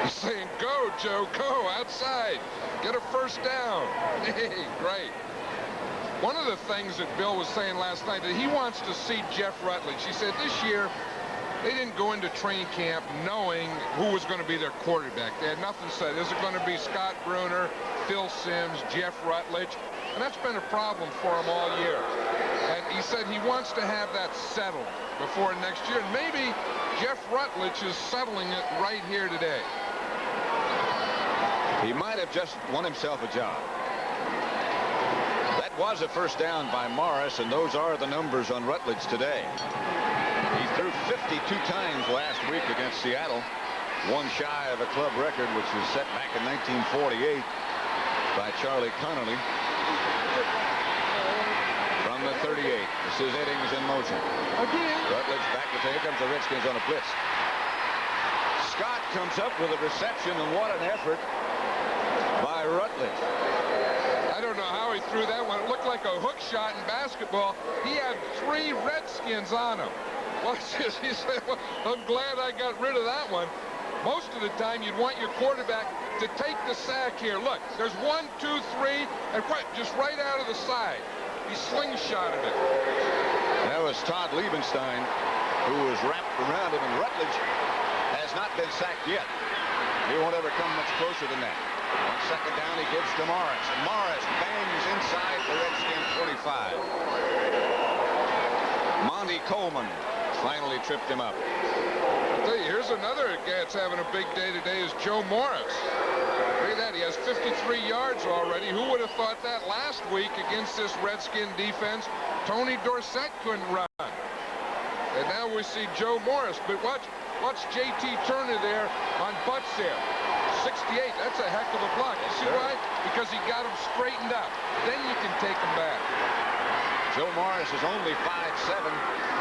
He's saying, go, Joe, go outside. Get a first down. Hey, great. One of the things that Bill was saying last night, that he wants to see Jeff Rutledge. He said this year they didn't go into training camp knowing who was going to be their quarterback. They had nothing said. Is it going to be Scott Bruner, Phil Simms, Jeff Rutledge? And that's been a problem for him all year. And he said he wants to have that settled before next year. And maybe Jeff Rutledge is settling it right here today. He might have just won himself a job. That was a first down by Morris, and those are the numbers on Rutledge today. He threw 52 times last week against Seattle, one shy of a club record, which was set back in 1948 by Charlie Connolly. From the 38, this is Eddings in motion. Rutledge back to take. Here comes the Redskins on a blitz. Scott comes up with a reception, and what an effort by Rutledge. I don't know how he threw that one. It looked like a hook shot in basketball. He had 3 Redskins on him. Watch this. He said, well, I'm glad I got rid of that one. Most of the time, you'd want your quarterback to take the sack here. Look, there's 1, 2, 3, and what? Just right out of the side. He slingshotted it. That was Todd Liebenstein, who was wrapped around him, and Rutledge has not been sacked yet. He won't ever come much closer than that. On second down, he gives to Morris. And Morris bangs inside the Redskin 45. Monty Coleman finally tripped him up. I'll tell you, here's another guy that's having a big day today is Joe Morris. Look at that. He has 53 yards already. Who would have thought that last week against this Redskin defense? Tony Dorsett couldn't run. And now we see Joe Morris. But watch J.T. Turner there on butts there. 68, that's a heck of a block. You see why? Because he got him straightened up. Then you can take him back. Joe Morris is only 5'7".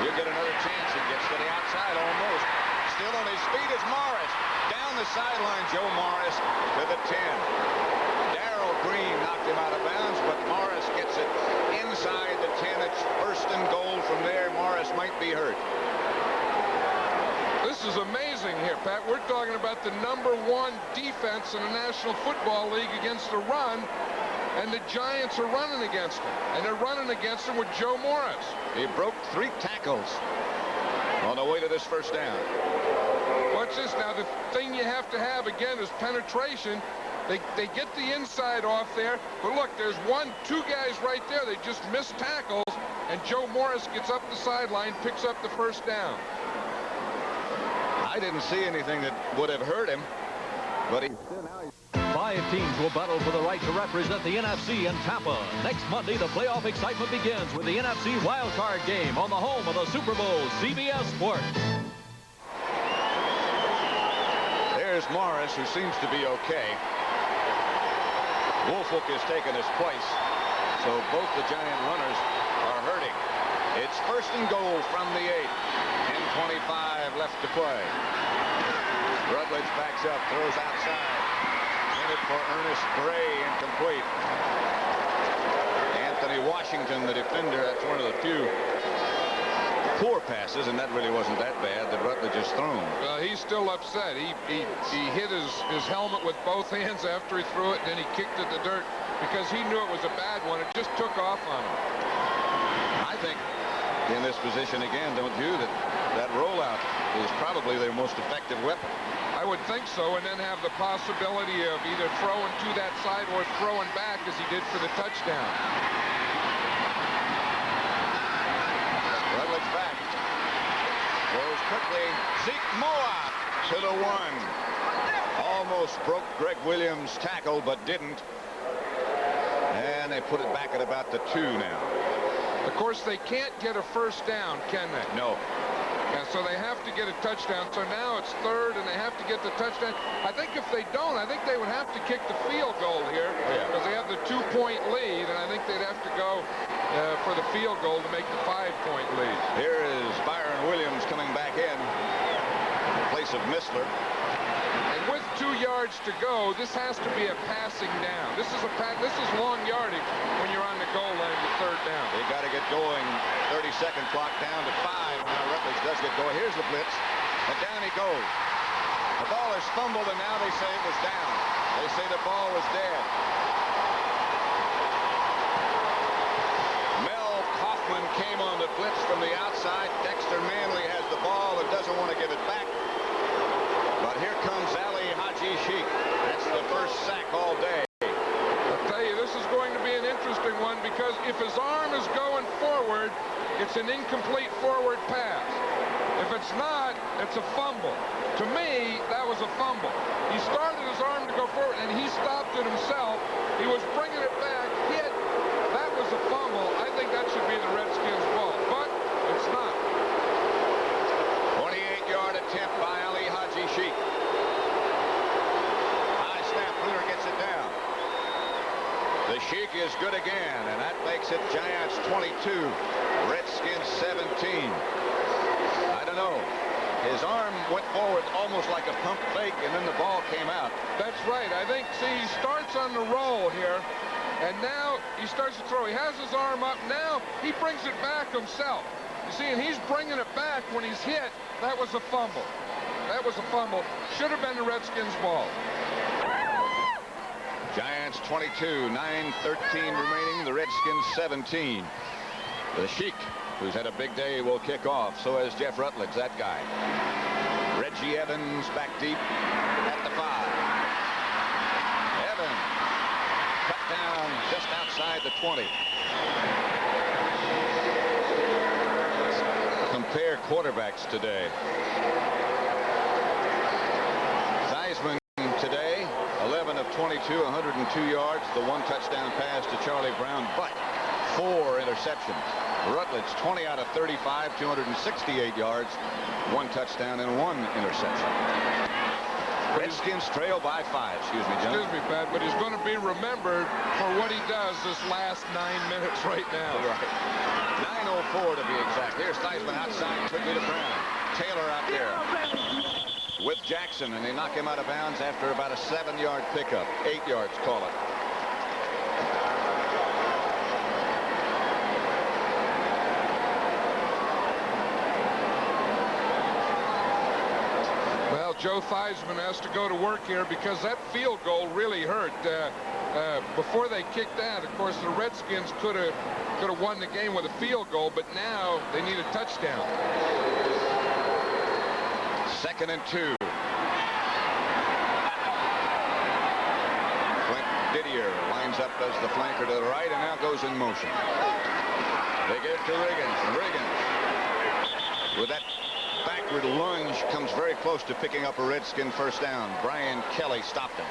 He'll get another chance. He gets to the outside almost. Still on his feet is Morris. Down the sideline, Joe Morris to the 10. Darrell Green knocked him out of bounds, but Morris gets it inside the 10. It's first and goal from there. Morris might be hurt. This is amazing here, Pat. We're talking about the #1 defense in the National Football League against the run, and the Giants are running against him. And they're running against him with Joe Morris. He broke 3 tackles on the way to this first down. Watch this now. The thing you have to have, again, is penetration. They get the inside off there, but look, there's 2 guys right there. They just missed tackles, and Joe Morris gets up the sideline, picks up the first down. I didn't see anything that would have hurt him, but he... 5 teams will battle for the right to represent the NFC in Tampa. Next Monday, the playoff excitement begins with the NFC wildcard game on the home of the Super Bowl, CBS Sports. There's Morris, who seems to be okay. Woolfolk has taken his place, so both the Giant runners are hurting. It's 1st and goal from the 8. 10:25 left to play. Rutledge backs up, throws outside. In it for Ernest Bray, incomplete. Anthony Washington, the defender, that's one of the few poor passes, and that really wasn't that bad that Rutledge has thrown. He's still upset. He hit his helmet with both hands after he threw it, and then he kicked at the dirt because he knew it was a bad one. It just took off on him. I think in this position again, don't you, that rollout is probably their most effective weapon. I would think so, and then have the possibility of either throwing to that side or throwing back as he did for the touchdown. Rutledge back. Goes quickly. Zeke Moa to the 1. Almost broke Greg Williams' tackle, but didn't. And they put it back at about the 2 now. Of course, they can't get a first down, can they? No. And so they have to get a touchdown. So now it's 3rd, and they have to get the touchdown. I think if they don't, I think they would have to kick the field goal here because they have the 2-point lead, and I think they'd have to go for the field goal to make the 5-point lead. Here is Byron Williams coming back in place of Missler. And with 2 yards to go, this has to be a passing down. This is long yardage when you're on the goal line with 3rd down. They got to get going. 30-second clock down to 5. Now Rutledge does get going. Here's the blitz, and down he goes. The ball is fumbled, and now they say it was down. They say the ball was dead. Mel Kaufman came on the blitz from the outside. Dexter Manley has the ball and doesn't want to give it back. But here comes Ali Haji Sheikh. That's the first sack all day. I'll tell you, this is going to be an interesting one because if his arm is going forward, it's an incomplete forward pass. If it's not, it's a fumble. To me, that was a fumble. He started his arm to go forward, and he stopped it himself. He was bringing it back, hit. That was a fumble. I think that should be the Redskins' ball, but it's not. 28-yard attempt by Ali Haji Sheikh. High snap, Bruner gets it down. The Sheikh is good again, and that makes it Giants 22, Redskins 17. I don't know. His arm went forward almost like a pump fake, and then the ball came out. That's right. I think, see, he starts on the roll here, and now he starts to throw. He has his arm up. Now he brings it back himself. You see, and he's bringing it back when he's hit. That was a fumble. That was a fumble. Should have been the Redskins' ball. Giants 22, 9:13 remaining. The Redskins 17. The Sheik, who's had a big day, will kick off. So has Jeff Rutledge, that guy. Reggie Evans back deep at the 5. Evans cut down just outside the 20. Compare quarterbacks today. Theismann today, 11 of 22, 102 yards. The 1 touchdown pass to Charlie Brown, but 4 interceptions. Rutledge, 20 out of 35, 268 yards, 1 touchdown and 1 interception. Redskins trail by 5. Excuse me, John. Excuse me, Pat, but he's going to be remembered for what he does this last 9 minutes right now. Right. 9:04 to be exact. Here's Theismann outside, quickly to Brown. Taylor out there with Jackson, and they knock him out of bounds after about a 7-yard pickup. 8 yards, call it. Joe Theismann has to go to work here because that field goal really hurt. Before they kicked that, of course, the Redskins could have won the game with a field goal, but now they need a touchdown. 2nd and 2. Clint Didier lines up as the flanker to the right and now goes in motion. They give to Riggins. Riggins, with that backward lunge, comes very close to picking up a Redskin first down. Brian Kelly stopped him.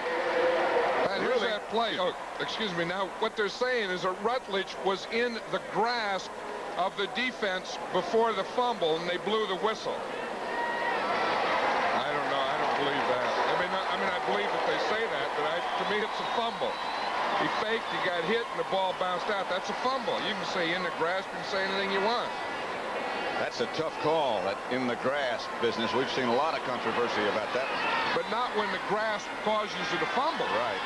And here's that play. Oh, excuse me. Now, what they're saying is that Rutledge was in the grasp of the defense before the fumble, and they blew the whistle. I don't know. I don't believe that. I mean, I believe that they say that, but to me, it's a fumble. He faked, he got hit, and the ball bounced out. That's a fumble. You can say in the grasp and say anything you want. That's a tough call, that in the grasp business. We've seen a lot of controversy about that one. But not when the grasp causes you to fumble. Right.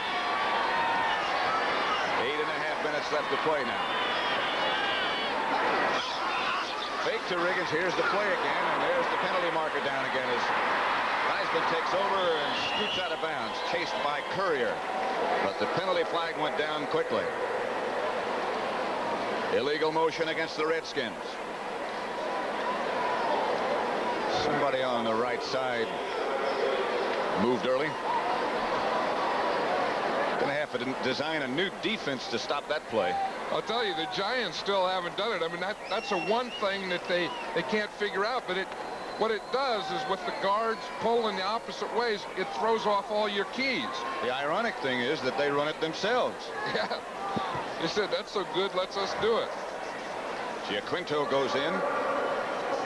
8.5 minutes left to play now. Fake to Riggins. Here's the play again, and there's the penalty marker down again as Theismann takes over and scoots out of bounds, chased by Courier. But the penalty flag went down quickly. Illegal motion against the Redskins. Somebody on the right side moved early. Going to have to design a new defense to stop that play. I'll tell you, the Giants still haven't done it. I mean, that's a one thing that they can't figure out. But what it does is with the guards pulling the opposite ways, it throws off all your keys. The ironic thing is that they run it themselves. Yeah. They said, that's so good, let's us do it. Giaquinto goes in.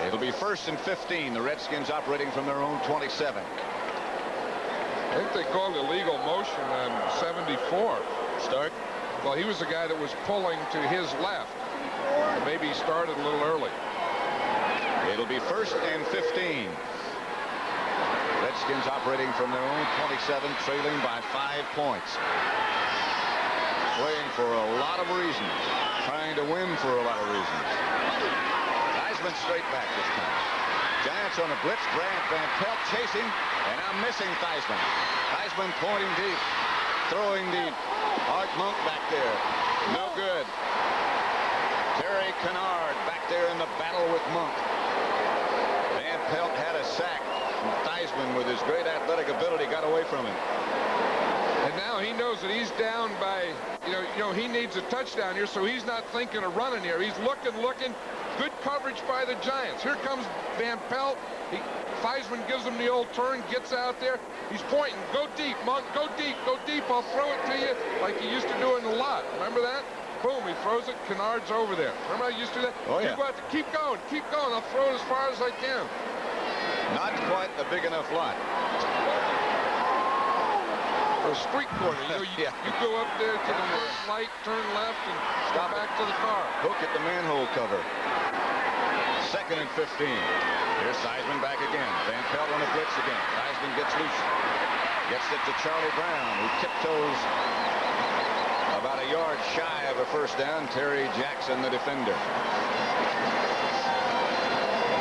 It'll be 1st and 15. The Redskins operating from their own 27. I think they called illegal motion on 74. Start. Well, he was the guy that was pulling to his left. Maybe he started a little early. It'll be 1st and 15. Redskins operating from their own 27, trailing by 5 points. Playing for a lot of reasons. Trying to win for a lot of reasons. Theismann straight back this time. Giants on a blitz. Van Pelt chasing, and now missing Theismann. Theismann pointing deep, throwing deep. Art Monk back there. No good. Terry Kennard back there in the battle with Monk. Van Pelt had a sack. Theismann, with his great athletic ability, got away from him. And now he knows that he's down by, you know, he needs a touchdown here, so he's not thinking of running here. He's looking. Good coverage by the Giants. Here comes Van Pelt. Theismann gives him the old turn, gets out there. He's pointing. Go deep, Monk. Go deep. Go deep. I'll throw it to you like he used to do in the lot. Remember that? Boom, he throws it. Kennard's over there. Remember I used to do that? Oh, yeah. You go out there. Keep going. Keep going. I'll throw it as far as I can. Not quite a big enough lot. A street corner. You go up there to the first light, turn left, and stop back to the car. Hook at the manhole cover. 2nd and 15. Here's Theismann back again. Van Pelt on a blitz again. Theismann gets loose. Gets it to Charlie Brown, who tiptoes about a yard shy of a first down. Terry Jackson, the defender.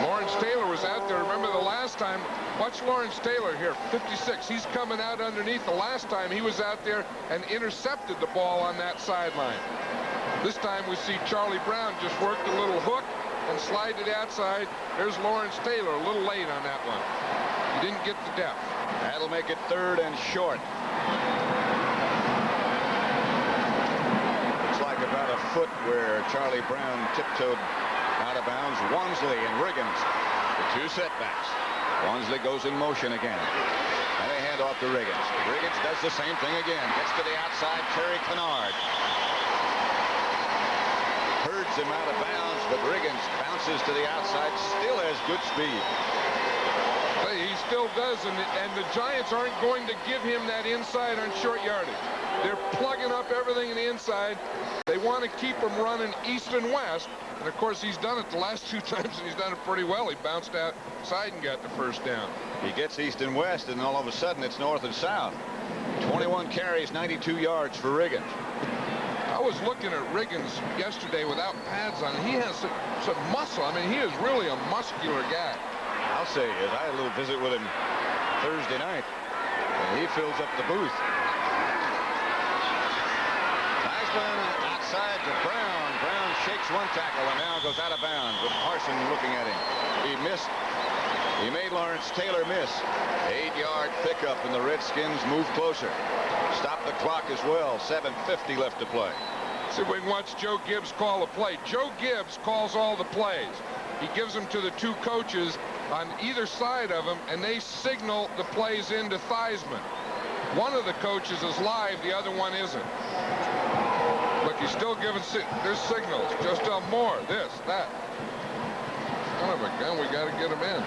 Lawrence Taylor was out there. Remember the last time? Watch Lawrence Taylor here, 56. He's coming out underneath. The last time he was out there and intercepted the ball on that sideline. This time we see Charlie Brown just worked a little hook and slide to the outside. There's Lawrence Taylor, a little late on that one. He didn't get the depth. That'll make it 3rd and short. Looks like about a foot where Charlie Brown tiptoed out of bounds. Wansley and Riggins, the 2 setbacks. Wansley goes in motion again. And they hand off to Riggins. Riggins does the same thing again. Gets to the outside. Terry Kennard herds him out of bounds, but Riggins bounces to the outside. Still has good speed. He still does, and the Giants aren't going to give him that inside on short yardage. They're plugging up everything in the inside. They want to keep him running east and west. And, of course, he's done it the last 2 times, and he's done it pretty well. He bounced outside and got the first down. He gets east and west, and all of a sudden it's north and south. 21 carries, 92 yards for Riggins. I was looking at Riggins yesterday without pads on. He has some muscle. I mean, he is really a muscular guy. I'll say, as I had a little visit with him Thursday night. And he fills up the booth. Theismann outside to Brown. Brown shakes one tackle and now goes out of bounds with Parson looking at him. He missed. He made Lawrence Taylor miss. 8-yard pickup, and the Redskins move closer. Stop the clock as well. 7:50 left to play. See if we can watch Joe Gibbs call a play. Joe Gibbs calls all the plays. He gives them to the two coaches on either side of him, and they signal the plays into Theismann. One of the coaches is live, the other one isn't. Look, he's still giving there's signals. Just more, this, that. Son of a gun, we got to get him in.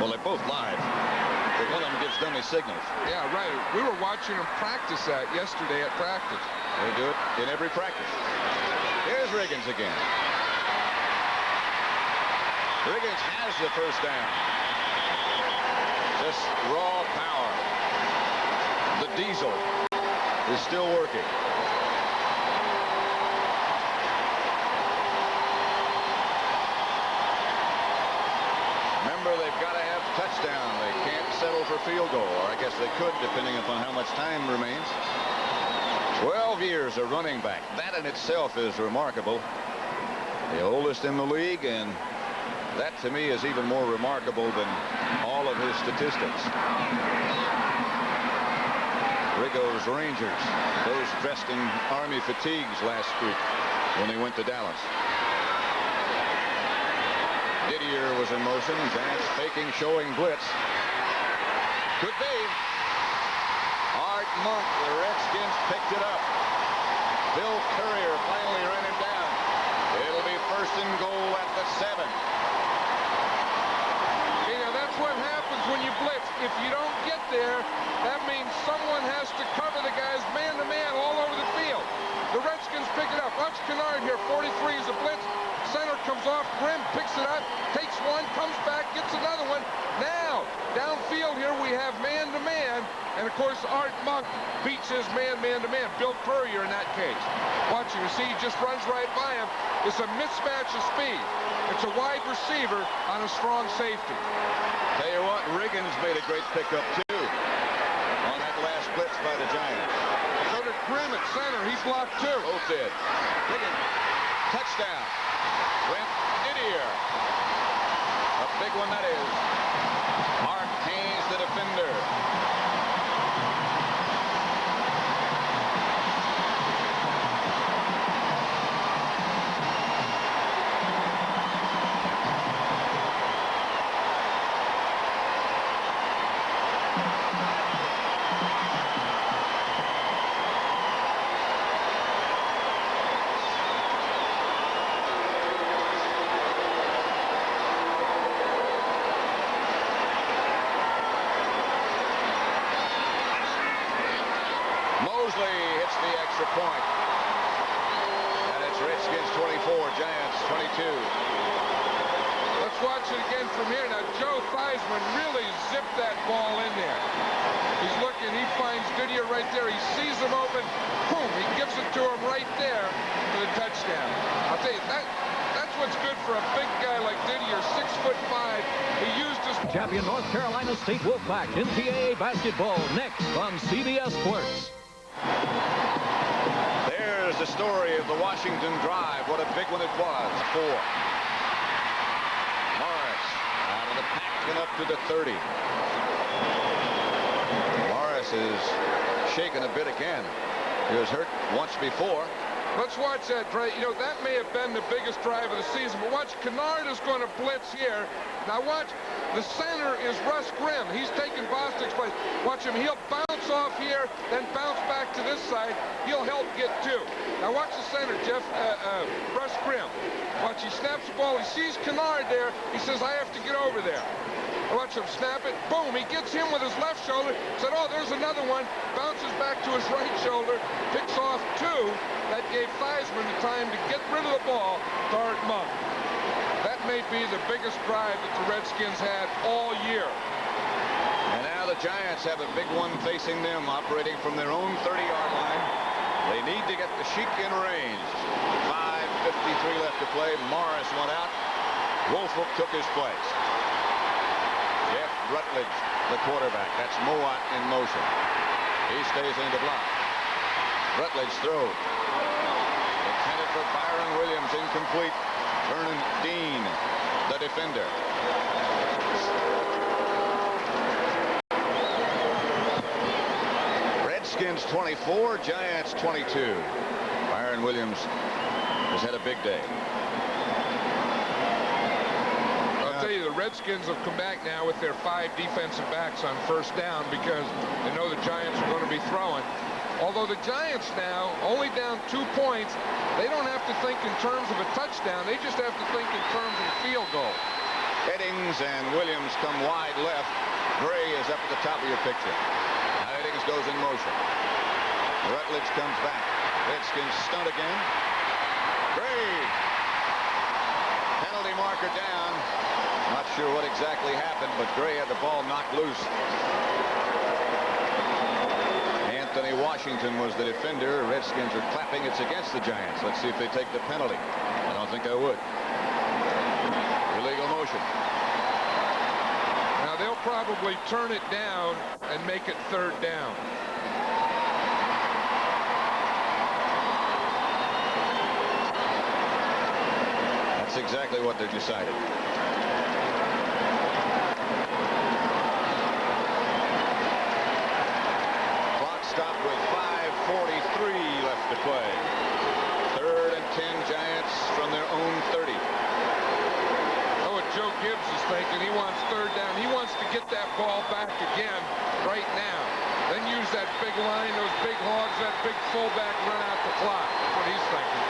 Well, they're both live. But one of them gives dummy signals. Yeah, right. We were watching him practice that yesterday at practice. They do it in every practice. Here's Riggins again. Riggins has the first down. Just raw power. The diesel is still working. Remember, they've got to have touchdown. They can't settle for field goal, or I guess they could, depending upon how much time remains. 12 years a running back. That in itself is remarkable. The oldest in the league, and that to me is even more remarkable than all of his statistics. Rigo's Rangers, those dressed in Army fatigues last week when they went to Dallas. Didier was in motion. Giants faking, showing blitz. Could be. Art Monk, the Redskins picked it up. Bill Courier finally ran him down. It'll be first and goal at the 7. Yeah, that's what happens when you blitz. If you don't get there, that means someone has to cover the guys man-to-man all over the field. The Redskins pick it up. Watch Kennard here. 43 is a blitz. Center comes off, Grimm picks it up, takes one, comes back, gets another one. Now, downfield here we have man-to-man, and of course Art Monk beats his man-to-man. Bill Courier in that case. Watch him, you see he just runs right by him. It's a mismatch of speed. It's a wide receiver on a strong safety. Tell you what, Riggins made a great pickup too on that last blitz by the Giants. So did Grimm at center, he blocked too. Both did. Riggins, touchdown. Went Didier. A big one that is. Mark Haynes, the defender. Hits the extra point. And it's Redskins 24, Giants 22. Let's watch it again from here. Now, Joe Theismann really zipped that ball in there. He's looking, he finds Didier right there. He sees him open. Boom, he gives it to him right there for the touchdown. I'll tell you, that's what's good for a big guy like Didier, 6'5". He used his... Champion North Carolina State Wolfpack in NCAA basketball next on CBS Sports. There's the story of the Washington drive. What a big one it was. 4. Morris out of the pack and up to the 30. Morris is shaken a bit again. He was hurt once before. Let's watch that, Trey. You know, that may have been the biggest drive of the season, but watch, Kennard is going to blitz here. Now watch, the center is Russ Grimm. He's taking Bostic's place. Watch him, he'll bounce off here, then bounce back to this side. He'll help get 2. Now watch the center, Jeff, Russ Grimm. Watch, he snaps the ball, he sees Kennard there. He says, I have to get over there. Watch him snap it. Boom, he gets him with his left shoulder. Said, oh, there's another one. Bounces back to his right shoulder. Picks off 2. That gave Theismann the time to get rid of the ball to Art Monk. That may be the biggest drive that the Redskins had all year. And now the Giants have a big one facing them, operating from their own 30-yard line. They need to get the Sheik in range. 5:53 left to play. Morris went out. Woolfolk took his place. Jeff Rutledge the quarterback. That's Mowat in motion. He stays in to block. Rutledge throw. Intended for Byron Williams, incomplete. Vernon Dean, the defender. Redskins 24, Giants 22. Byron Williams has had a big day. I'll tell you, the Redskins have come back now with their 5 defensive backs on first down because they know the Giants are going to be throwing. Although the Giants now, only down 2 points, they don't have to think in terms of a touchdown. They just have to think in terms of a field goal. Eddings and Williams come wide left. Gray is up at the top of your picture. Now Eddings goes in motion. Rutledge comes back. Redskins stunt again. Gray. Penalty marker down. Not sure what exactly happened, but Gray had the ball knocked loose. Anthony Washington was the defender. Redskins are clapping. It's against the Giants. Let's see if they take the penalty. I don't think I would. Illegal motion. Now they'll probably turn it down and make it third down. That's exactly what they decided. Stopped with 5:43 left to play. 3rd and 10, Giants from their own 30. Oh, what Joe Gibbs is thinking. He wants third down. He wants to get that ball back again right now. Then use that big line, those big hogs, that big fullback, run out the clock. That's what he's thinking.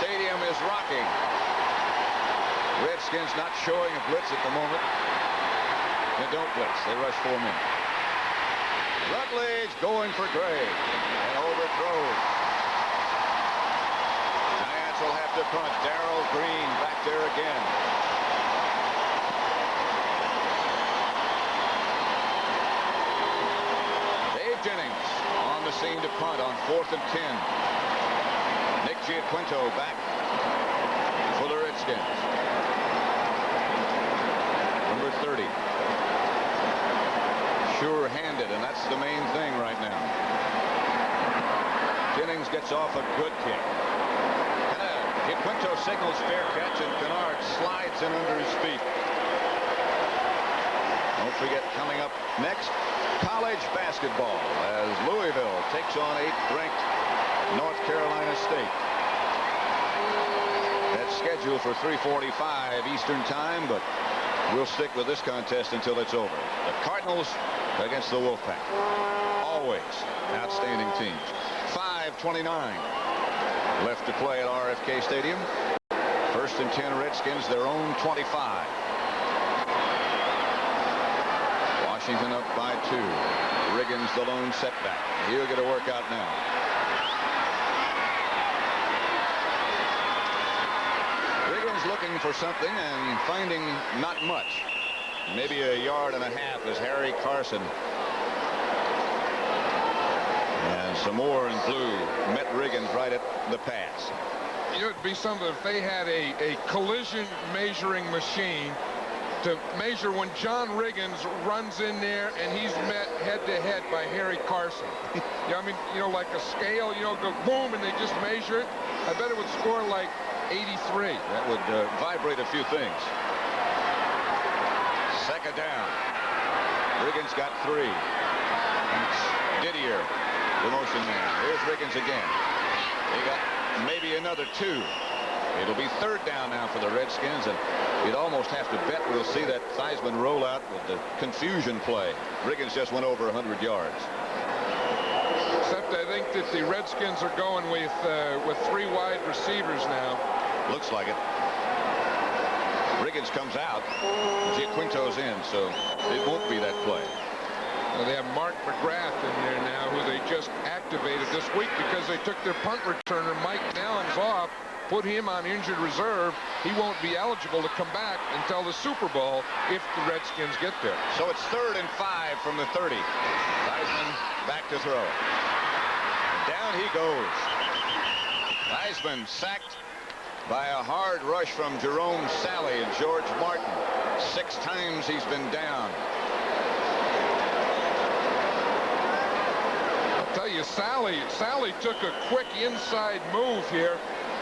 Stadium is rocking. Redskins not showing a blitz at the moment. They don't blitz. They rush 4 men. Rutledge going for Gray and overthrows. Giants will have to punt. Darrell Green back there again. Dave Jennings on the scene to punt on 4th and 10. Nick Giaquinto back for the Redskins. Number 30. Sure-handed, and that's the main thing right now. Jennings gets off a good kick. Giaquinto signals fair catch, and Kennard slides in under his feet. Don't forget, coming up next, college basketball as Louisville takes on 8th-ranked North Carolina State. That's scheduled for 3:45 Eastern Time, but we'll stick with this contest until it's over. The Cardinals against the Wolfpack. Always outstanding teams. 5:29 left to play at R.F.K Stadium. 1st and 10, Redskins, their own 25. Washington up by 2. Riggins the lone setback. He'll get a workout now. Riggins looking for something and finding not much. Maybe a yard and a half as Harry Carson and some more in blue met Riggins right at the pass. You know, it'd be something if they had a collision measuring machine to measure when John Riggins runs in there and he's met head-to-head by Harry Carson. I mean, you know, like a scale, you know, go boom, and they just measure it. I bet it would score like 83. That would vibrate a few things. 2nd down. Riggins got 3. Didier, the motion man. Here's Riggins again. They got maybe another 2. It'll be 3rd down now for the Redskins, and you'd almost have to bet we'll see that Theismann rollout with the confusion play. Riggins just went over 100 yards. Except I think that the Redskins are going with 3 wide receivers now. Looks like it. Riggins comes out. Giaquinto's in, so it won't be that play. Well, they have Mark McGrath in there now, who they just activated this week because they took their punt returner, Mike Nellens, off, put him on injured reserve. He won't be eligible to come back until the Super Bowl if the Redskins get there. So it's 3rd and 5 from the 30. Theismann back to throw. Down he goes. Theismann sacked by a hard rush from Jerome Sally and George Martin. 6 times he's been down. I'll tell you, Sally took a quick inside move here.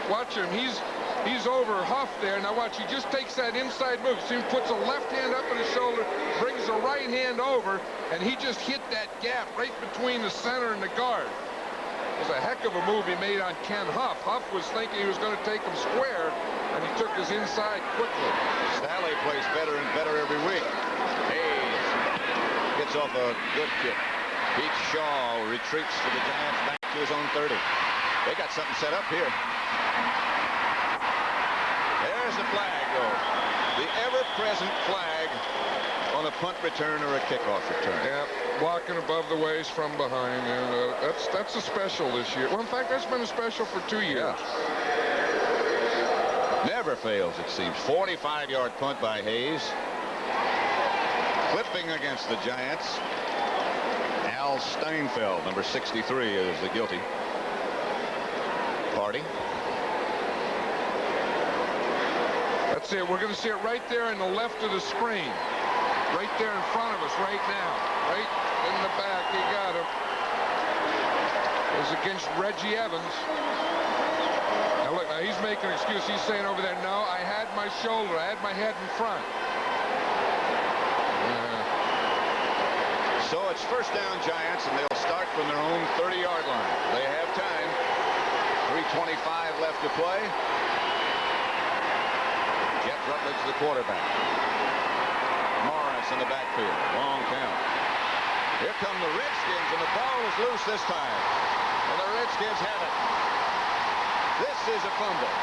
Watch him. He's over Huff there. Now watch, he just takes that inside move. See, he puts a left hand up on his shoulder, brings the right hand over, and he just hit that gap right between the center and the guard. It was a heck of a move he made on Ken Huff. Huff was thinking he was going to take him square, and he took his inside quickly. Sally plays better and better every week. Haynes gets off a good kick. Pete Shaw retreats for the Giants back to his own 30. They got something set up here. There's the flag, though. The ever-present flag on a punt return or a kickoff return. Yeah, blocking above the waist from behind, and that's a special this year. Well, in fact, that's been a special for 2 years. Yeah. Never fails, it seems. 45-yard punt by Hayes. Clipping against the Giants. Al Steinfeld, number 63, is the guilty party. That's it. We're going to see it right there in the left of the screen. Right there in front of us right now. Right in the back. He got him. It was against Reggie Evans. Now look, now he's making an excuse. He's saying over there, no, I had my shoulder. I had my head in front. So it's first down, Giants, and they'll start from their own 30-yard line. They have time. 3:25 left to play. Jeff Rutledge, the quarterback. Morris in the backfield. Long count. Here come the Redskins, and the ball is loose this time. And the Redskins have it. This is a fumble.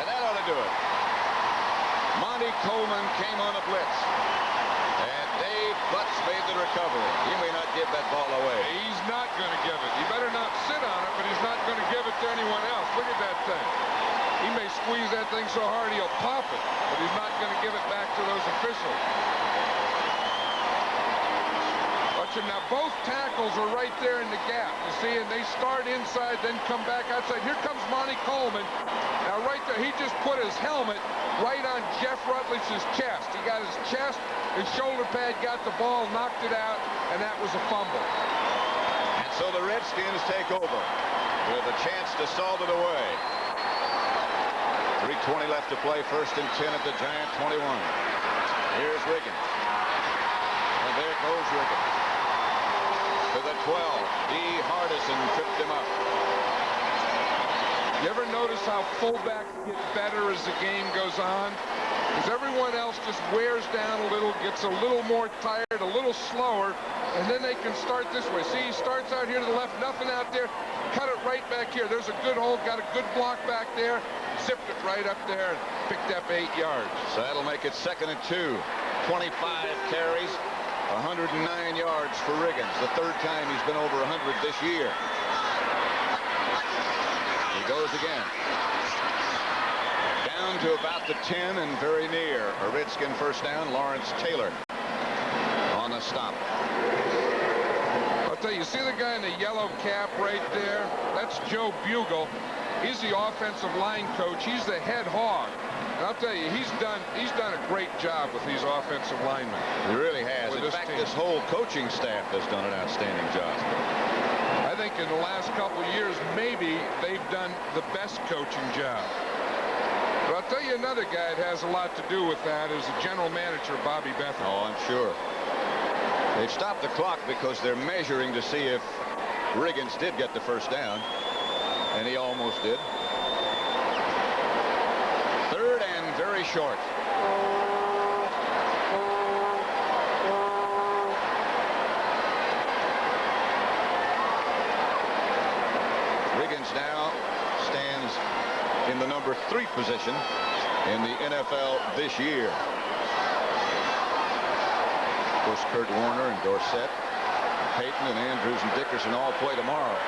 And that ought to do it. Monty Coleman came on a blitz. And Dave Butts made the recovery. He may not give that ball away. He's not going to give it. He better not sit on it, but he's not going to give it to anyone else. Look at that thing. He may squeeze that thing so hard he'll pop it, but he's not going to give it back to those officials. Watch him now. Both tackles are right there in the gap. You see, and they start inside, then come back outside. Here comes Monty Coleman. Now right there, he just put his helmet right on Jeff Rutledge's chest. He got his chest, his shoulder pad got the ball, knocked it out, and that was a fumble. And so the Redskins take over with a chance to salt it away. 3:20 left to play, 1st and 10 at the Giant 21. Here's Riggins. And there goes Riggins. To the 12. D. Hardison tripped him up. You ever notice how fullbacks get better as the game goes on? Because everyone else just wears down a little, gets a little more tired, a little slower, and then they can start this way. See, he starts out here to the left, nothing out there, cut it right back here. There's a good hole, got a good block back there, zipped it right up there, and picked up 8 yards. So that'll make it 2nd and 2. 25 carries, 109 yards for Riggins. The 3rd time he's been over 100 this year. He goes again. Down to about the 10 and very near. A Redskin first down. Lawrence Taylor on the stop. I'll tell you, see the guy in the yellow cap right there? That's Joe Bugle. He's the offensive line coach. He's the head hog. And I'll tell you, he's done a great job with these offensive linemen. He really has. In fact, team. this whole coaching staff has done an outstanding job. I think in the last couple of years, maybe they've done the best coaching job. But I'll tell you another guy that has a lot to do with that is the general manager, Bobby Bethel. Oh, I'm sure. They've stopped the clock because they're measuring to see if Riggins did get the first down. And he almost did. 3rd and very short. Riggins now stands in the number 3 position in the NFL this year. Of course, Kurt Warner and Dorsett, Payton and Andrews and Dickerson all play tomorrow.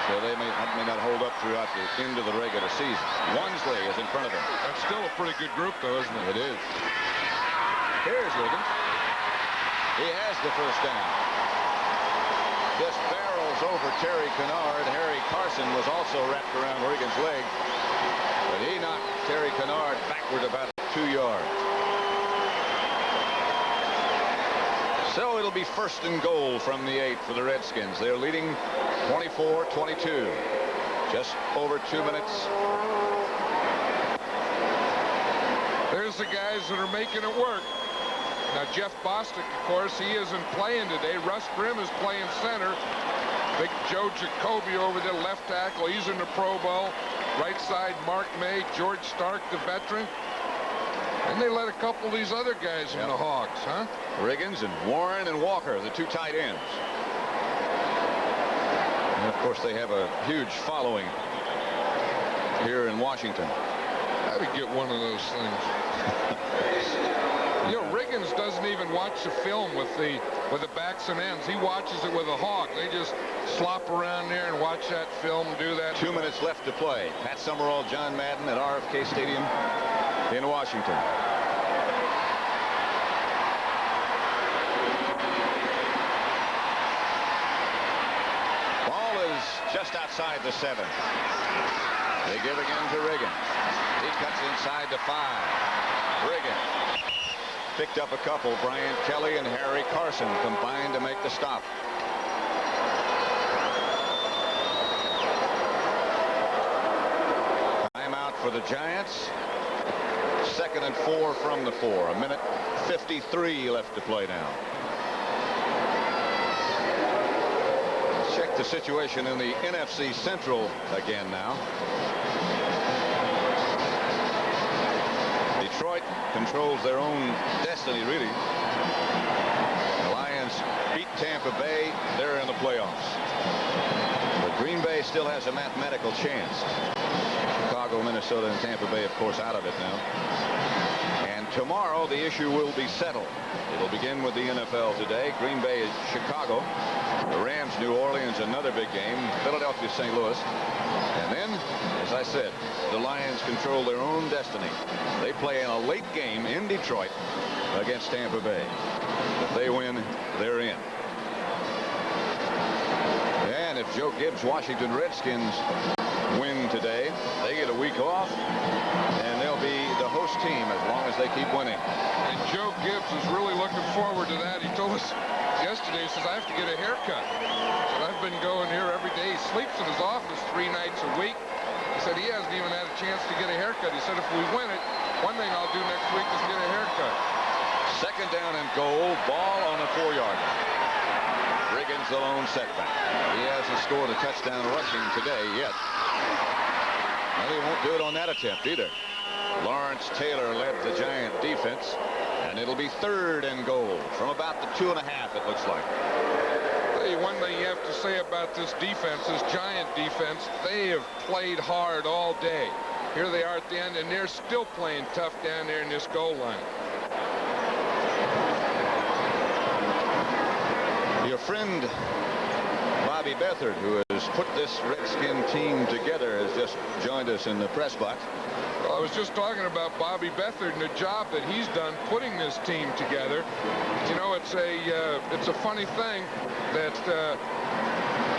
So they may not hold up throughout the end of the regular season. Wansley is in front of them. That's still a pretty good group, though, isn't it? It is. Here's Riggins. He has the first down. Just barrels over Terry Kennard. Harry Carson was also wrapped around Riggins' leg. Terry Kennard backward about 2 yards. So it'll be 1st and goal from the 8 for the Redskins. They're leading 24-22. Just over 2 minutes. There's the guys that are making it work. Now, Jeff Bostic, of course, he isn't playing today. Russ Grimm is playing center. Big Joe Jacoby over there, left tackle. He's in the Pro Bowl. Right side, Mark May, George Stark, the veteran. And they let a couple of these other guys in the Hogs, huh? Riggins and Warren and Walker, the 2 tight ends. And, of course, they have a huge following here in Washington. I would get one of those things. You know, Riggins doesn't even watch the film with the backs and ends. He watches it with a Hog. They just slop around there and watch that film, do that. 2 minutes left to play. Pat Summerall, John Madden at R.F.K Stadium in Washington. Ball is just outside the 7. They give again to Riggins. He cuts inside the 5. Riggins picked up a couple. Brian Kelly and Harry Carson combined to make the stop. Timeout for the Giants. 2nd and 4 from the 4. 1:53 left to play now. Let's check the situation in the NFC Central again now. Detroit controls their own destiny, really. The Lions beat Tampa Bay. They're in the playoffs. But Green Bay still has a mathematical chance. Chicago, Minnesota, and Tampa Bay, of course, out of it now. And tomorrow, the issue will be settled. It'll begin with the NFL today. Green Bay is Chicago. The Rams, New Orleans, another big game. Philadelphia, St. Louis. And then, as I said, the Lions control their own destiny. They play in a late game in Detroit against Tampa Bay. If they win, they're in. And if Joe Gibbs' Washington Redskins win today, they get a week off, and they'll be the host team as long as they keep winning. And Joe Gibbs is really looking forward to that. He told us yesterday, he says, I have to get a haircut. He said, I've been going here every day. He sleeps in his office 3 nights a week. He said he hasn't even had a chance to get a haircut. He said, if we win it, one thing I'll do next week is get a haircut. 2nd down and goal. Ball on the 4-yard line. Riggins the lone setback. He hasn't scored a touchdown rushing today yet. And he won't do it on that attempt either. Lawrence Taylor led the Giant defense. And it'll be 3rd and goal from about the 2.5, it looks like. Hey, one thing you have to say about this defense, this Giant defense, they have played hard all day. Here they are at the end, and they're still playing tough down there in this goal line. Your friend Bobby Beathard, who has put this Redskin team together, has just joined us in the press box. Well, I was just talking about Bobby Beathard and the job that he's done putting this team together. You know, it's a funny thing that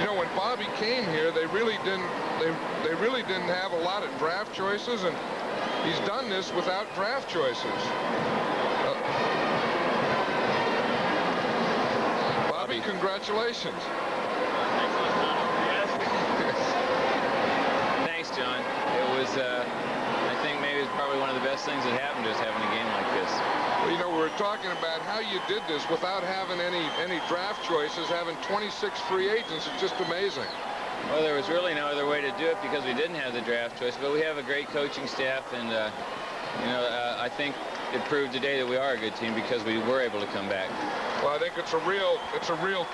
you know, when Bobby came here, they really didn't have a lot of draft choices, and he's done this without draft choices. Bobby, congratulations. Thanks, John. It was, I think maybe it's probably one of the best things that happened, just having a game like this. Well, you know, we were talking about how you did this without having any draft choices, having 26 free agents. It's just amazing. Well, there was really no other way to do it because we didn't have the draft choice, but we have a great coaching staff, and you know, I think it proved today that we are a good team because we were able to come back. Well, I think it's a real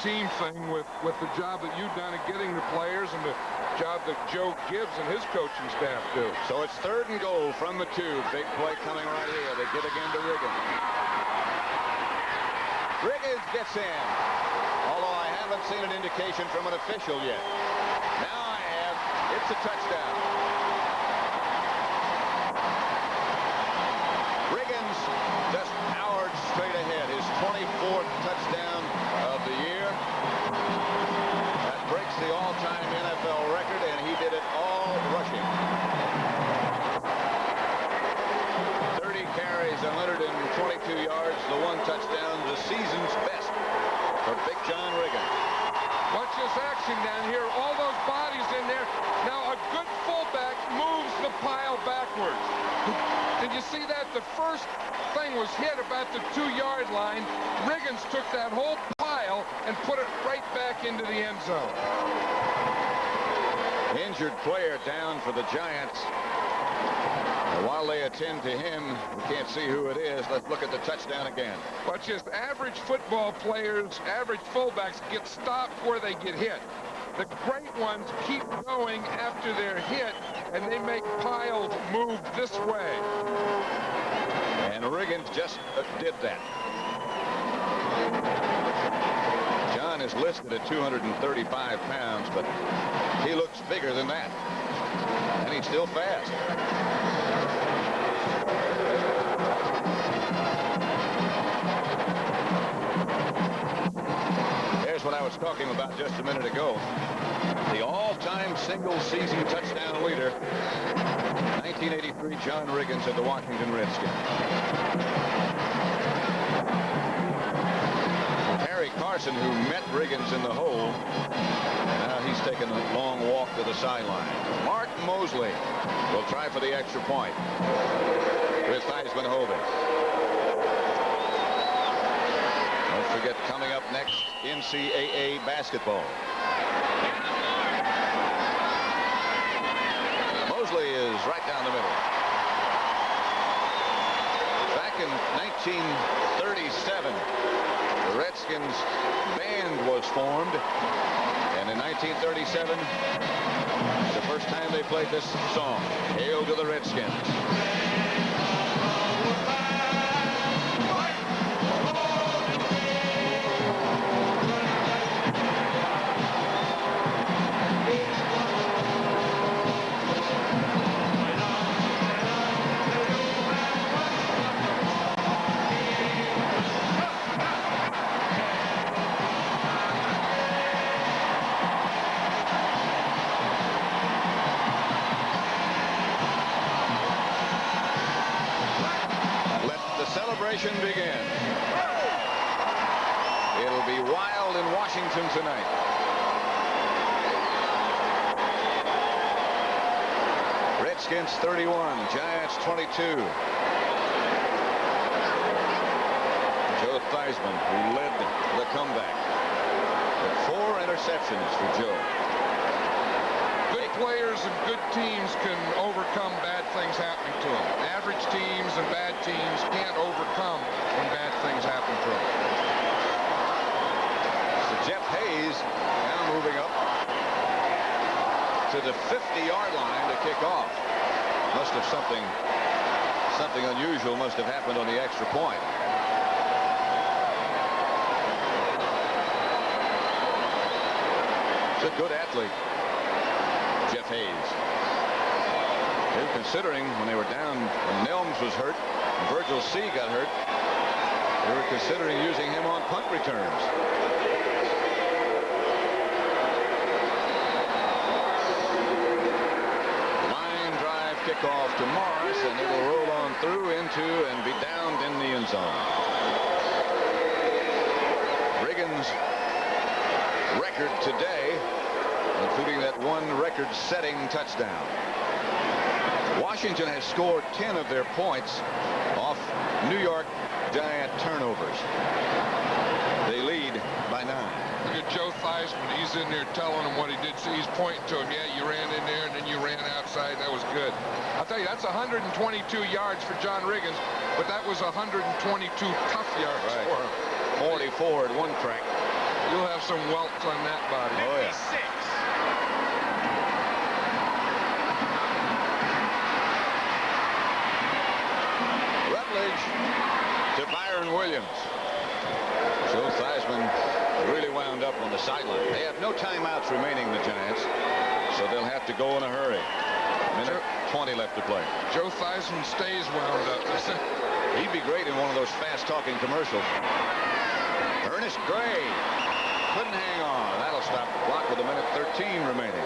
team thing with the job that you've done at getting the players and the job that Joe Gibbs and his coaching staff do. So it's 3rd and goal from the 2. Big play coming right here. They give again to Riggins. Riggins gets in. Although I haven't seen an indication from an official yet. Now I have. It's a touchdown. Riggins just powered straight ahead. His 24th touchdown of the year. That breaks the all-time NFL record, and he did it all rushing. 22 yards, the one touchdown, the season's best for Big John Riggins. Watch this action down here. All those bodies in there. Now a good fullback moves the pile backwards. Did you see that? The first thing was hit about the 2-yard line. Riggins took that whole pile and put it right back into the end zone. Injured player down for the Giants. And while they attend to him, we can't see who it is. Let's look at the touchdown again. But just average football players, average fullbacks get stopped where they get hit. The great ones keep going after they're hit, and they make piles move this way. And Riggins just did that. John is listed at 235 pounds, but he looks bigger than that. And he's still fast. Here's what I was talking about just a minute ago. The all-time single-season touchdown leader, 1983 John Riggins of the Washington Redskins. Harry Carson, who met Riggins in the hole, and now he's taking a long walk to the sideline. Mark Mosley will try for the extra point with Theismann holding. Don't forget, coming up next, NCAA basketball. Mosley is right down the middle. Back in 1937, the Redskins band was formed, and in 1937, the first time they played this song, Hail to the Redskins. Begin. It'll be wild in Washington tonight. Redskins 31, Giants 22. Joe Theismann, who led the comeback, with 4 interceptions for Joe. Good players and good teams can overcome bad things happening to them. Average teams and bad teams can't overcome when bad things happen to them. So Jeff Hayes now moving up to the 50-yard line to kick off. Must have something unusual must have happened on the extra point. He's a good athlete, Jeff Hayes. They were considering when they were down, when Nelms was hurt, and Virgil C. got hurt, they were considering using him on punt returns. Line drive kickoff to Morris, and it will roll on through into and be downed in the end zone. Riggins' record today, including that one record-setting touchdown. Washington has scored 10 of their points off New York Giant turnovers. They lead by 9. Look at Joe Theismann. He's in there telling him what he did. See, he's pointing to him. Yeah, you ran in there, and then you ran outside. That was good. I'll tell you, that's 122 yards for John Riggins, but that was 122 tough yards for him. 44 at one crack. You'll have some welts on that body. Oh, yeah. 56. To Byron Williams. Joe Theismann really wound up on the sideline. They have no timeouts remaining, the Giants, so they'll have to go in a hurry. Minute 20 left to play. Joe Theismann stays wound up. He'd be great in one of those fast-talking commercials. Ernest Gray couldn't hang on. That'll stop the clock with a minute 13 remaining.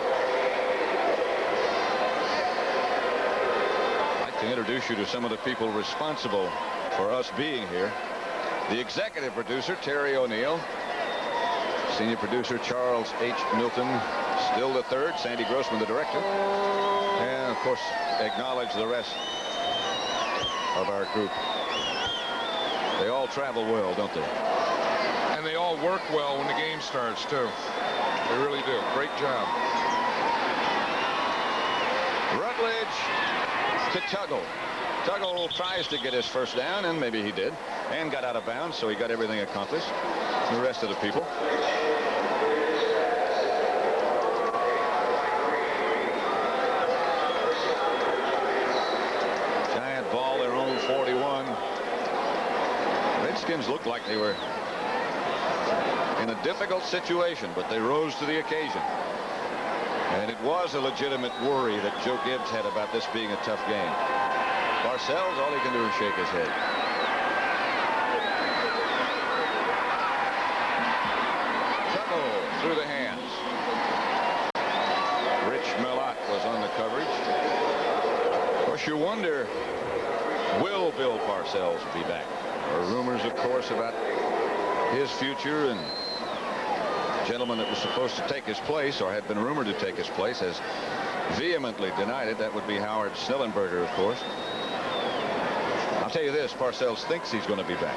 I'd like to introduce you to some of the people responsible for us being here. The executive producer, Terry O'Neill. Senior producer, Charles H. Milton. Still the third. Sandy Grossman, the director. And, of course, acknowledge the rest of our group. They all travel well, don't they? And they all work well when the game starts, too. They really do. Great job. Rutledge to Tuggle. Tuggle tries to get his first down, and maybe he did, and got out of bounds, so he got everything accomplished. The rest of the people. Giant ball, their own 41. Redskins looked like they were in a difficult situation, but they rose to the occasion. And it was a legitimate worry that Joe Gibbs had about this being a tough game. Parcells, all he can do is shake his head. Tuggle through the hands. Rich Millott was on the coverage. Of course, you wonder, will Bill Parcells be back? There are rumors, of course, about his future, and the gentleman that was supposed to take his place, or had been rumored to take his place, has vehemently denied it. That would be Howard Snellenberger, of course. I'll tell you this, Parcells thinks he's going to be back.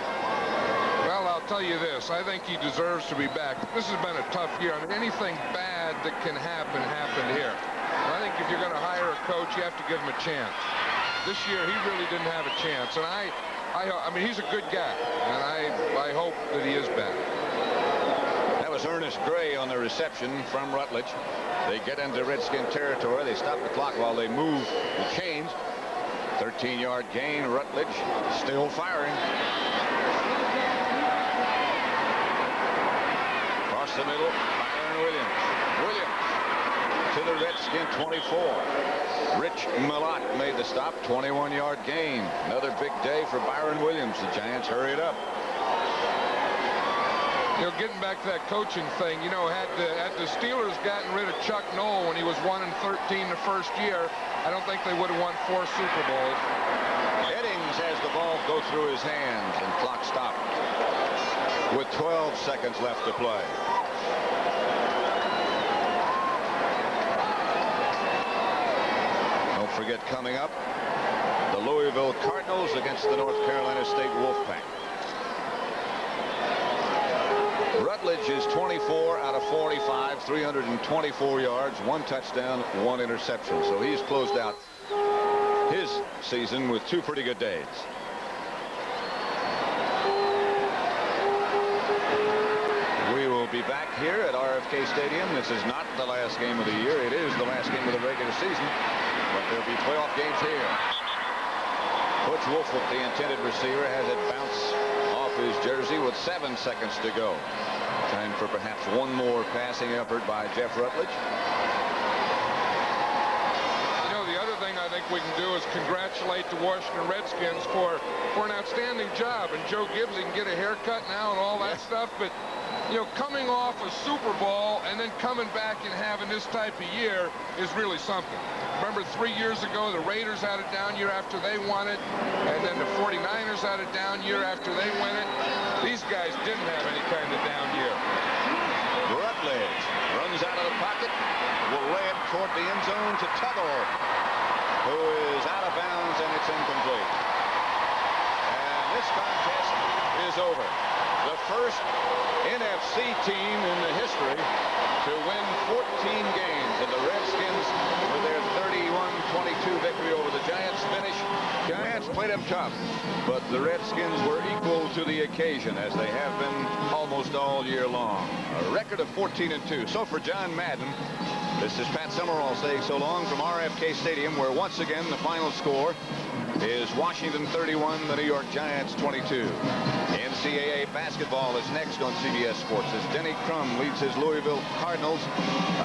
Well, I'll tell you this. I think he deserves to be back. This has been a tough year. I mean, anything bad that can happen happened here. And I think if you're going to hire a coach, you have to give him a chance. This year, he really didn't have a chance. And I mean, he's a good guy, and I hope that he is back. That was Ernest Gray on the reception from Rutledge. They get into Redskin territory. They stop the clock while they move the chains. 13-yard gain. Rutledge still firing. Across the middle, Byron Williams. Williams to the Redskin 24. Rich Millott made the stop. 21-yard gain. Another big day for Byron Williams. The Giants hurried up. You know, getting back to that coaching thing, you know, had the Steelers gotten rid of Chuck Noll when he was 1-13 the first year, I don't think they would have won 4 Super Bowls. Eddings has the ball go through his hands, and clock stopped with 12 seconds left to play. Don't forget, coming up, the Louisville Cardinals against the North Carolina State Wolfpack. Rutledge is 24 out of 45, 324 yards, 1 touchdown, 1 interception. So he's closed out his season with 2 pretty good days. We will be back here at R.F.K Stadium. This is not the last game of the year. It is the last game of the regular season, but there'll be playoff games here. Coach Wolford, the intended receiver, has it bounce off his jersey with 7 seconds to go. Time for perhaps one more passing effort by Jeff Rutledge. You know, the other thing I think we can do is congratulate the Washington Redskins for an outstanding job. And Joe Gibbs can get a haircut now and all that stuff, but you know, coming off a Super Bowl and then coming back and having this type of year is really something. Remember 3 years ago, the Raiders had a down year after they won it, and then the 49ers had a down year after they won it. These guys didn't have any kind of down year. Rutledge runs out of the pocket, will lay it toward the end zone to Tuggle, who is out of bounds, and it's incomplete. And this contest is over. The first NFC team in the history to win 14 games, and the Redskins, with their 31-22 victory over the Giants, finish. Giants played them tough, but the Redskins were equal to the occasion, as they have been almost all year long. A record of 14-2. So for John Madden, this is Pat Summerall saying so long from RFK Stadium, where once again the final score is Washington 31, the New York Giants 22. NCAA basketball is next on CBS Sports as Denny Crum leads his Louisville Cardinals